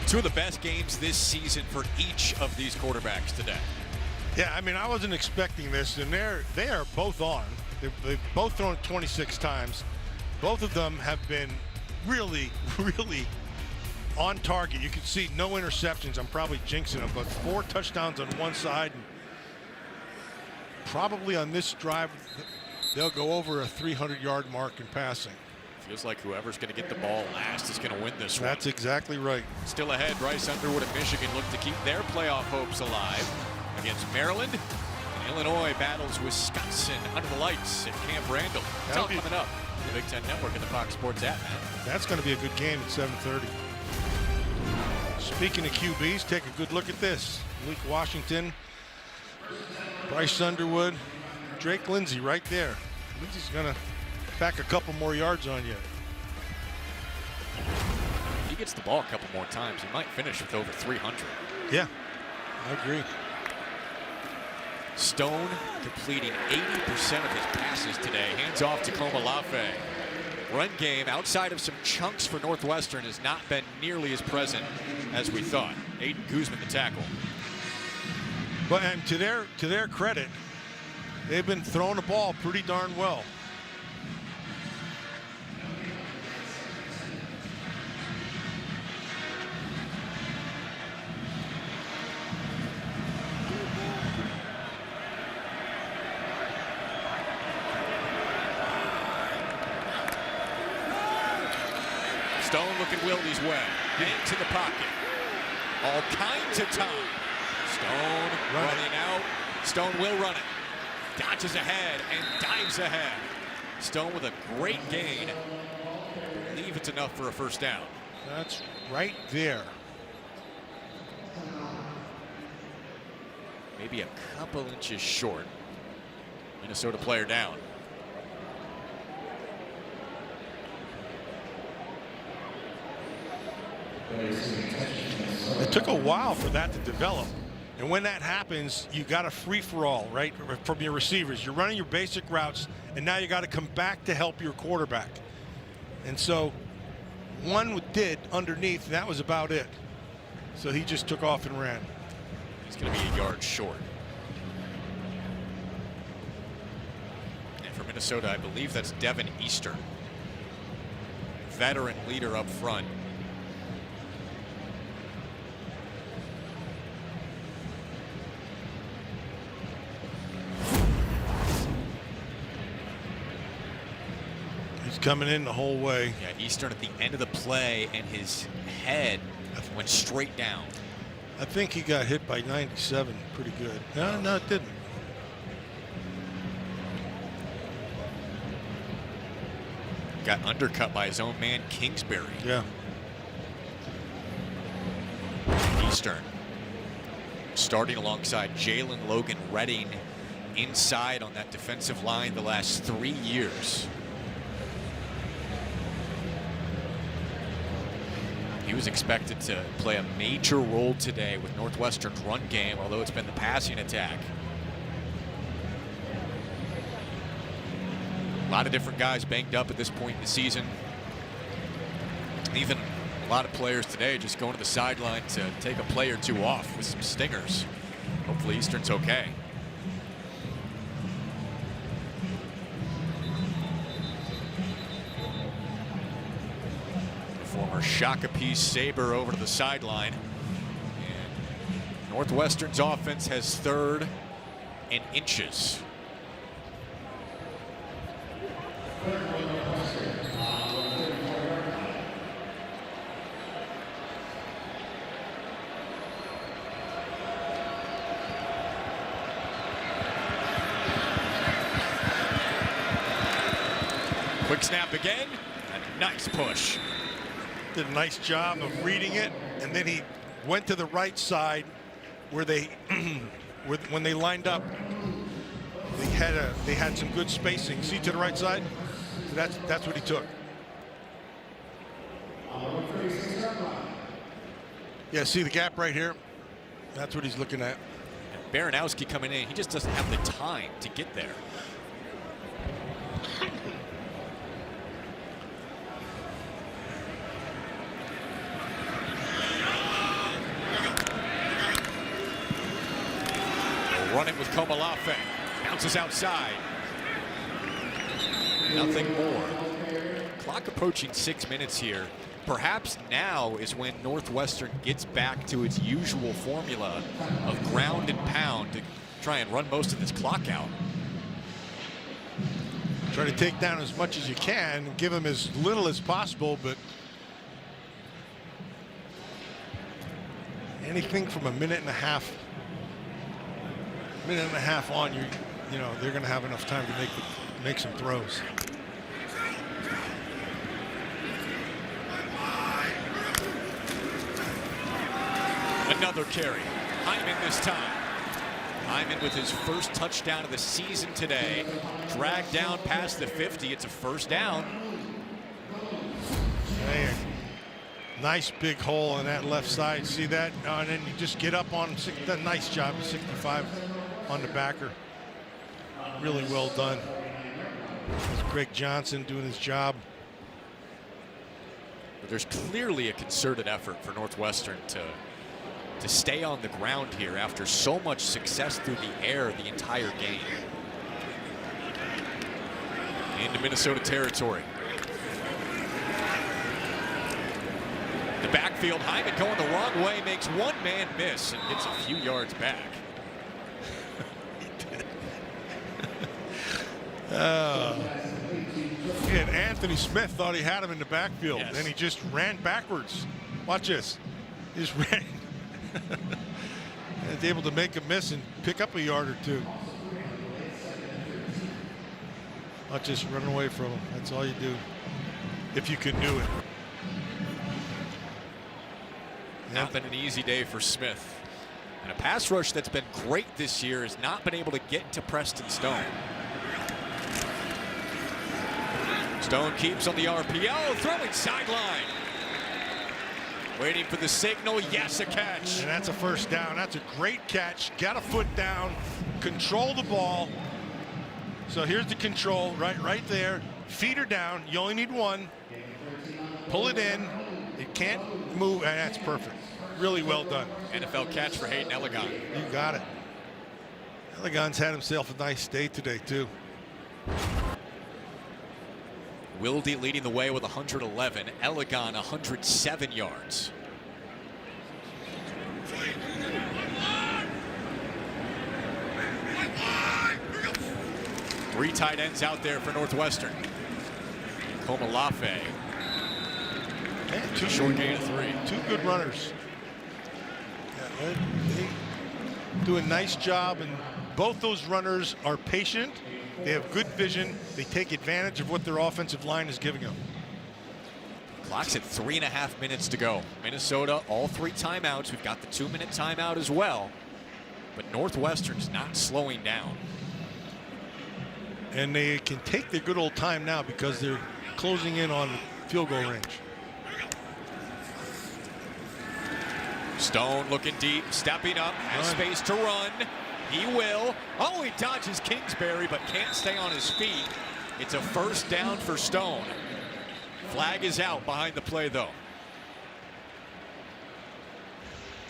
Two of the best games this season for each of these quarterbacks today. Yeah, I mean, I wasn't expecting this, and they are both on. They've both thrown 26 times. Both of them have been really, really on target. You can see no interceptions. I'm probably jinxing them, but 4 touchdowns on one side. And probably on this drive, they'll go over a 300-yard mark in passing. Feels like whoever's going to get the ball last is going to win this one. That's exactly right. Still ahead, Bryce Underwood and Michigan look to keep their playoff hopes alive against Maryland. And Illinois battles Wisconsin under the lights at Camp Randall. It's all coming up on the Big Ten Network and the Fox Sports app, man. That's going to be a good game at 7:30. Speaking of QBs, take a good look at this. Luke Washington, Bryce Underwood, Drake Lindsey right there. Lindsey's going to back a couple more yards on you. If he gets the ball a couple more times, he might finish with over 300. Yeah, I agree. Stone completing 80% of his passes today. Hands off to Komalafe. Run game outside of some chunks for Northwestern has not been nearly as present as we thought. Aiden Guzman the tackle. But and to their credit, they've been throwing the ball pretty darn well. Stone looking Wildy's way. Into the pocket. All kinds of time. Stone running out. Stone will run it. Dodges ahead and dives ahead. Stone with a great gain. I believe it's enough for a first down. That's right there. Maybe a couple inches short. Minnesota player down. It took a while for that to develop. And when that happens, you got a free-for-all, right, from your receivers. You're running your basic routes, and now you got to come back to help your quarterback. And so one did underneath, and that was about it. So he just took off and ran. He's going to be a yard short. And for Minnesota, I believe that's Devin Eastern, veteran leader up front. He's coming in the whole way. Yeah, Eastern at the end of the play, and his head went straight down. I think he got hit by 97 pretty good. No, it didn't. Got undercut by his own man, Kingsbury. Yeah. Eastern starting alongside Jalen Logan Redding inside on that defensive line the last 3 years. He was expected to play a major role today with Northwestern's run game, although it's been the passing attack. A lot of different guys banged up at this point in the season. Even a lot of players today just going to the sideline to take a play or two off with some stingers. Hopefully Eastern's okay. Former Shakopee Sabre over to the sideline. And Northwestern's offense has third and inches. Quick snap again. A nice push. Did a nice job of reading it, and then he went to the right side where they, when they lined up, they had some good spacing. See to the right side? That's what he took. Yeah, see the gap right here? That's what he's looking at. And Baranowski coming in, he just doesn't have the time to get there. Running with Komalafe. Bounces outside. Nothing more. Clock approaching 6 minutes here. Perhaps now is when Northwestern gets back to its usual formula of ground and pound to try and run most of this clock out. Try to take down as much as you can and give him as little as possible, but anything from a minute and a half on, you know they're going to have enough time to make some throws. Another carry. Hyman this time. Hyman with his first touchdown of the season today. Dragged down past the 50. It's a first down. Hey, nice big hole in that left side. See that? And then you just get up on nice job. 65 on the backer. Really well done. That's Greg Johnson doing his job. But there's clearly a concerted effort for Northwestern to stay on the ground here after so much success through the air the entire game. Into Minnesota territory. The backfield, Hyman going the wrong way, makes one man miss and gets a few yards back. And Anthony Smith thought he had him in the backfield, yes. and he just ran backwards. Watch this. He just ran. And able to make a miss and pick up a yard or two. Not just run away from him. That's all you do, if you can do it. Not been an easy day for Smith. And a pass rush that's been great this year has not been able to get to Preston Stone. Stone keeps on the RPO, throwing sideline. Waiting for the signal. Yes, a catch. And that's a first down. That's a great catch. Got a foot down. Control the ball. So here's the control right there. Feet are down. You only need one. Pull it in. It can't move. And that's perfect. Really well done. NFL catch for Hayden Elegon. You got it. Elegon's had himself a nice day today, too. Wilde leading the way with 111. Elegon 107 yards. Three tight ends out there for Northwestern. Komalafe. Short gain of 3. Two good runners. Yeah, they do a nice job, and both those runners are patient. They have good vision. They take advantage of what their offensive line is giving them. Clock's at 3.5 minutes to go. Minnesota, all 3 timeouts. We've got the 2-minute timeout as well. But Northwestern's not slowing down. And they can take their good old time now because they're closing in on field goal range. Stone looking deep, stepping up, has space to run. He will. Oh, he dodges Kingsbury, but can't stay on his feet. It's a first down for Stone. Flag is out behind the play, though.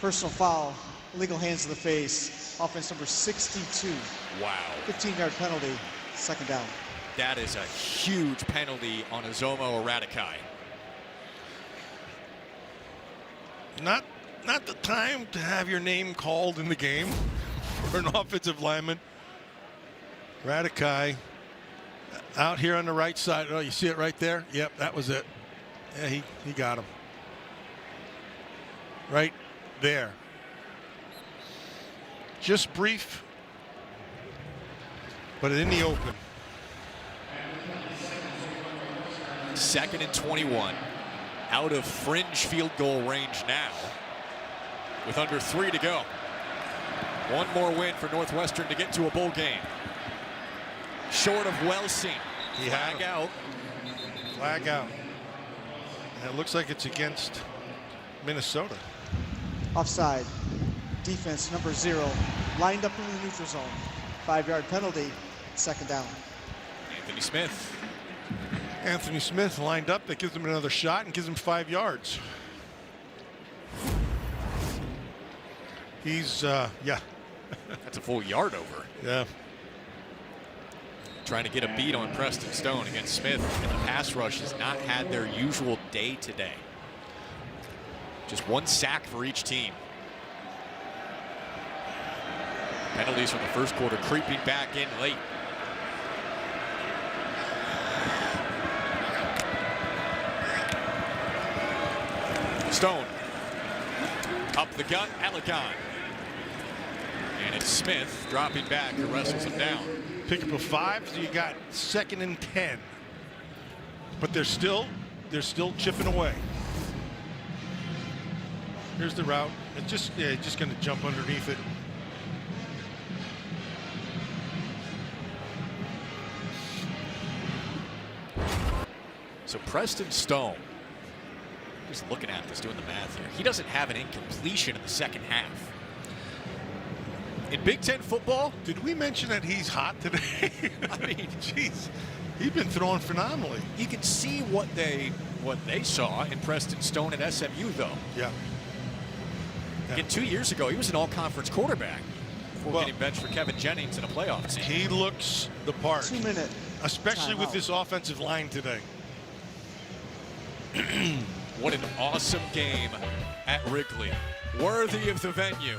Personal foul, illegal hands to the face. Offense number 62. Wow. 15-yard penalty, second down. That is a huge penalty on Azomo Radikai. Not the time to have your name called in the game for an offensive lineman. Radikai out here on the right side. Oh, you see it right there? Yep, that was it. Yeah, he got him. Right there. Just brief, but in the open. 2nd and 21. Out of fringe field goal range now. With under 3 to go. One more win for Northwestern to get to a bowl game. Short of Welsing. Flag out. Flag out. And it looks like it's against Minnesota. Offside. Defense number 0. Lined up in the neutral zone. 5-yard penalty. Second down. Anthony Smith. Anthony Smith lined up. That gives him another shot and gives him 5 yards. He's, yeah. That's a full yard over. Yeah. Trying to get a beat on Preston Stone against Smith, and the pass rush has not had their usual day today. Just 1 sack for each team. Penalties from the first quarter creeping back in late. Stone. Up the gut, Elegon. And it's Smith dropping back to wrestles him down. Pick up a 5, so you got 2nd and 10. But they're still chipping away. Here's the route. It's just going to jump underneath it. So Preston Stone, just looking at this, doing the math here, he doesn't have an incompletion in the second half. In Big Ten football, did we mention that he's hot today? I mean, jeez, he's been throwing phenomenally. You can see what they saw in Preston Stone at SMU, though. Yeah. Again, 2 years ago, he was an all-conference quarterback before getting benched for Kevin Jennings in a playoff game. He looks the part. 2-minute. Especially with this offensive line today. What an awesome game at Wrigley. Worthy of the venue.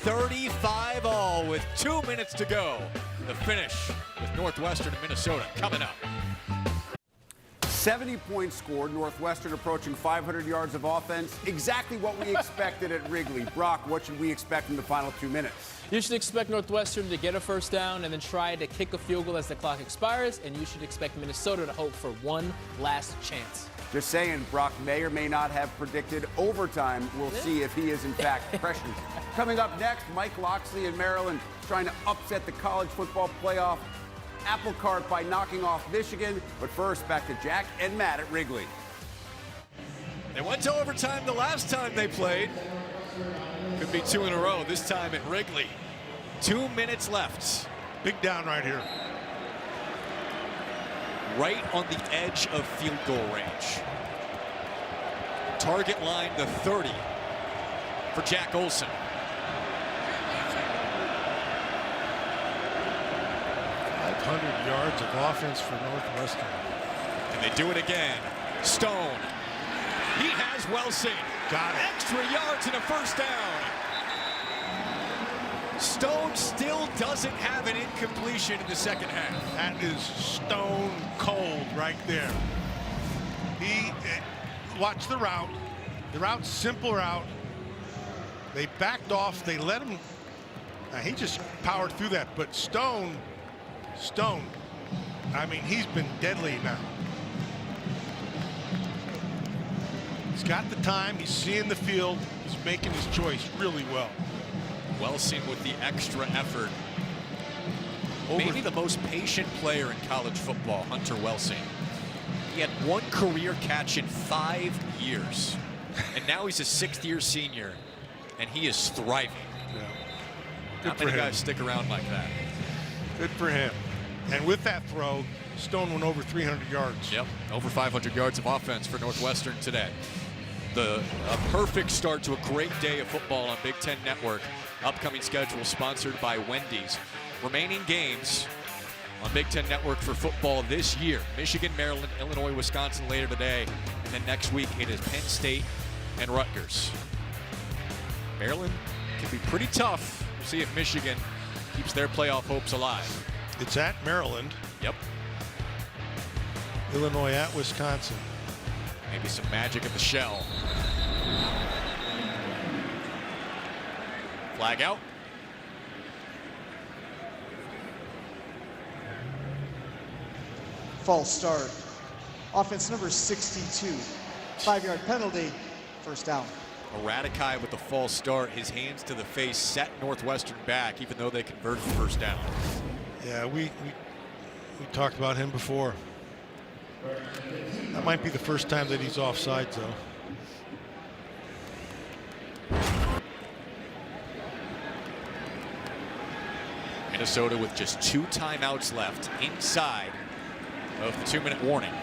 35-all with 2 minutes to go. The finish with Northwestern and Minnesota coming up. 70 points scored, Northwestern approaching 500 yards of offense. Exactly what we expected at Wrigley. Brock, what should we expect in the final 2 minutes? You should expect Northwestern to get a first down and then try to kick a field goal as the clock expires, and you should expect Minnesota to hope for one last chance. Just saying, Brock may or may not have predicted overtime. We'll see if he is in fact prescient. Coming up next, Mike Loxley in Maryland trying to upset the college football playoff apple cart by knocking off Michigan. But first, back to Jack and Matt at Wrigley. They went to overtime the last time they played. Could be 2 in a row, this time at Wrigley. 2 minutes left. Big down right here. Right on the edge of field goal range. Target line the 30 for Jack Olson. Yards of offense for Northwestern. And they do it again. Stone. He has Welsing. Got it. Extra yards and a first down. Stone still doesn't have an incompletion in the second half. That is stone cold right there. Watch the route. The route's simple route. They backed off. They let him. He just powered through that. But Stone, I mean, he's been deadly now. He's got the time. He's seeing the field. He's making his choice really well. Welsing with the extra effort. Maybe the most patient player in college football, Hunter Welsing. He had 1 career catch in 5 years. And now he's a 6th-year senior, and he is thriving. Yeah. Not many guys stick around like that. Good for him. And with that throw, Stone went over 300 yards. Yep, over 500 yards of offense for Northwestern today. A perfect start to a great day of football on Big Ten Network. Upcoming schedule sponsored by Wendy's. Remaining games on Big Ten Network for football this year: Michigan, Maryland, Illinois, Wisconsin later today. And then next week it is Penn State and Rutgers. Maryland can be pretty tough. We'll see if Michigan keeps their playoff hopes alive. It's at Maryland. Yep. Illinois at Wisconsin. Maybe some magic in the shell. Flag out. False start. Offense number 62. 5-yard penalty. First down. Radikai with the false start. His hands to the face set Northwestern back, even though they converted the first down. Yeah, we talked about him before. That might be the first time that he's offside, though. Minnesota with just 2 timeouts left inside of the 2-minute warning.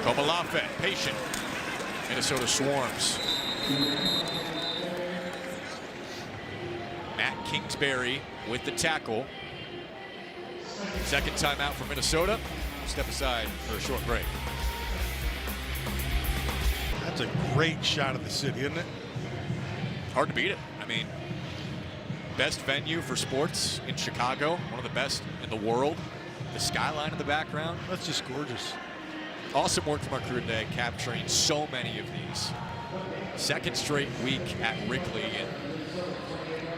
Komalafe, patient. Minnesota swarms. Matt Kingsbury with the tackle. Second timeout for Minnesota. Step aside for a short break. That's a great shot of the city, isn't it? Hard to beat it. I mean, best venue for sports in Chicago, one of the best in the world. The skyline in the background. That's just gorgeous. Awesome work from our crew today, capturing so many of these. Second straight week at Wrigley, and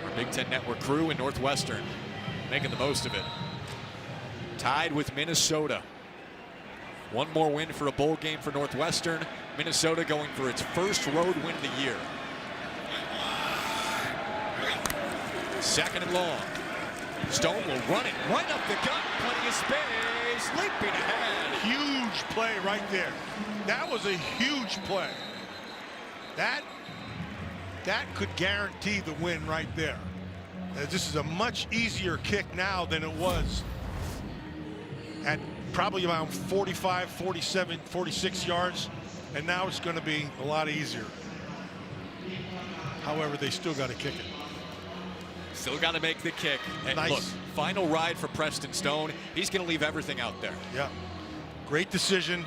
our Big Ten Network crew in Northwestern making the most of it. Tied with Minnesota. One more win for a bowl game for Northwestern. Minnesota going for its first road win of the year. Second and long. Stone will run it right up the gut. Plenty of space. Leaping ahead. Huge play right there. That was a huge play. That could guarantee the win right there. This is a much easier kick now than it was at probably around 45, 47, 46 yards. And now it's going to be a lot easier. However, they still got to kick it. Still got to make the kick. And nice. Look, final ride for Preston Stone. He's going to leave everything out there. Yeah. Great decision.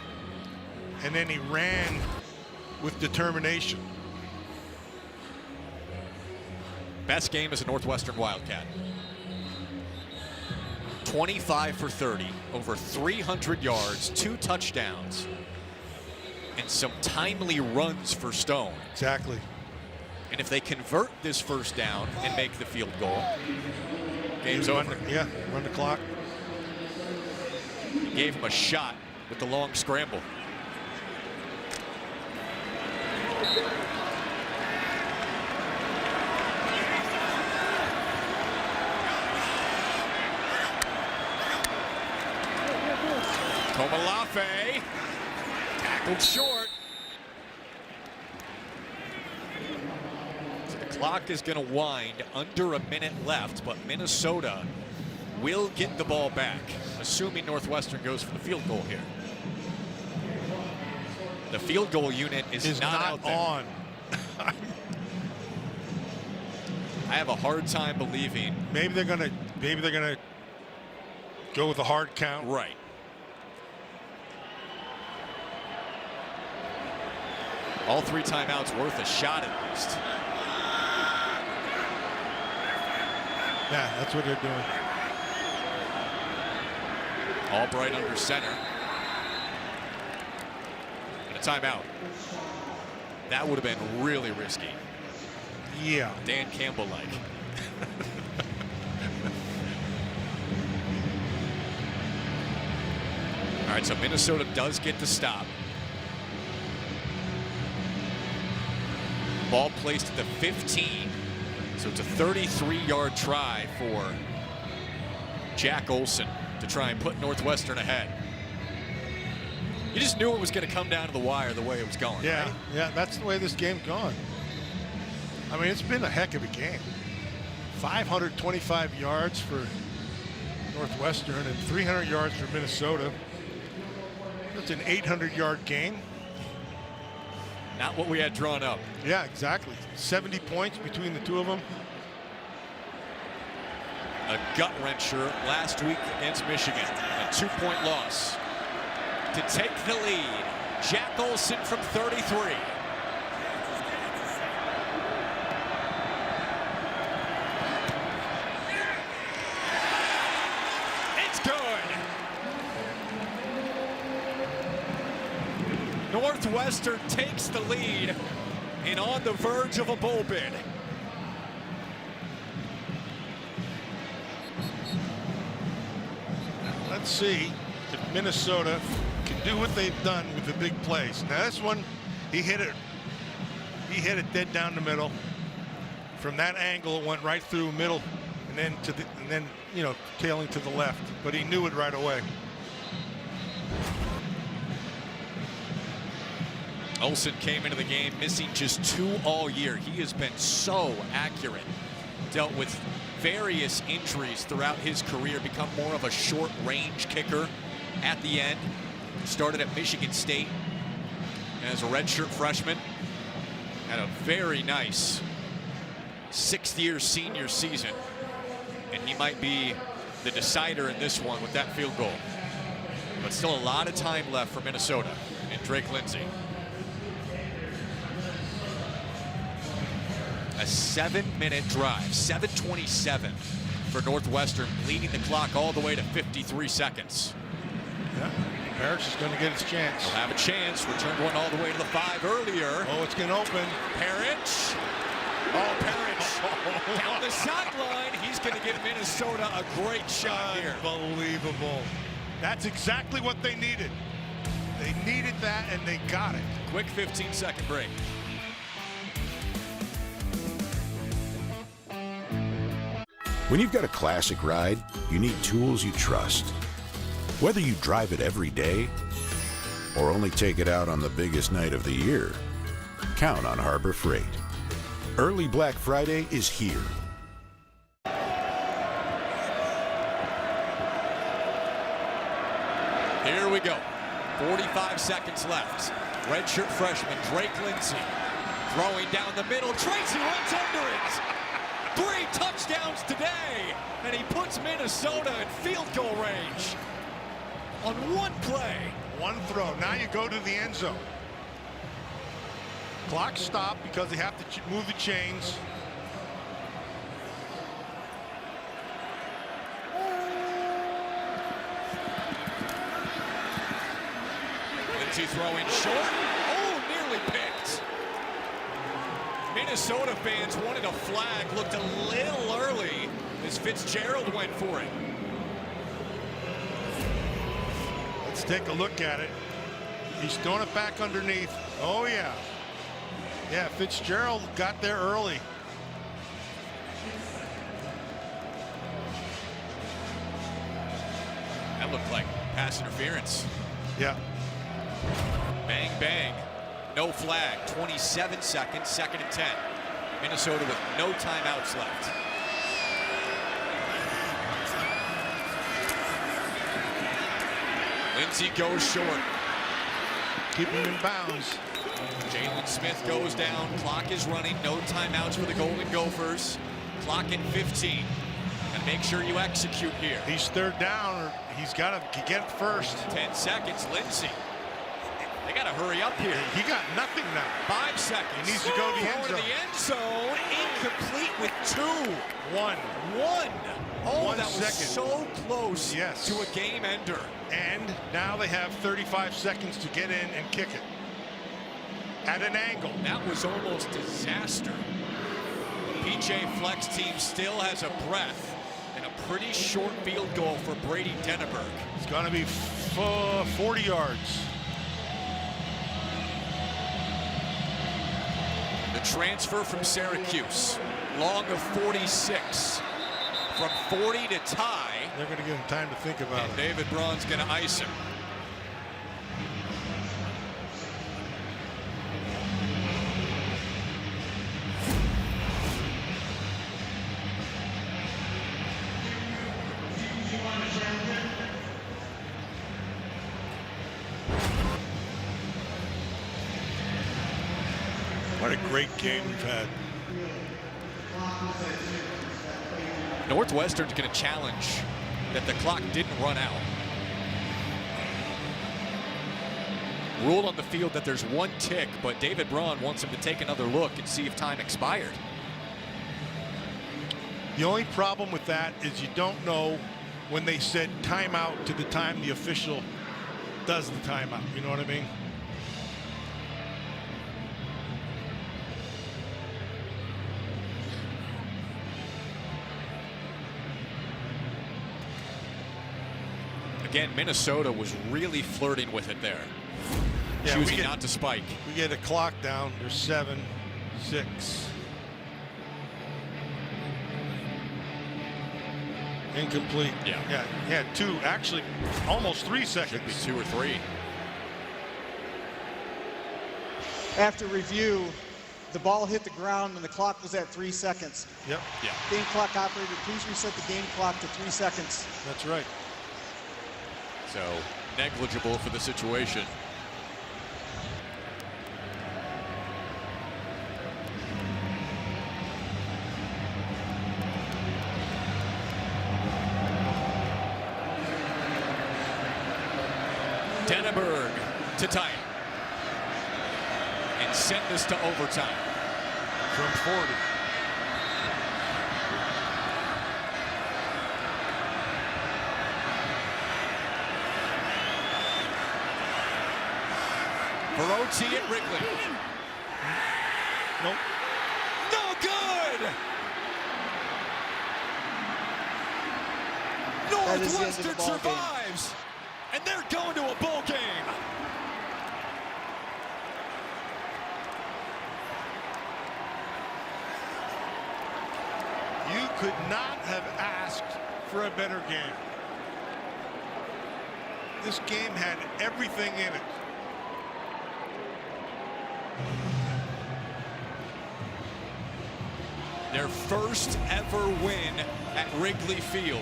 And then he ran with determination. Best game as a Northwestern Wildcat. 25 for 30, over 300 yards, 2 touchdowns, and some timely runs for Stone. Exactly. And if they convert this first down and make the field goal, game's over. Yeah, run the clock. He gave him a shot with the long scramble. Komalafe tackled short. So the clock is going to wind, under a minute left, but Minnesota will get the ball back, assuming Northwestern goes for the field goal here. The field goal unit is not out there. On. I have a hard time believing. Maybe they're gonna go with a hard count. Right. All 3 timeouts worth a shot at least. Yeah, that's what they're doing. Albright under center. And a timeout. That would have been really risky. Yeah. Dan Campbell-like. All right, so Minnesota does get the stop. Ball placed at the 15. So it's a 33-yard try for Jack Olson to try and put Northwestern ahead. You just knew it was going to come down to the wire the way it was going. Yeah, right? yeah, that's the way this game's gone. I mean, it's been a heck of a game. 525 yards for Northwestern and 300 yards for Minnesota. That's an 800-yard game. Not what we had drawn up. Yeah, exactly. 70 points between the two of them. A gut-wrencher last week against Michigan. A 2-point loss. To take the lead, Jack Olson from 33. It's good. Northwestern takes the lead and on the verge of a bowl bid. Let's see if Minnesota can do what they've done with the big plays. Now this one, he hit it dead down the middle. From that angle, it went right through middle, and then you know, tailing to the left. But he knew it right away. Olson came into the game missing just 2 all year. He has been so accurate. Dealt with various injuries throughout his career, become more of a short-range kicker at the end. Started at Michigan State as a redshirt freshman. Had a very nice 6th-year senior season. And he might be the decider in this one with that field goal. But still a lot of time left for Minnesota and Drake Lindsey. A 7-minute drive, 7:27 for Northwestern, leading the clock all the way to 53 seconds. Yeah, Parrish is going to get his chance. He'll have a chance. Returned one all the way to the 5 earlier. Oh, it's going to open. Parrish. Oh, Parrish down the sideline. He's going to give Minnesota a great shot here. Unbelievable. That's exactly what they needed. They needed that, and they got it. Quick 15-second break. When you've got a classic ride, you need tools you trust. Whether you drive it every day or only take it out on the biggest night of the year, count on Harbor Freight. Early Black Friday is here. Here we go. 45 seconds left. Redshirt freshman Drake Lindsey throwing down the middle. Tracy runs under it. 3 touchdowns today, and he puts Minnesota in field goal range on 1 play. 1 throw. Now you go to the end zone. Clock stopped because they have to move the chains. Lindsey throwing short. Oh, nearly picked. Minnesota fans wanted a flag, looked a little early as Fitzgerald went for it. Let's take a look at it. He's throwing it back underneath. Oh, yeah. Yeah, Fitzgerald got there early. That looked like pass interference. Yeah. Bang, bang. No flag. 27 seconds, 2nd and 10. Minnesota with no timeouts left. Lindsey goes short. Keep him in bounds. Jalen Smith goes down. Clock is running. No timeouts for the Golden Gophers. Clock at 15. And make sure you execute here. He's 3rd down, or he's got to get it first. 10 seconds. Lindsey. They got to hurry up here. He got nothing now. 5 seconds. He needs to go to the end zone. The end zone. Incomplete with 2. 1. Oh, 1 that was second. so close Yes. to a game ender. And now they have 35 seconds to get in and kick it. At an angle. That was almost disaster. PJ Flex team still has a breath and a pretty short field goal for Brady Denneberg. It's going to be 40 yards. The transfer from Syracuse, long of 46. From 40 to tie. They're going to give him time to think about it. David Braun's going to ice him. What a great game we've had. Northwestern's going to challenge that the clock didn't run out. Rule on the field that there's 1 tick, but David Braun wants him to take another look and see if time expired. The only problem with that is you don't know when they said timeout to the time the official does the timeout. You know what I mean? Again, Minnesota was really flirting with it there. Choosing not to spike. We get a clock down. There's 7, 6. Incomplete. Yeah, 2, actually almost 3 seconds. Should be 2 or 3. After review, the ball hit the ground and the clock was at 3 seconds. Yep. Yeah. Game clock operator, please reset the game clock to 3 seconds. That's right. So negligible for the situation. Denneberg to tie it. And send this to overtime. From 40. For OT at Wrigley. Nope. No good! Northwestern survives, and they're going to a bowl game. You could not have asked for a better game. This game had everything in it. Their first ever win at Wrigley Field.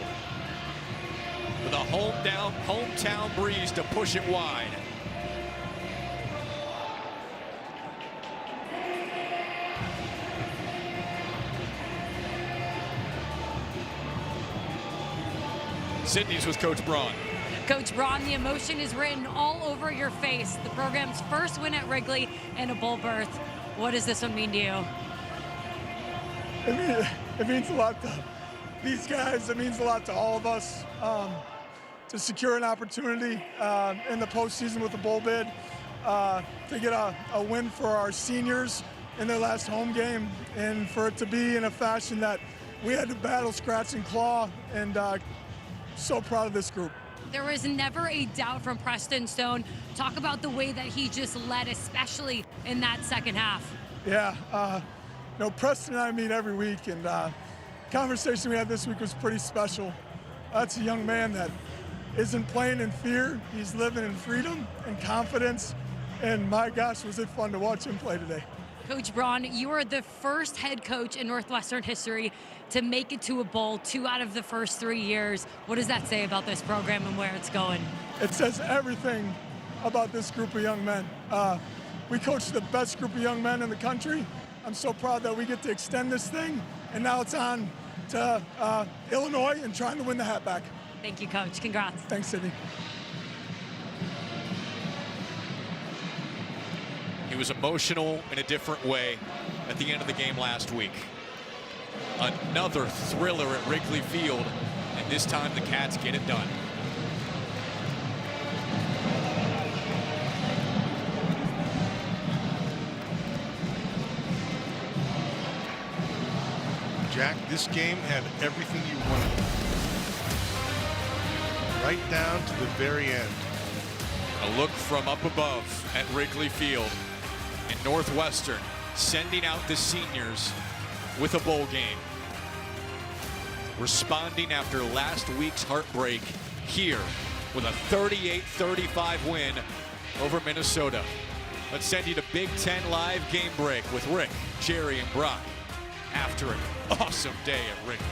With a hometown breeze to push it wide. Sydney's with Coach Braun. Coach Braun, the emotion is written all over your face. The program's first win at Wrigley and a bowl berth. What does this one mean to you? It means a lot to these guys. It means a lot to all of us to secure an opportunity in the postseason with a bowl bid, to get a win for our seniors in their last home game, and for it to be in a fashion that we had to battle, scratch, and claw, and so proud of this group. There was never a doubt from Preston Stone. Talk about the way that he just led, especially in that second half. Yeah, Preston and I meet every week, and conversation we had this week was pretty special. That's a young man that isn't playing in fear. He's living in freedom and confidence. And my gosh, was it fun to watch him play today. Coach Braun, you are the first head coach in Northwestern history to make it to a bowl 2 out of the first 3 years. What does that say about this program and where it's going? It says everything about this group of young men. We coach the best group of young men in the country. I'm so proud that we get to extend this thing, and now it's on to Illinois and trying to win the hat back. Thank you, Coach. Congrats. Thanks, Sydney. He was emotional in a different way at the end of the game last week. Another thriller at Wrigley Field, and this time the Cats get it done. Jack, this game had everything you wanted. Right down to the very end. A look from up above at Wrigley Field, and Northwestern sending out the seniors with a bowl game. Responding after last week's heartbreak here with a 38-35 win over Minnesota. Let's send you to Big Ten Live Game Break with Rick, Jerry, and Brock after an awesome day at Wrigley.